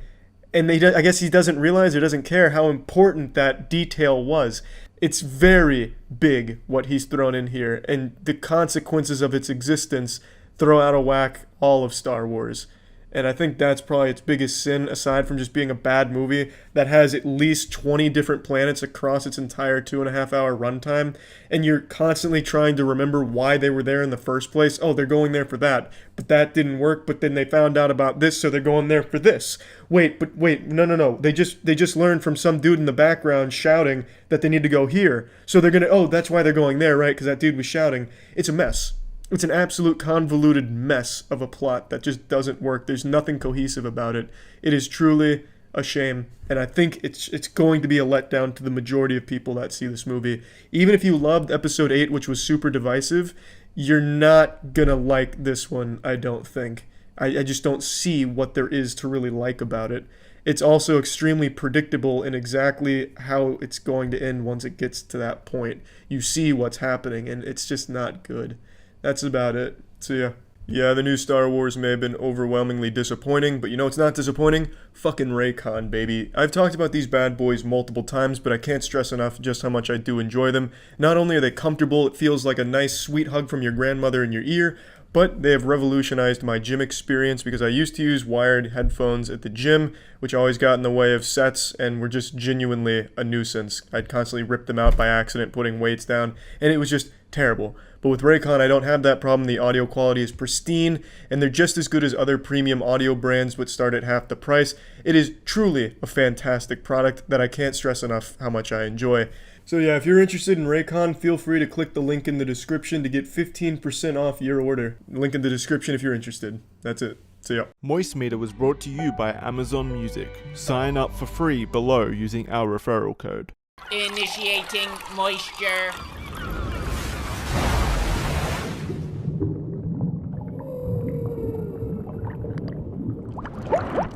and I guess he doesn't realize or doesn't care how important that detail was. It's very big what he's thrown in here, and the consequences of its existence throw out of whack all of Star Wars. And I think that's probably its biggest sin, aside from just being a bad movie that has at least 20 different planets across its entire 2.5-hour runtime, and you're constantly trying to remember why they were there in the first place. Oh, they're going there for that, but that didn't work, but then they found out about this, so they're going there for this. Wait, no. They just learned from some dude in the background shouting that they need to go here, so they're gonna, that's why they're going there, right? Because that dude was shouting. It's a mess. It's an absolute convoluted mess of a plot that just doesn't work. There's nothing cohesive about it. It is truly a shame, and I think it's going to be a letdown to the majority of people that see this movie. Even if you loved Episode 8, which was super divisive, you're not gonna like this one, I don't think. I just don't see what there is to really like about it. It's also extremely predictable in exactly how it's going to end once it gets to that point. You see what's happening, and it's just not good. That's about it. So yeah. Yeah, the new Star Wars may have been overwhelmingly disappointing, but you know what's not disappointing? Fucking Raycon, baby. I've talked about these bad boys multiple times, but I can't stress enough just how much I do enjoy them. Not only are they comfortable, it feels like a nice sweet hug from your grandmother in your ear, but they have revolutionized my gym experience because I used to use wired headphones at the gym, which always got in the way of sets and were just genuinely a nuisance. I'd constantly rip them out by accident putting weights down, and it was just terrible. But with Raycon, I don't have that problem. The audio quality is pristine, and they're just as good as other premium audio brands which start at half the price. It is truly a fantastic product that I can't stress enough how much I enjoy. So yeah, if you're interested in Raycon, feel free to click the link in the description to get 15% off your order. Link in the description if you're interested. That's it. See ya. Moist Meter was brought to you by Amazon Music. Sign up for free below using our referral code. Initiating moisture.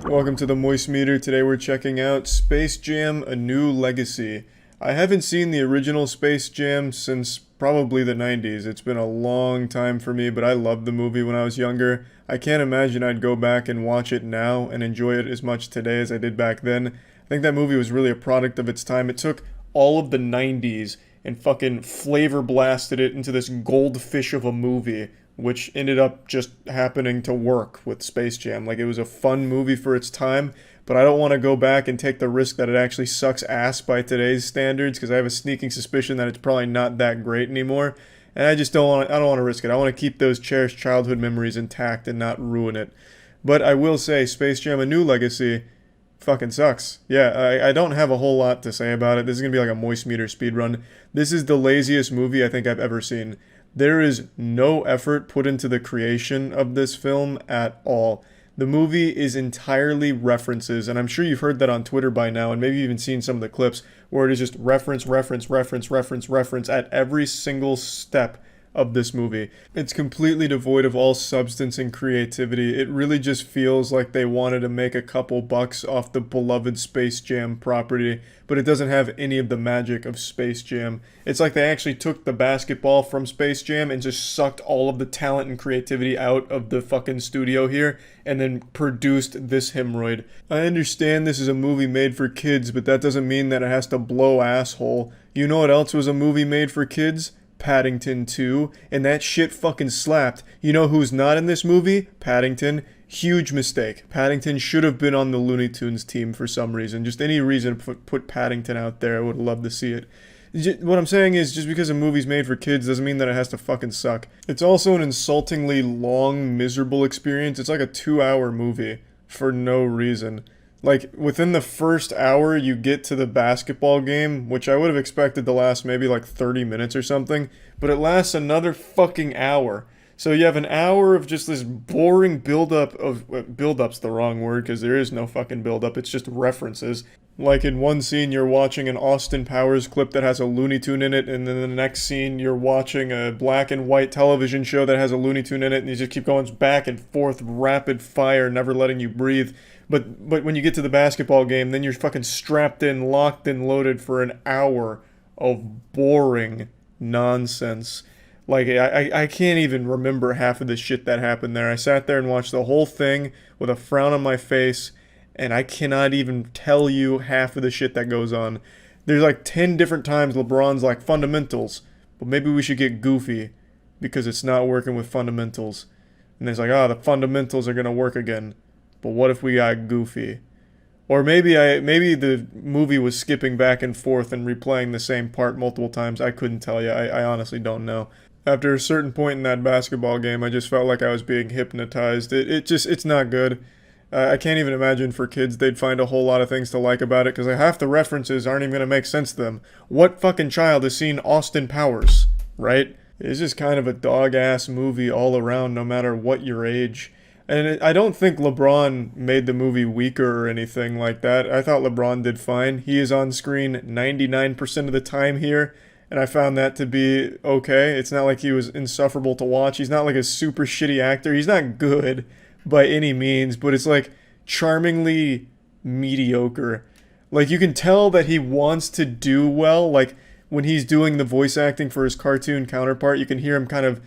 Welcome to the Moist Meter. Today we're checking out Space Jam: A New Legacy. I haven't seen the original Space Jam since probably the 90s. It's been a long time for me, but I loved the movie when I was younger. I can't imagine I'd go back and watch it now and enjoy it as much today as I did back then. I think that movie was really a product of its time. It took all of the 90s and fucking flavor blasted it into this goldfish of a movie, which ended up just happening to work with Space Jam. Like, it was a fun movie for its time, but I don't want to go back and take the risk that it actually sucks ass by today's standards, because I have a sneaking suspicion that it's probably not that great anymore. And I just don't want to risk it. I want to keep those cherished childhood memories intact and not ruin it. But I will say, Space Jam: A New Legacy fucking sucks. Yeah, I don't have a whole lot to say about it. This is going to be like a Moist Meter speedrun. This is the laziest movie I think I've ever seen. There is no effort put into the creation of this film at all. The movie is entirely references, and I'm sure you've heard that on Twitter by now, and maybe even seen some of the clips, where it is just reference at every single step of this movie. It's completely devoid of all substance and creativity. It really just feels like they wanted to make a couple bucks off the beloved Space Jam property, but it doesn't have any of the magic of Space Jam. It's like they actually took the basketball from Space Jam and just sucked all of the talent and creativity out of the fucking studio here, and then produced this hemorrhoid. I understand this is a movie made for kids, but that doesn't mean that it has to blow asshole. You know what else was a movie made for kids? Paddington 2, and that shit fucking slapped. You know who's not in this movie? Paddington. Huge mistake. Paddington should have been on the Looney Tunes team for some reason. Just any reason to put Paddington out there. I would love to see it. What I'm saying is, just because a movie's made for kids doesn't mean that it has to fucking suck. It's also an insultingly long, miserable experience. It's like a 2-hour movie for no reason. Like, within the first hour, you get to the basketball game, which I would have expected to last maybe like 30 minutes or something, but it lasts another fucking hour. So you have an hour of just this boring build-up of... build-up's the wrong word, because there is no fucking build-up, it's just references. Like, in one scene, you're watching an Austin Powers clip that has a Looney Tune in it, and then the next scene, you're watching a black and white television show that has a Looney Tune in it, and you just keep going back and forth, rapid fire, never letting you breathe. But when you get to the basketball game, then you're fucking strapped in, locked and loaded for an hour of boring nonsense. Like, I can't even remember half of the shit that happened there. I sat there and watched the whole thing with a frown on my face, and I cannot even tell you half of the shit that goes on. There's like 10 different times LeBron's like, fundamentals, but maybe we should get goofy because it's not working with fundamentals. And there's like, the fundamentals are going to work again. But what if we got goofy? Or maybe the movie was skipping back and forth and replaying the same part multiple times. I couldn't tell you. I honestly don't know. After a certain point in that basketball game, I just felt like I was being hypnotized. It's not good. I can't even imagine for kids they'd find a whole lot of things to like about it, because half the references aren't even going to make sense to them. What fucking child has seen Austin Powers, right? It's just kind of a dog-ass movie all around, no matter what your age. And I don't think LeBron made the movie weaker or anything like that. I thought LeBron did fine. He is on screen 99% of the time here, and I found that to be okay. It's not like he was insufferable to watch. He's not like a super shitty actor. He's not good by any means, but it's like charmingly mediocre. Like, you can tell that he wants to do well. Like, when he's doing the voice acting for his cartoon counterpart, you can hear him kind of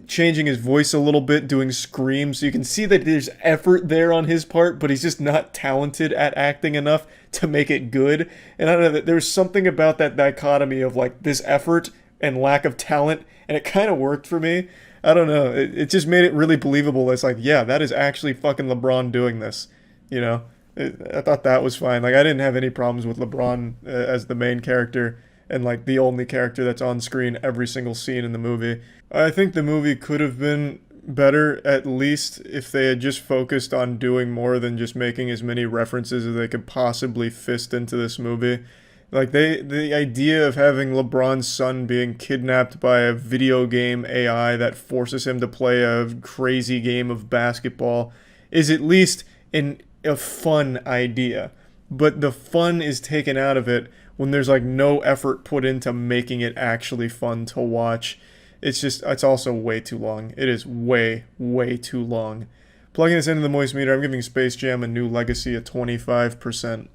changing his voice a little bit, doing screams, so you can see that there's effort there on his part, but he's just not talented at acting enough to make it good. And I don't know, there's something about that dichotomy of like this effort and lack of talent, and it kind of worked for me. I don't know, it just made it really believable. It's like, yeah, that is actually fucking LeBron doing this, you know? I thought that was fine. Like, I didn't have any problems with LeBron as the main character and like the only character that's on screen every single scene in the movie. I think the movie could have been better, at least if they had just focused on doing more than just making as many references as they could possibly fist into this movie. Like, the idea of having LeBron's son being kidnapped by a video game AI that forces him to play a crazy game of basketball is at least a fun idea. But the fun is taken out of it when there's like no effort put into making it actually fun to watch. It's also way too long. It is way, way too long. Plugging this into the Moist Meter, I'm giving Space Jam: A New Legacy a 25%.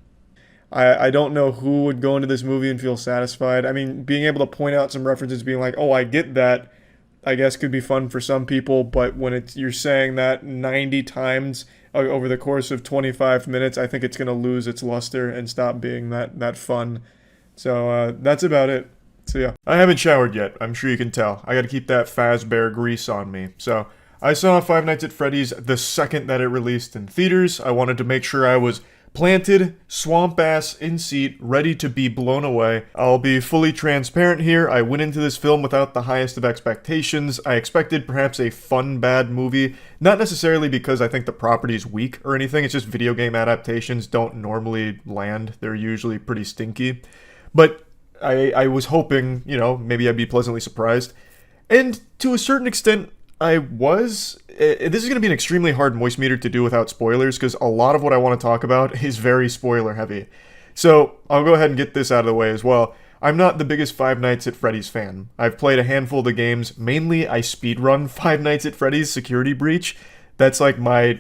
I don't know who would go into this movie and feel satisfied. I mean, being able to point out some references, being like, oh, I get that, I guess could be fun for some people, but when you're saying that 90 times over the course of 25 minutes, I think it's going to lose its luster and stop being that fun. So that's about it. So yeah, I haven't showered yet. I'm sure you can tell. I gotta keep that Fazbear grease on me. So I saw Five Nights at Freddy's the second that it released in theaters. I wanted to make sure I was planted, swamp ass in seat, ready to be blown away. I'll be fully transparent here. I went into this film without the highest of expectations. I expected perhaps a fun, bad movie. Not necessarily because I think the property's weak or anything. It's just video game adaptations don't normally land. They're usually pretty stinky. But I was hoping, maybe I'd be pleasantly surprised. And to a certain extent, I was. This is going to be an extremely hard moist meter to do without spoilers, because a lot of what I want to talk about is very spoiler heavy. So I'll go ahead and get this out of the way as well. I'm not the biggest Five Nights at Freddy's fan. I've played a handful of the games. Mainly, I speedrun Five Nights at Freddy's Security Breach. That's like my,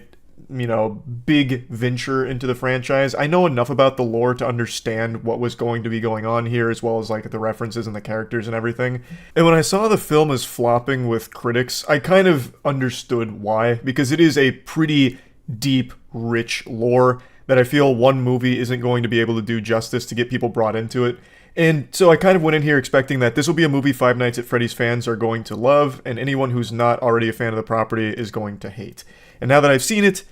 big venture into the franchise. I know enough about the lore to understand what was going to be going on here, as well as like the references and the characters and everything. And when I saw the film as flopping with critics, I kind of understood why, because it is a pretty deep, rich lore that I feel one movie isn't going to be able to do justice to get people brought into it. And so I kind of went in here expecting that this will be a movie Five Nights at Freddy's fans are going to love, and anyone who's not already a fan of the property is going to hate. And now that I've seen it,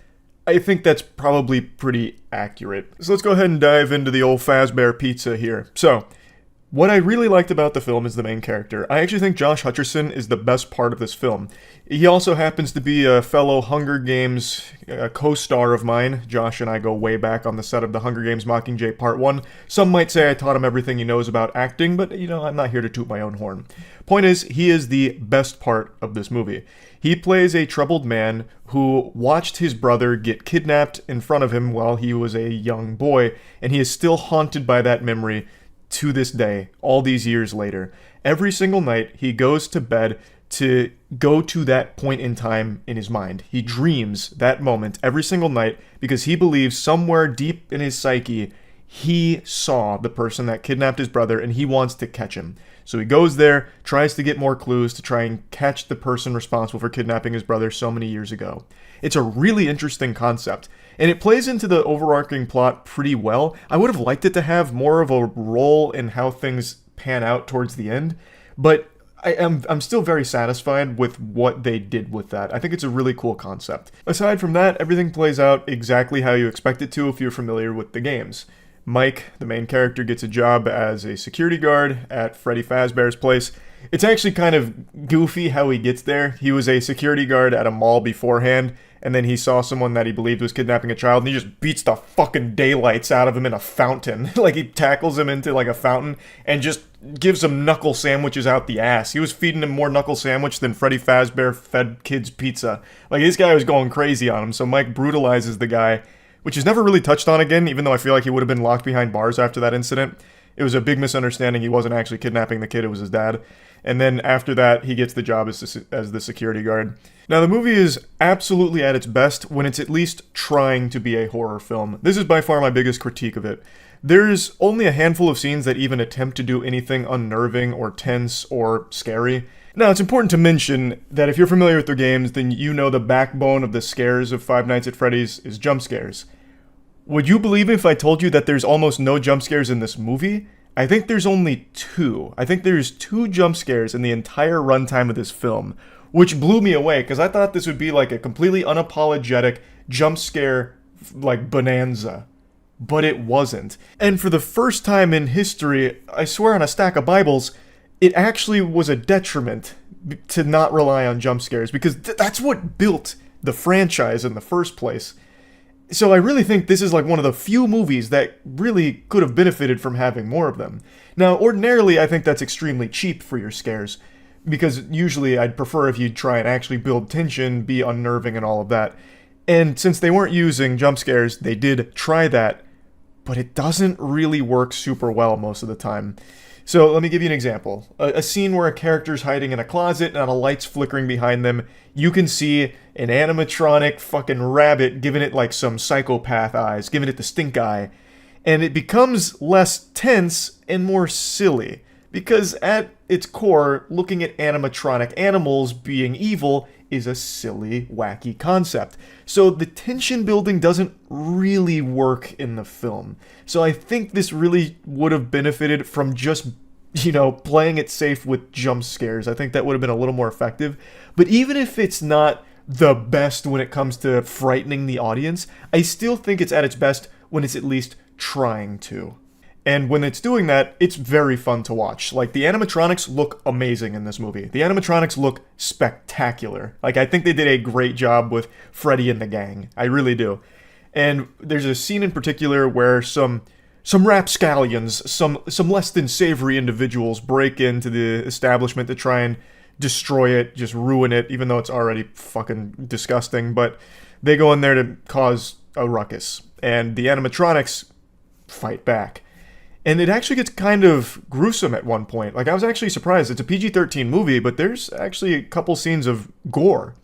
I think that's probably pretty accurate. So let's go ahead and dive into the old Fazbear pizza here. So, what I really liked about the film is the main character. I actually think Josh Hutcherson is the best part of this film. He also happens to be a fellow Hunger Games co-star of mine. Josh and I go way back on the set of the Hunger Games Mockingjay Part 1. Some might say I taught him everything he knows about acting, but, I'm not here to toot my own horn. Point is, he is the best part of this movie. He plays a troubled man who watched his brother get kidnapped in front of him while he was a young boy, and he is still haunted by that memory to this day, all these years later. Every single night, he goes to bed to go to that point in time in his mind. He dreams that moment every single night because he believes somewhere deep in his psyche, he saw the person that kidnapped his brother and he wants to catch him. So he goes there, tries to get more clues to try and catch the person responsible for kidnapping his brother so many years ago. It's a really interesting concept, and it plays into the overarching plot pretty well. I would have liked it to have more of a role in how things pan out towards the end, but I'm still very satisfied with what they did with that. I think it's a really cool concept. Aside from that, everything plays out exactly how you expect it to if you're familiar with the games. Mike, the main character, gets a job as a security guard at Freddy Fazbear's place. It's actually kind of goofy how he gets there. He was a security guard at a mall beforehand, and then he saw someone that he believed was kidnapping a child, and he just beats the fucking daylights out of him in a fountain. Like, he tackles him into, like, a fountain and just gives him knuckle sandwiches out the ass. He was feeding him more knuckle sandwich than Freddy Fazbear fed kids pizza. Like, this guy was going crazy on him, so Mike brutalizes the guy, which is never really touched on again, even though I feel like he would have been locked behind bars after that incident. It was a big misunderstanding. He wasn't actually kidnapping the kid, it was his dad. And then after that, he gets the job as the security guard. Now, the movie is absolutely at its best when it's at least trying to be a horror film. This is by far my biggest critique of it. There's only a handful of scenes that even attempt to do anything unnerving or tense or scary. Now, it's important to mention that if you're familiar with their games, then you know the backbone of the scares of Five Nights at Freddy's is jump scares. Would you believe me if I told you that there's almost no jump scares in this movie? I think there's only 2. I think there's 2 jump scares in the entire runtime of this film, which blew me away because I thought this would be like a completely unapologetic jump scare, like, bonanza. But it wasn't. And for the first time in history, I swear on a stack of Bibles, it actually was a detriment to not rely on jump scares, because that's what built the franchise in the first place. So I really think this is like one of the few movies that really could have benefited from having more of them. Now, ordinarily, I think that's extremely cheap for your scares, because usually I'd prefer if you'd try and actually build tension, be unnerving and all of that. And since they weren't using jump scares, they did try that, but it doesn't really work super well most of the time. So let me give you an example. A scene where a character's hiding in a closet and a light's flickering behind them. You can see an animatronic fucking rabbit giving it like some psychopath eyes, giving it the stink eye. And it becomes less tense and more silly. Because at its core, looking at animatronic animals being evil is a silly, wacky concept. So the tension building doesn't really work in the film. So I think this really would have benefited from just playing it safe with jump scares. I think that would have been a little more effective. But even if it's not the best when it comes to frightening the audience, I still think it's at its best when it's at least trying to. And when it's doing that, it's very fun to watch. Like, the animatronics look amazing in this movie. The animatronics look spectacular. Like, I think they did a great job with Freddy and the gang. I really do. And there's a scene in particular where some rapscallions, some less than savory individuals break into the establishment to try and destroy it, just ruin it, even though it's already fucking disgusting. But they go in there to cause a ruckus. And the animatronics fight back. And it actually gets kind of gruesome at one point. Like, I was actually surprised. It's a PG-13 movie, but there's actually a couple scenes of gore,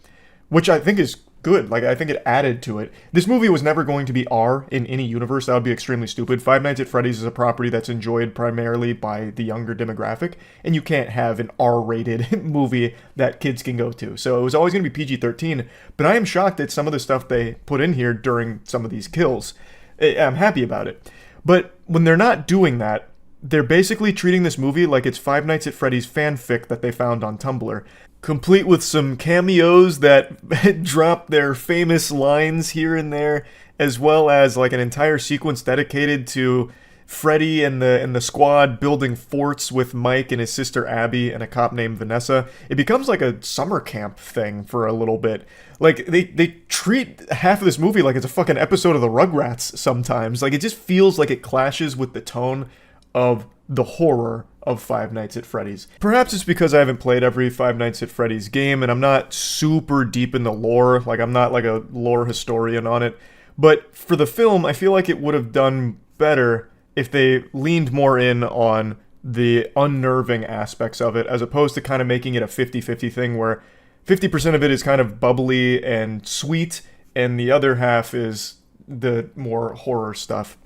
which I think is good. Like, I think it added to it. This movie was never going to be R in any universe. That would be extremely stupid. Five Nights at Freddy's is a property that's enjoyed primarily by the younger demographic, and you can't have an R-rated movie that kids can go to. So it was always going to be PG-13, but I am shocked at some of the stuff they put in here during some of these kills. I'm happy about it. But when they're not doing that, they're basically treating this movie like it's Five Nights at Freddy's fanfic that they found on Tumblr, complete with some cameos that drop their famous lines here and there, as well as like an entire sequence dedicated to Freddy and the squad building forts with Mike and his sister Abby and a cop named Vanessa. It becomes like a summer camp thing for a little bit. Like, they treat half of this movie like it's a fucking episode of the Rugrats sometimes. Like, it just feels like it clashes with the tone of the horror of Five Nights at Freddy's. Perhaps it's because I haven't played every Five Nights at Freddy's game and I'm not super deep in the lore. Like, I'm not like a lore historian on it. But for the film, I feel like it would have done better if they leaned more in on the unnerving aspects of it, as opposed to kind of making it a 50-50 thing where 50% of it is kind of bubbly and sweet, and the other half is the more horror stuff.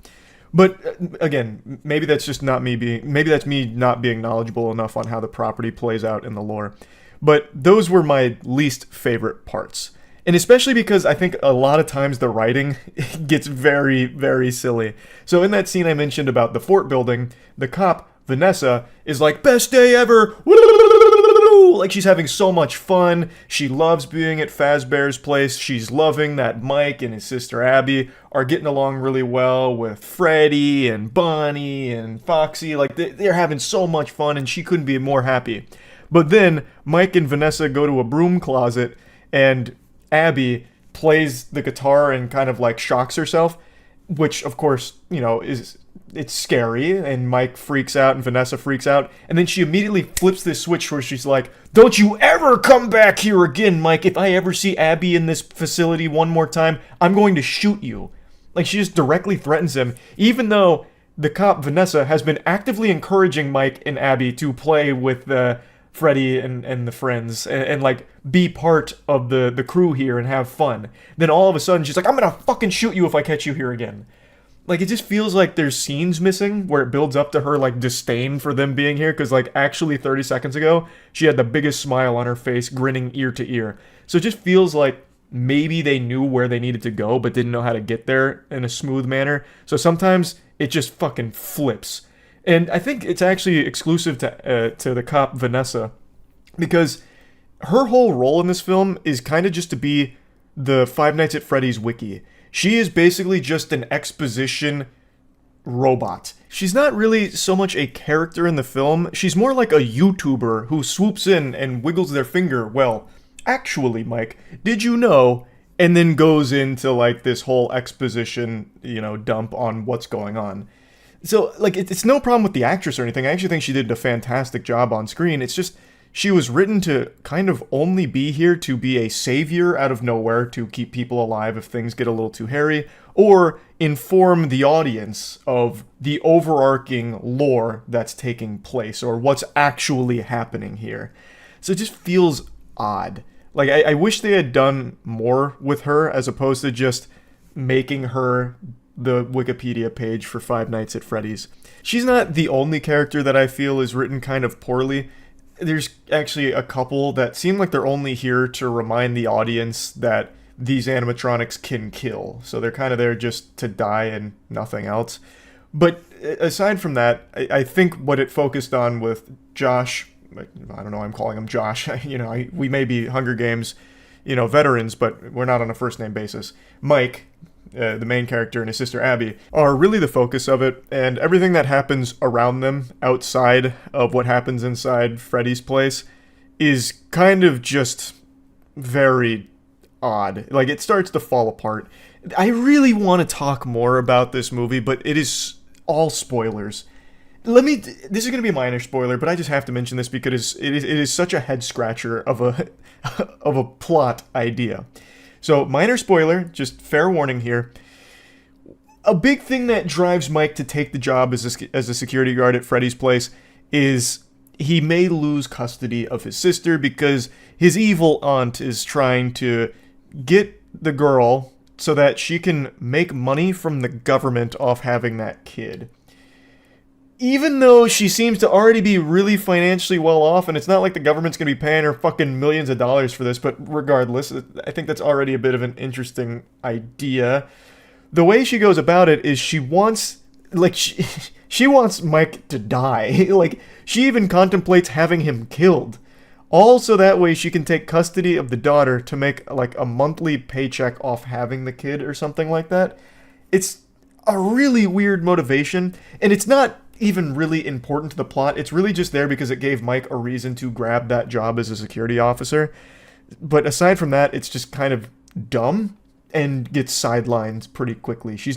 But again, maybe that's just not me being, maybe that's me not being knowledgeable enough on how the property plays out in the lore. But those were my least favorite parts. And especially because I think a lot of times the writing gets very, very silly. So in that scene I mentioned about the fort building, the cop, Vanessa, is like, best day ever! Like, she's having so much fun. She loves being at Fazbear's place. She's loving that Mike and his sister Abby are getting along really well with Freddy and Bonnie and Foxy. Like, they're having so much fun, and she couldn't be more happy. But then Mike and Vanessa go to a broom closet, and Abby plays the guitar and kind of like shocks herself, which of course, it's scary, and Mike freaks out and Vanessa freaks out, and then she immediately flips this switch where she's like, don't you ever come back here again, Mike. If I ever see Abby in this facility one more time, I'm going to shoot you. Like, she just directly threatens him, even though the cop Vanessa has been actively encouraging Mike and Abby to play with Freddy and the friends and like be part of the crew here and have fun. Then all of a sudden she's like, I'm gonna fucking shoot you if I catch you here again. Like, it just feels like there's scenes missing where it builds up to her like disdain for them being here, because like actually 30 seconds ago she had the biggest smile on her face, grinning ear to ear. So it just feels like maybe they knew where they needed to go but didn't know how to get there in a smooth manner. So sometimes it just fucking flips. And I think it's actually exclusive to the cop Vanessa, because her whole role in this film is kind of just to be the Five Nights at Freddy's wiki. She is basically just an exposition robot. She's not really so much a character in the film. She's more like a YouTuber who swoops in and wiggles their finger. Well, actually, Mike, did you know? And then goes into like this whole exposition, dump on what's going on. So, like, it's no problem with the actress or anything. I actually think she did a fantastic job on screen. It's just, she was written to kind of only be here to be a savior out of nowhere, to keep people alive if things get a little too hairy, or inform the audience of the overarching lore that's taking place, or what's actually happening here. So it just feels odd. Like, I wish they had done more with her, as opposed to just making her the Wikipedia page for Five Nights at Freddy's. She's not the only character that I feel is written kind of poorly. There's actually a couple that seem like they're only here to remind the audience that these animatronics can kill. So they're kind of there just to die and nothing else. But aside from that, I think what it focused on with Josh, I don't know, I'm calling him Josh. We may be Hunger Games, veterans, but we're not on a first name basis. Mike, the main character, and his sister Abby are really the focus of it, and everything that happens around them outside of what happens inside Freddy's place is kind of just very odd. Like, it starts to fall apart. I really want to talk more about this movie, but it is all spoilers. This is going to be a minor spoiler, but I just have to mention this because it is such a head scratcher of a plot idea. So, minor spoiler, just fair warning here. A big thing that drives Mike to take the job as a security guard at Freddy's place is he may lose custody of his sister because his evil aunt is trying to get the girl so that she can make money from the government off having that kid. Even though she seems to already be really financially well off, and it's not like the government's going to be paying her fucking millions of dollars for this, but regardless, I think that's already a bit of an interesting idea. The way she goes about it is she wants Mike to die. Like, she even contemplates having him killed. All so that way she can take custody of the daughter to make, like, a monthly paycheck off having the kid or something like that. It's a really weird motivation, and it's not even really important to the plot. It's really just there because it gave Mike a reason to grab that job as a security officer. But aside from that, it's just kind of dumb and gets sidelined pretty quickly. She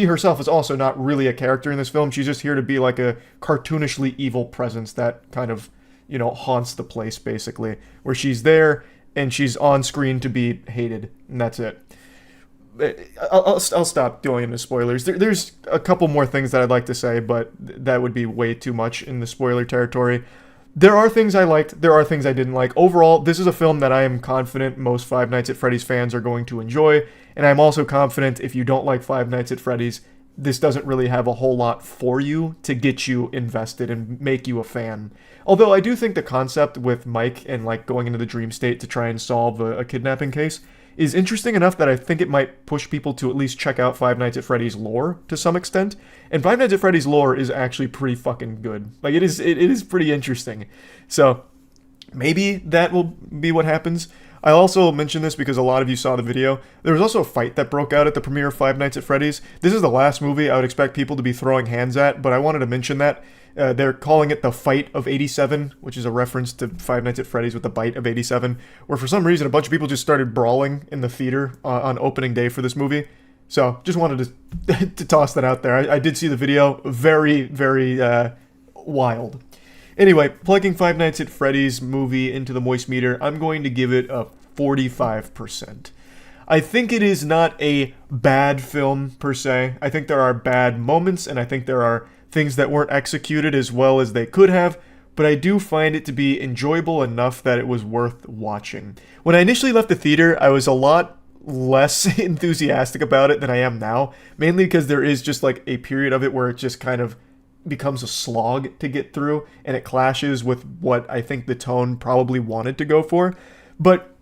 herself is also not really a character in this film. She's just here to be like a cartoonishly evil presence that kind of, haunts the place, basically. Where she's there, and she's on screen to be hated, and that's it. I'll stop going into spoilers. There's a couple more things that I'd like to say, but that would be way too much in the spoiler territory. There are things I liked, there are things I didn't like. Overall, this is a film that I am confident most Five Nights at Freddy's fans are going to enjoy, and I'm also confident if you don't like Five Nights at Freddy's, this doesn't really have a whole lot for you to get you invested and make you a fan. Although I do think the concept with Mike and like going into the dream state to try and solve a kidnapping case is interesting enough that I think it might push people to at least check out Five Nights at Freddy's lore to some extent. And Five Nights at Freddy's lore is actually pretty fucking good. Like, it is pretty interesting. So, maybe that will be what happens. I also mention this because a lot of you saw the video. There was also a fight that broke out at the premiere of Five Nights at Freddy's. This is the last movie I would expect people to be throwing hands at, but I wanted to mention that. They're calling it the Fight of 87, which is a reference to Five Nights at Freddy's with the Bite of 87, where for some reason a bunch of people just started brawling in the theater on opening day for this movie. So, just wanted to toss that out there. I did see the video. Very, very wild. Anyway, plugging Five Nights at Freddy's movie into the moist meter, I'm going to give it a 45%. I think it is not a bad film, per se. I think there are bad moments, and I think there are things that weren't executed as well as they could have, but I do find it to be enjoyable enough that it was worth watching. When I initially left the theater, I was a lot less enthusiastic about it than I am now, mainly because there is just like a period of it where it just kind of becomes a slog to get through, and it clashes with what I think the tone probably wanted to go for. But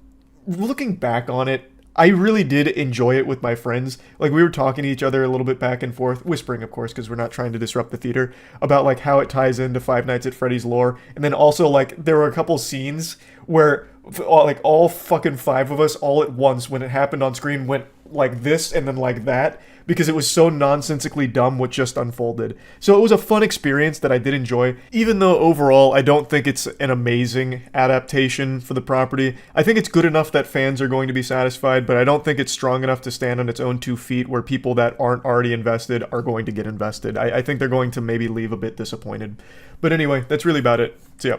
looking back on it, I really did enjoy it with my friends. Like, we were talking to each other a little bit back and forth, whispering, of course, because we're not trying to disrupt the theater, about, like, how it ties into Five Nights at Freddy's lore. And then also, like, there were a couple scenes where, like, all fucking five of us, all at once, when it happened on screen, went like this and then like that, because it was so nonsensically dumb what just unfolded. So it was a fun experience that I did enjoy, even though overall I don't think it's an amazing adaptation for the property. I think it's good enough that fans are going to be satisfied, but I don't think it's strong enough to stand on its own 2 feet where people that aren't already invested are going to get invested. I think they're going to maybe leave a bit disappointed. But anyway, that's really about it. See ya.